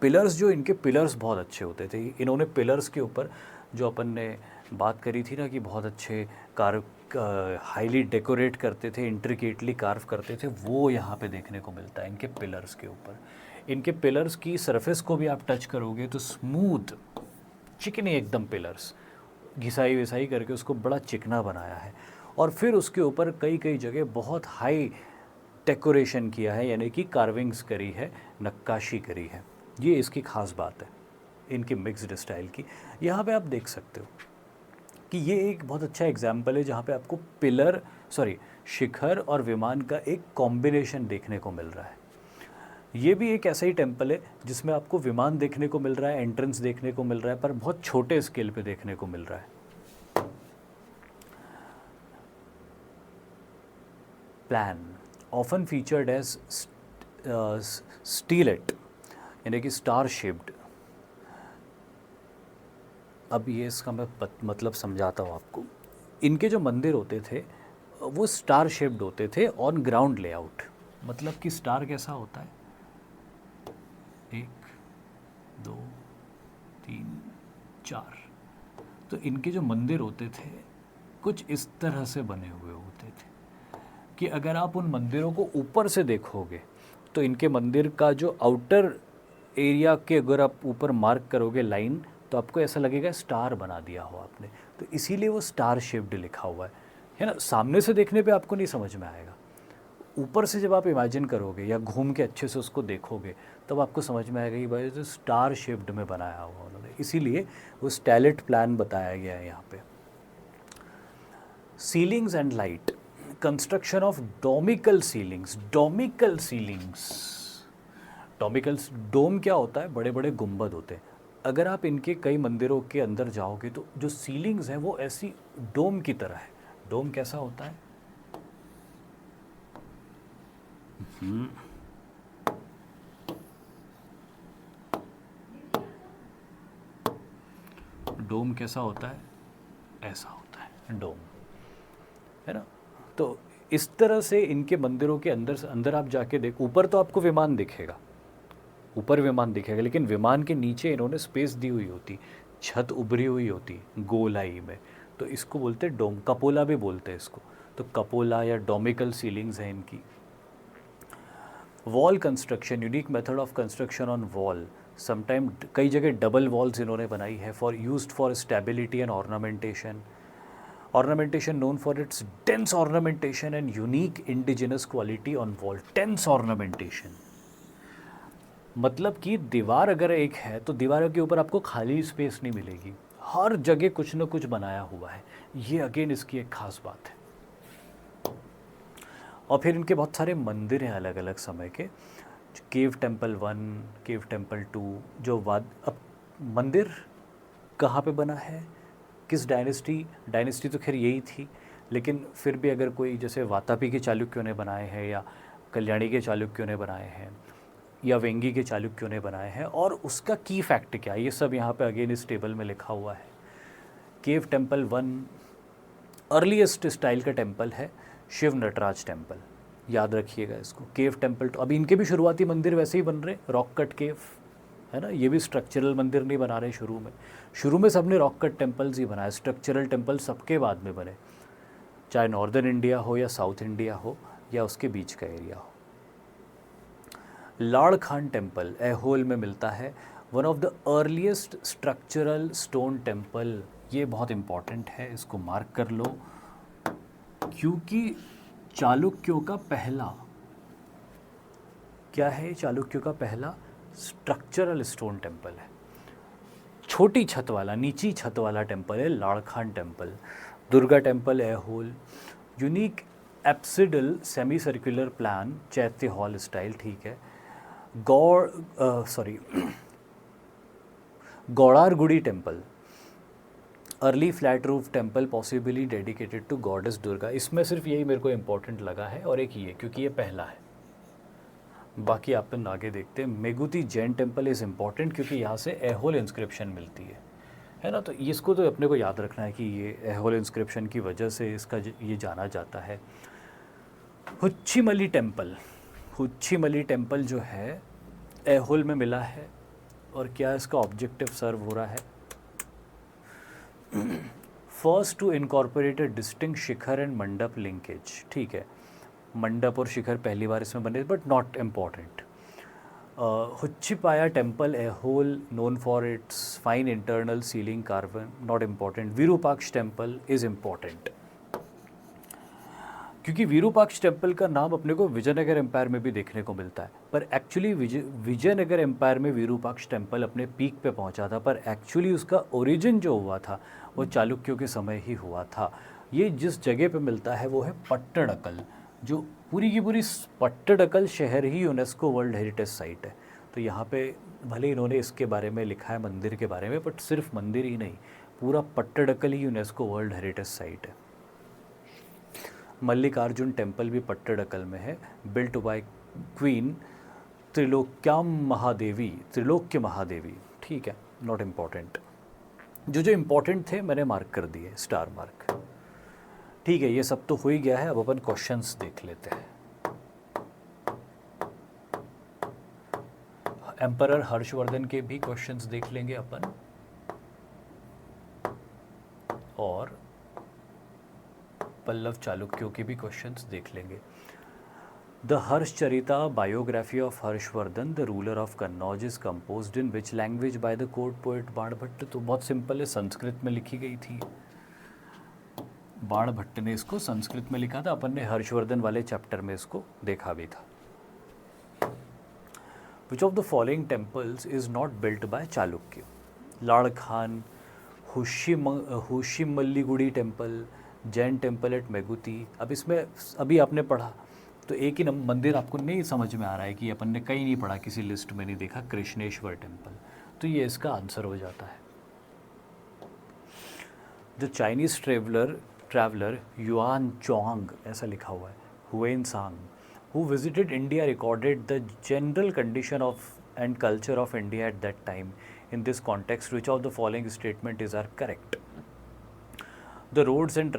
पिलर्स, जो इनके पिलर्स बहुत अच्छे होते थे, इन्होंने पिलर्स के ऊपर जो अपन ने बात करी थी ना कि बहुत अच्छे कार्व, हाईली डेकोरेट करते थे, इंट्रिकेटली कार्व करते थे, वो यहाँ पे देखने को मिलता है इनके पिलर्स के ऊपर। इनके पिलर्स की सरफेस को भी आप टच करोगे तो स्मूथ चिकनी एकदम पिलर्स, घिसाई विसाई करके उसको बड़ा चिकना बनाया है। और फिर उसके ऊपर कई कई जगह बहुत हाई डेकोरेशन किया है, यानी कि कार्विंग्स करी है, नक्काशी करी है। ये इसकी ख़ास बात है इनकी मिक्स्ड स्टाइल की। यहाँ पे आप देख सकते हो कि ये एक बहुत अच्छा एग्जाम्पल है जहाँ पे आपको शिखर और विमान का एक कॉम्बिनेशन देखने को मिल रहा है। ये भी एक ऐसा ही टेम्पल है जिसमें आपको विमान देखने को मिल रहा है, एंट्रेंस देखने को मिल रहा है, पर बहुत छोटे स्केल पे देखने को मिल रहा है। Plan often featured as stellate, यानी कि स्टार शेप्ड। अब ये इसका मैं मतलब समझाता हूँ आपको। इनके जो मंदिर होते थे वो स्टार शेप्ड होते थे ऑन ग्राउंड लेआउट। मतलब कि स्टार कैसा होता है, 1 2 3 4, तो इनके जो मंदिर होते थे कुछ इस तरह से बने हुए होते थे कि अगर आप उन मंदिरों को ऊपर से देखोगे तो इनके मंदिर का जो आउटर एरिया के अगर आप ऊपर मार्क करोगे लाइन, तो आपको ऐसा लगेगा स्टार बना दिया हो आपने, तो इसीलिए वो स्टार शेप्ड लिखा हुआ है ना। सामने से देखने पे आपको नहीं समझ में आएगा, ऊपर से जब आप इमेजिन करोगे या घूम के अच्छे से उसको देखोगे तब आपको समझ में आएगा कि भाई जो स्टार शेप्ड में बनाया हुआ उन्होंने, इसीलिए वो स्टैलेट प्लान बताया गया है यहाँ पे। Ceilings and light, construction of domical ceilings. Domical ceilings, domicals, dome क्या होता है? बड़े बड़े गुंबद होते हैं। अगर आप इनके कई मंदिरों के अंदर जाओगे तो जो सीलिंग्स हैं वो ऐसी डोम की तरह है। डोम कैसा होता है? डोम कैसा होता है? ऐसा होता है डोम, है ना। तो इस तरह से इनके मंदिरों के अंदर आप जाके देखो, ऊपर तो आपको विमान दिखेगा, ऊपर विमान दिखेगा, लेकिन विमान के नीचे इन्होंने स्पेस दी हुई होती, छत उभरी हुई होती गोलाई में, तो इसको बोलते हैं डोम। कपोला भी बोलते हैं इसको। तो कपोला या डोमिकल सीलिंग्स हैं इनकी। Wall construction, unique method of construction on wall. Sometime कई जगह डबल वॉल्स इन्होंने बनाई है for used for stability and ornamentation. Ornamentation known for it's dense ornamentation and unique indigenous quality on wall. Dense ornamentation मतलब कि दीवार अगर एक है तो दीवार के ऊपर आपको खाली स्पेस नहीं मिलेगी, हर जगह कुछ न कुछ बनाया हुआ है। ये अगेन इसकी एक खास बात है। और फिर इनके बहुत सारे मंदिर हैं अलग अलग समय के। केव टेम्पल 1, केव टेम्पल 2, जो अब मंदिर कहाँ पे बना है, किस डायनेस्टी तो खैर यही थी, लेकिन फिर भी अगर कोई जैसे वातापी के चालुक्यों ने बनाए हैं या कल्याणी के चालुक्यों ने बनाए हैं या वेंगी के चालुक्यों ने बनाए हैं, और उसका की फैक्ट क्या है, ये सब यहाँ पे अगेन इस टेबल में लिखा हुआ है। केव टेम्पल 1 अर्लीस्ट स्टाइल का टेम्पल है, शिव नटराज टेम्पल, याद रखिएगा इसको। केव टेम्पल तो अभी इनके भी शुरुआती मंदिर वैसे ही बन रहे, रॉक कट केव, है ना। ये भी स्ट्रक्चरल मंदिर नहीं बना रहे शुरू में सबने रॉक कट टेम्पल्स ही बनाए, स्ट्रक्चरल टेम्पल सबके बाद में बने, चाहे नॉर्दर्न इंडिया हो या साउथ इंडिया हो या उसके बीच का एरिया हो। लाड़ खान टेम्पल ऐहोल में मिलता है, one of the earliest structural stone temple. ये बहुत इम्पॉर्टेंट है, इसको मार्क कर लो, क्योंकि चालुक्यों का पहला क्या है, चालुक्यों का पहला स्ट्रक्चरल स्टोन टेम्पल है, छोटी छत वाला, नीची छत वाला टेम्पल है Ladkhan temple. Durga temple Aihole, unique apsidal semi circular plan, chaitya hall style, ठीक है। Gaudargudi temple, early flat roof temple possibly dedicated to goddess Durga. इसमें सिर्फ यही मेरे को इम्पोर्टेंट लगा है, और एक ये क्योंकि ये पहला है, बाकी आप आगे देखते हैं। मेगुती जैन टेम्पल इज़ इम्पॉर्टेंट क्योंकि यहाँ से ऐहोल इंस्क्रिप्शन मिलती है ना। तो इसको तो अपने को याद रखना है कि ये ऐहोल इंस्क्रिप्शन की वजह से इसका ये जाना जाता है। हुच्चीमली टेम्पल जो है ऐहोल में मिला है, और क्या इसका ऑब्जेक्टिव सर्व हो रहा है? First to incorporate distinct shikhara and mandapa linkage, ठीक है। मंडप और शिखर पहली बार इसमें बने, but not important. Huchchapayya temple Aihole known for its fine internal ceiling carving, not important. Virupaksha temple is important, क्योंकि विरूपाक्ष टेम्पल का नाम अपने को विजयनगर एम्पायर में भी देखने को मिलता है, पर एक्चुअली विजयनगर एम्पायर में विरूपाक्ष टेम्पल अपने पीक पे पहुंचा था, पर एक्चुअली उसका ओरिजिन जो हुआ था वो चालुक्यों के समय ही हुआ था। ये जिस जगह पे मिलता है वो है पट्टडकल, जो पूरी की पूरी पट्टडकल शहर ही यूनेस्को वर्ल्ड हेरिटेज साइट है। तो यहाँ पे भले इन्होंने इसके बारे में लिखा है मंदिर के बारे में, बट सिर्फ मंदिर ही नहीं, पूरा पट्टडकल ही यूनेस्को वर्ल्ड हेरिटेज साइट है। मल्लिकार्जुन टेम्पल भी पट्टडकल में है, built by queen Trilokya Mahadevi, ठीक है, नॉट इम्पॉर्टेंट। जो इम्पॉर्टेंट थे मैंने मार्क कर दिए, स्टार मार्क, ठीक है। ये सब तो हो ही गया है, अब अपन क्वेश्चंस देख लेते हैं। एम्परर हर्षवर्धन के भी क्वेश्चंस देख लेंगे अपन, और पल्लव चालुक्यों के भी क्वेश्चंस देख लेंगे। The Harshacharita biography of Harshavardhana the ruler of Kannauj is composed in which language by the court poet Banabhatta. तो बहुत सिंपल है, संस्कृत में लिखी गई थी। बाणभट्ट ने इसको संस्कृत में लिखा था, अपन ने हर्षवर्धन वाले चैप्टर में इसको देखा भी था। Which of the following temples is not built by Chalukya? Ladkhan, Huchimalligudi temple, Jain temple at Meguti. अब इसमें अभी आपने पढ़ा तो एक ही मंदिर आपको नहीं समझ में आ रहा है कि अपन ने कहीं नहीं पढ़ा, किसी लिस्ट में नहीं देखा, कृष्णेश्वर टेम्पल, तो ये इसका आंसर हो जाता है। द चाइनीज ट्रैवलर युआन चोंग, ऐसा लिखा हुआ है, Hiuen Tsang, who visited India recorded the general condition of and culture of India at that time. In this context, which of the following statement is are correct? The roads and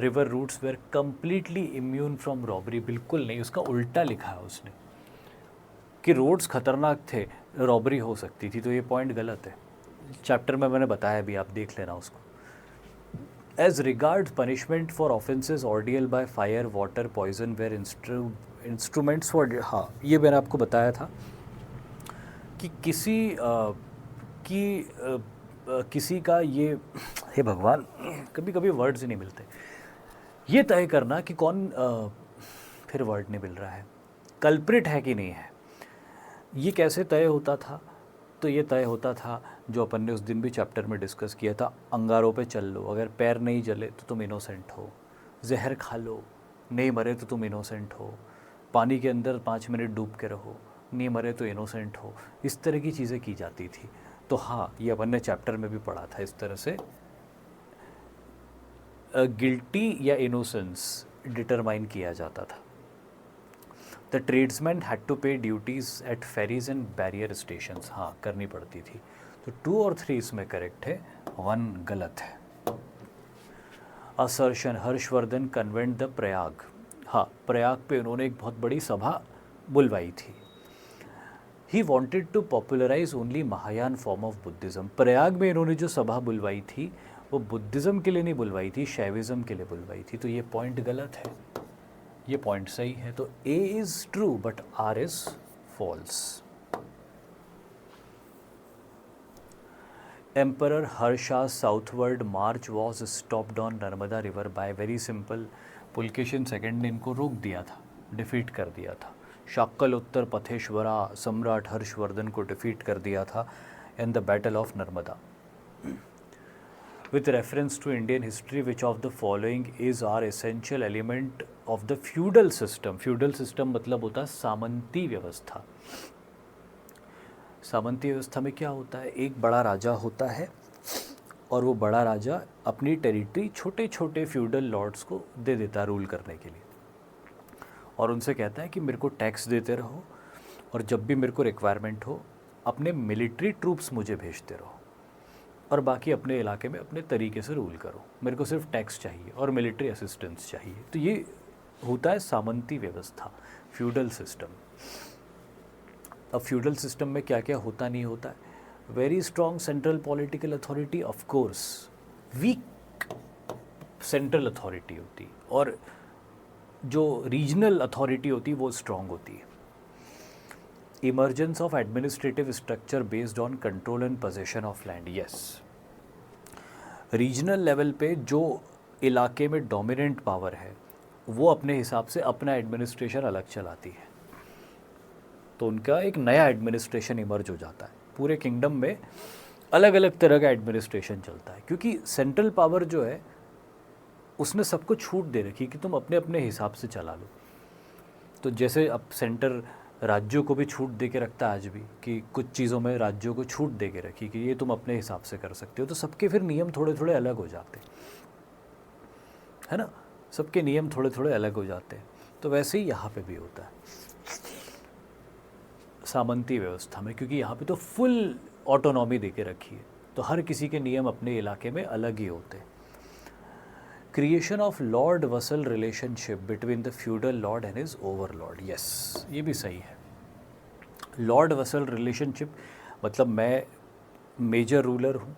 river routes were completely immune from robbery. बिल्कुल नहीं, उसका उल्टा लिखा है उसने कि roads खतरनाक थे, रॉबरी हो सकती थी, तो ये पॉइंट गलत है। चैप्टर में मैंने बताया भी, आप देख लेना उसको। As regards punishment for offences, ordeal by fire, water, poison were instruments for, हाँ ये मैंने आपको बताया था कि किसी का ये, हे भगवान कभी कभी वर्ड्स ही नहीं मिलते, ये तय करना कि कौन फिर वर्ड नहीं मिल रहा है, कल्प्रिट है कि नहीं है, ये कैसे तय होता था? तो ये तय होता था जो अपन ने उस दिन भी चैप्टर में डिस्कस किया था, अंगारों पे चल लो, अगर पैर नहीं जले तो तुम इनोसेंट हो, जहर खा लो, नहीं मरे तो तुम इनोसेंट हो, पानी के अंदर 5 मिनट डूब के रहो, नहीं मरे तो इनोसेंट हो, इस तरह की चीज़ें की जाती थी। तो हाँ, ये अपन ने चैप्टर में भी पढ़ा था, इस तरह से गिल्टी या इनोसेंस डिटरमाइन किया जाता था। The tradesman had to pay duties at ferries and barrier stations, हाँ करनी पड़ती थी। तो 2 और 3 इसमें करेक्ट है, 1 गलत है। Assertion, Harshvardhan convent the Prayag, हाँ प्रयाग पे उन्होंने एक बहुत बड़ी सभा बुलवाई थी। He wanted to popularise only Mahayana form of Buddhism, Prayag में इन्होंने जो सभा बुलवाई थी वो बुद्धिज़्म के लिए नहीं बुलवाई थी, शैविज़्म के लिए बुलवाई थी, तो ये पॉइंट गलत है, ये पॉइंट सही है। तो A is true but R is false. Emperor Harsha southward march was stopped on Narmada river by, very simple, Pulakeshin second ने इनको रोक दिया था, डिफीट कर दिया था। शाक्कल उत्तर पथेश्वरा सम्राट हर्षवर्धन को डिफीट कर दिया था in the battle of Narmada. With reference to Indian history which of the following is are essential element of the feudal system? Feudal system मतलब होता है सामंती व्यवस्था। सामंती व्यवस्था में क्या होता है, एक बड़ा राजा होता है और वो बड़ा राजा अपनी टेरिटरी छोटे छोटे फ्यूडल लॉर्ड्स को दे देता है रूल करने के लिए, और उनसे कहता है कि मेरे को टैक्स देते रहो और जब भी मेरे को रिक्वायरमेंट हो अपने मिलिट्री ट्रूप्स मुझे भेजते रहो और बाकी अपने इलाके में अपने तरीके से रूल करो, मेरे को सिर्फ टैक्स चाहिए और मिलिट्री असिस्टेंस चाहिए। तो ये होता है सामंती व्यवस्था, फ्यूडल सिस्टम। अब फ्यूडल सिस्टम में क्या क्या होता नहीं होता है, very strong central political authority, of course weak central authority होती, और जो रीजनल अथॉरिटी होती वो स्ट्रॉन्ग होती है। Emergence of administrative structure based on control and possession of land, yes. Regional level पे जो इलाके में डोमिनेंट पावर है वो अपने हिसाब से अपना एडमिनिस्ट्रेशन अलग चलाती है, तो उनका एक नया एडमिनिस्ट्रेशन इमर्ज हो जाता है। पूरे किंगडम में अलग अलग तरह का एडमिनिस्ट्रेशन चलता है, क्योंकि सेंट्रल पावर जो है उसने सबको छूट दे रखी कि तुम अपने अपने हिसाब से चला लो। तो जैसे अब सेंटर राज्यों को भी छूट दे के रखता है आज भी, कि कुछ चीज़ों में राज्यों को छूट दे के रखी कि ये तुम अपने हिसाब से कर सकते हो, तो सबके फिर नियम थोड़े थोड़े अलग हो जाते हैं, है ना, सबके नियम थोड़े थोड़े अलग हो जाते हैं। तो वैसे ही यहाँ पे भी होता है सामंती व्यवस्था में, क्योंकि यहाँ पे तो फुल ऑटोनॉमी दे के रखी है, तो हर किसी के नियम अपने इलाके में अलग ही होते हैं। Creation of lord vassal relationship between the feudal lord and his overlord, yes ये भी सही है। लॉर्ड वसल रिलेशनशिप मतलब मैं मेजर रूलर हूँ,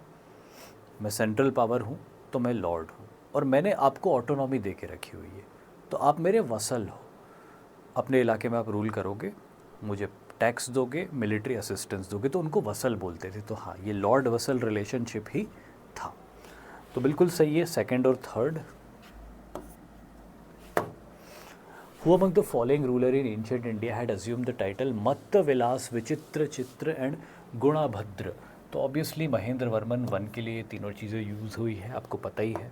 मैं सेंट्रल पावर हूँ, तो मैं लॉर्ड हूँ, और मैंने आपको ऑटोनॉमी दे के रखी हुई है, तो आप मेरे वसल हो, अपने इलाके में आप रूल करोगे, मुझे टैक्स दोगे, मिलिट्री असिस्टेंस दोगे, तो उनको वसल बोलते थे। तो हाँ, ये लॉर्ड वसल रिलेशनशिप ही था। तो बिल्कुल सही है सेकंड और third. Who among the following ruler in ancient India had assumed the title मत्त विलास विचित्र चित्र एंड गुणाभद्र? तो ऑब्वियसली महेंद्र वर्मन वन के लिए तीनों चीज़ें यूज़ हुई है, आपको पता ही है।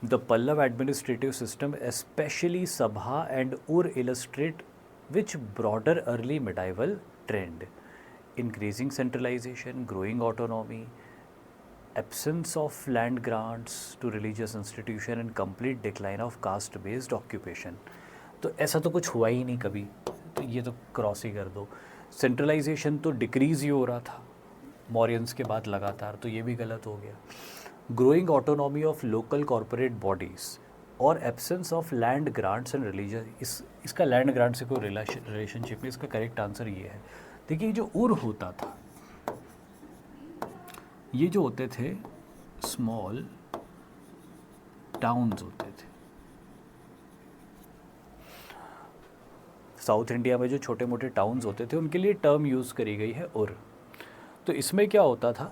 The Pallava administrative system especially Sabha and Ur illustrate which broader early medieval trend? Increasing centralization, growing autonomy, absence of land grants to religious institution and complete decline of caste based occupation. तो ऐसा तो कुछ हुआ ही नहीं कभी, तो ये तो क्रॉस ही कर दो। सेंट्रलाइजेशन तो डिक्रीज़ ही हो रहा था मौर्यंस के बाद लगातार, तो ये भी गलत हो गया। Growing autonomy of local corporate bodies और absence of land grants and religious, इसका लैंड ग्रांट से कोई रिलेशनशिप नहीं, इसका करेक्ट आंसर ये है। देखिए जो उर होता था, ये जो होते थे स्मॉल टाउन्स होते थे। साउथ इंडिया में जो छोटे मोटे टाउन्स होते थे उनके लिए टर्म यूज़ करी गई है उर। तो इसमें क्या होता था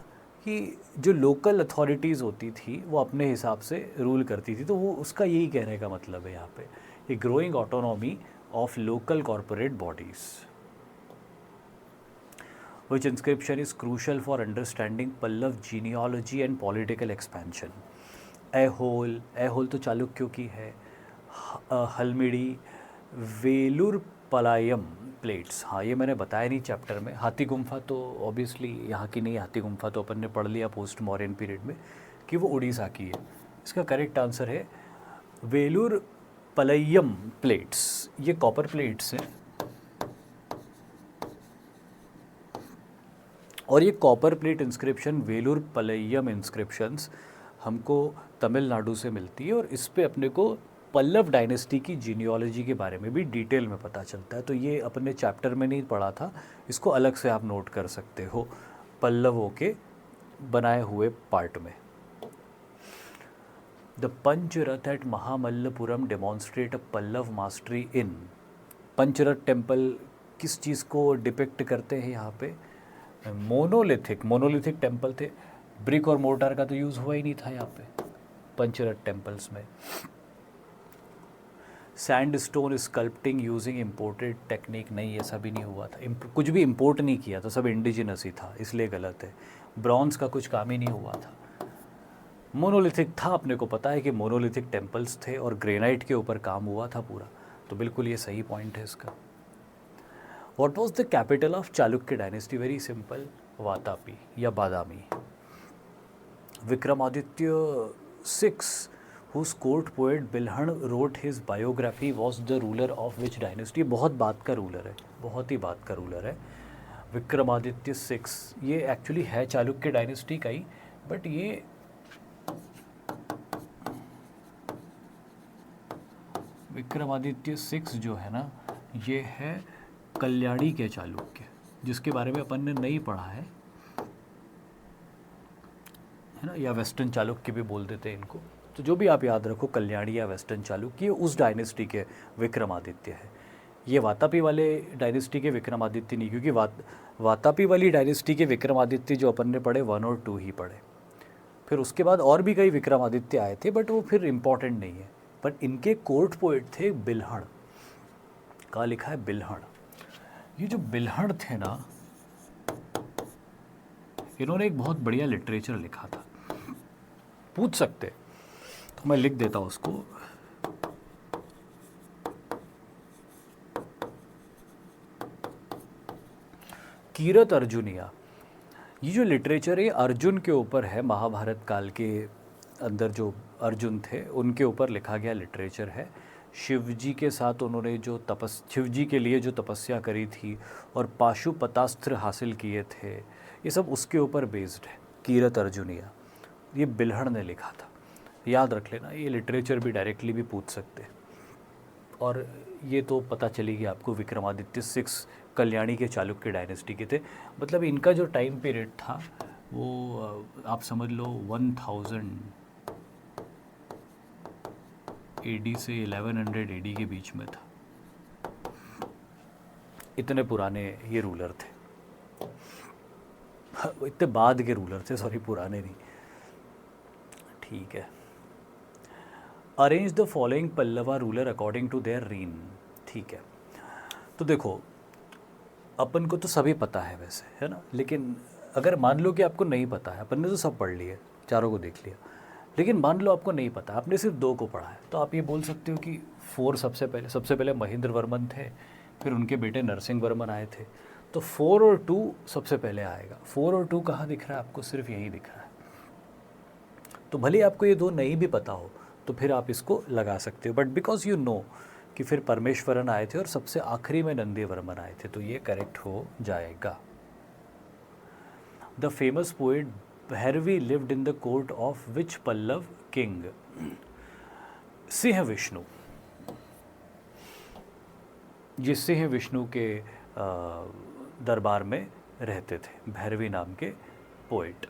कि जो लोकल अथॉरिटीज़ होती थी वो अपने हिसाब से रूल करती थी, तो वो उसका यही कहने का मतलब है यहाँ पे, ये growing autonomy of local corporate bodies. Which inscription is crucial for understanding Pallav genealogy and political expansion? Aihole तो चालुक्यों की है। हल्मिड़ी, वेलुर पलायम प्लेट्स, हाँ ये मैंने बताया नहीं चैप्टर में। हाथी गुम्फा तो ऑब्वियसली यहाँ की नहीं, हाथी गुम्फा तो अपन ने पढ़ लिया पोस्ट मॉडर्न पीरियड में कि वो उड़ीसा की है। इसका करेक्ट आंसर है वेलुर पलयम प्लेट्स, ये कॉपर प्लेट्स हैं और ये copper plate inscription Vellore पलयम inscriptions हमको तमिलनाडु से मिलती है और इस पे अपने को पल्लव डायनेस्टी की जीनियोलॉजी के बारे में भी डिटेल में पता चलता है। तो ये अपने चैप्टर में नहीं पढ़ा था, इसको अलग से आप नोट कर सकते हो पल्लवों के बनाए हुए पार्ट में। The Pancharatha at Mahamallapuram demonstrate a Pallava mastery in. Pancharatha temple किस चीज़ को डिपिक्ट करते हैं यहाँ पे? मोनोलिथिक टेम्पल थे, ब्रिक और मोर्टार का तो यूज़ हुआ ही नहीं था यहाँ पे पंचरथ टेम्पल्स में। Sandstone sculpting using imported technique, नहीं ऐसा भी नहीं हुआ था, कुछ भी इम्पोर्ट नहीं किया था, सब इंडिजिनस ही था, इसलिए गलत है। ब्रॉन्ज का कुछ काम ही नहीं हुआ था। मोनोलिथिक था, अपने को पता है कि मोनोलिथिक टेम्पल्स थे और ग्रेनाइट के ऊपर काम हुआ था पूरा, तो बिल्कुल ये सही पॉइंट है इसका। What was the capital of Chalukya dynasty? Very simple, Vatapi या बादामी। Vikramaditya VI, whose court poet Bilhan wrote his biography, was the ruler of which dynasty? बहुत बात का रूलर है, बहुत ही बात का रूलर है विक्रमादित्य VI। ये एक्चुअली है चालुक्य डायनेस्टी का ही, बट ये विक्रमादित्य VI जो है ना, ये है कल्याणी के चालुक्य, जिसके बारे में अपन ने नहीं पढ़ा है ना, या वेस्टर्न चालुक्य भी बोल देते हैं इनको। तो जो भी आप याद रखो, कल्याणी या वेस्टर्न चालुक्य उस डायनेस्टी के विक्रमादित्य है। ये वातापी वाले डायनेस्टी के विक्रमादित्य नहीं, क्योंकि वातापी वाली डायनेस्टी के विक्रमादित्य जो अपन ने पढ़े 1 और 2 ही पढ़े, फिर उसके बाद और भी कई विक्रमादित्य आए थे, बट वो फिर इम्पॉर्टेंट नहीं है। बट इनके कोर्ट पोएट थे बिल्हण, कहाँ लिखा है बिल्हण। ये जो बिल्हण थे ना, इन्होंने एक बहुत बढ़िया लिटरेचर लिखा था, पूछ सकते तो मैं लिख देता हूँ उसको। कीरत अर्जुनिया। ये जो लिटरेचर है अर्जुन के ऊपर है, महाभारत काल के अंदर जो अर्जुन थे उनके ऊपर लिखा गया लिटरेचर है। शिवजी के साथ उन्होंने जो शिवजी के लिए जो तपस्या करी थी और पाशुपतास्त्र हासिल किए थे, ये सब उसके ऊपर बेस्ड है। कीरत अर्जुनिया ये बिल्हण ने लिखा था, याद रख लेना। ये लिटरेचर भी डायरेक्टली भी पूछ सकते हैं। और ये तो पता चलेगी आपको विक्रमादित्य VI कल्याणी के चालुक्य डायनेस्टी के थे। मतलब इनका जो टाइम पीरियड था वो आप समझ लो 1000 AD से 1100 AD के बीच में था। इतने पुराने ये रूलर थे, इतने बाद के रूलर थे, सॉरी पुराने नहीं। ठीक है। Arrange the following Pallava ruler according to their reign. ठीक है, तो देखो अपन को तो सभी पता है वैसे, है ना, लेकिन अगर मान लो कि आपको नहीं पता है, अपन ने तो सब पढ़ लिए, चारों को देख लिया, लेकिन मान लो आपको नहीं पता, आपने सिर्फ 2 को पढ़ा है, तो आप ये बोल सकते हो कि 4 सबसे पहले महेंद्र वर्मन थे, फिर उनके बेटे नरसिंह वर्मन आए थे, तो 4 और 2 सबसे पहले आएगा। 4 और 2 कहाँ दिख रहा है आपको? सिर्फ यही दिख रहा है। तो भले आपको ये 2 नहीं भी पता हो तो फिर आप इसको लगा सकते हो, बट बिकॉज यू नो कि फिर परमेश्वरन आए थे और सबसे आखिरी में नंदी वर्मन आए थे, तो ये करेक्ट हो जाएगा। The famous poet Bharavi lived in the court of which Pallava king? Simha Vishnu. ये सिंह विष्णु के दरबार में रहते थे, भैरवी नाम के पोएट।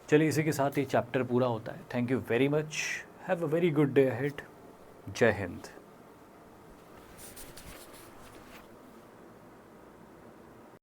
चलिए इसी के साथ ये चैप्टर पूरा होता है। Thank you very much, have a very good day ahead. जय हिंद।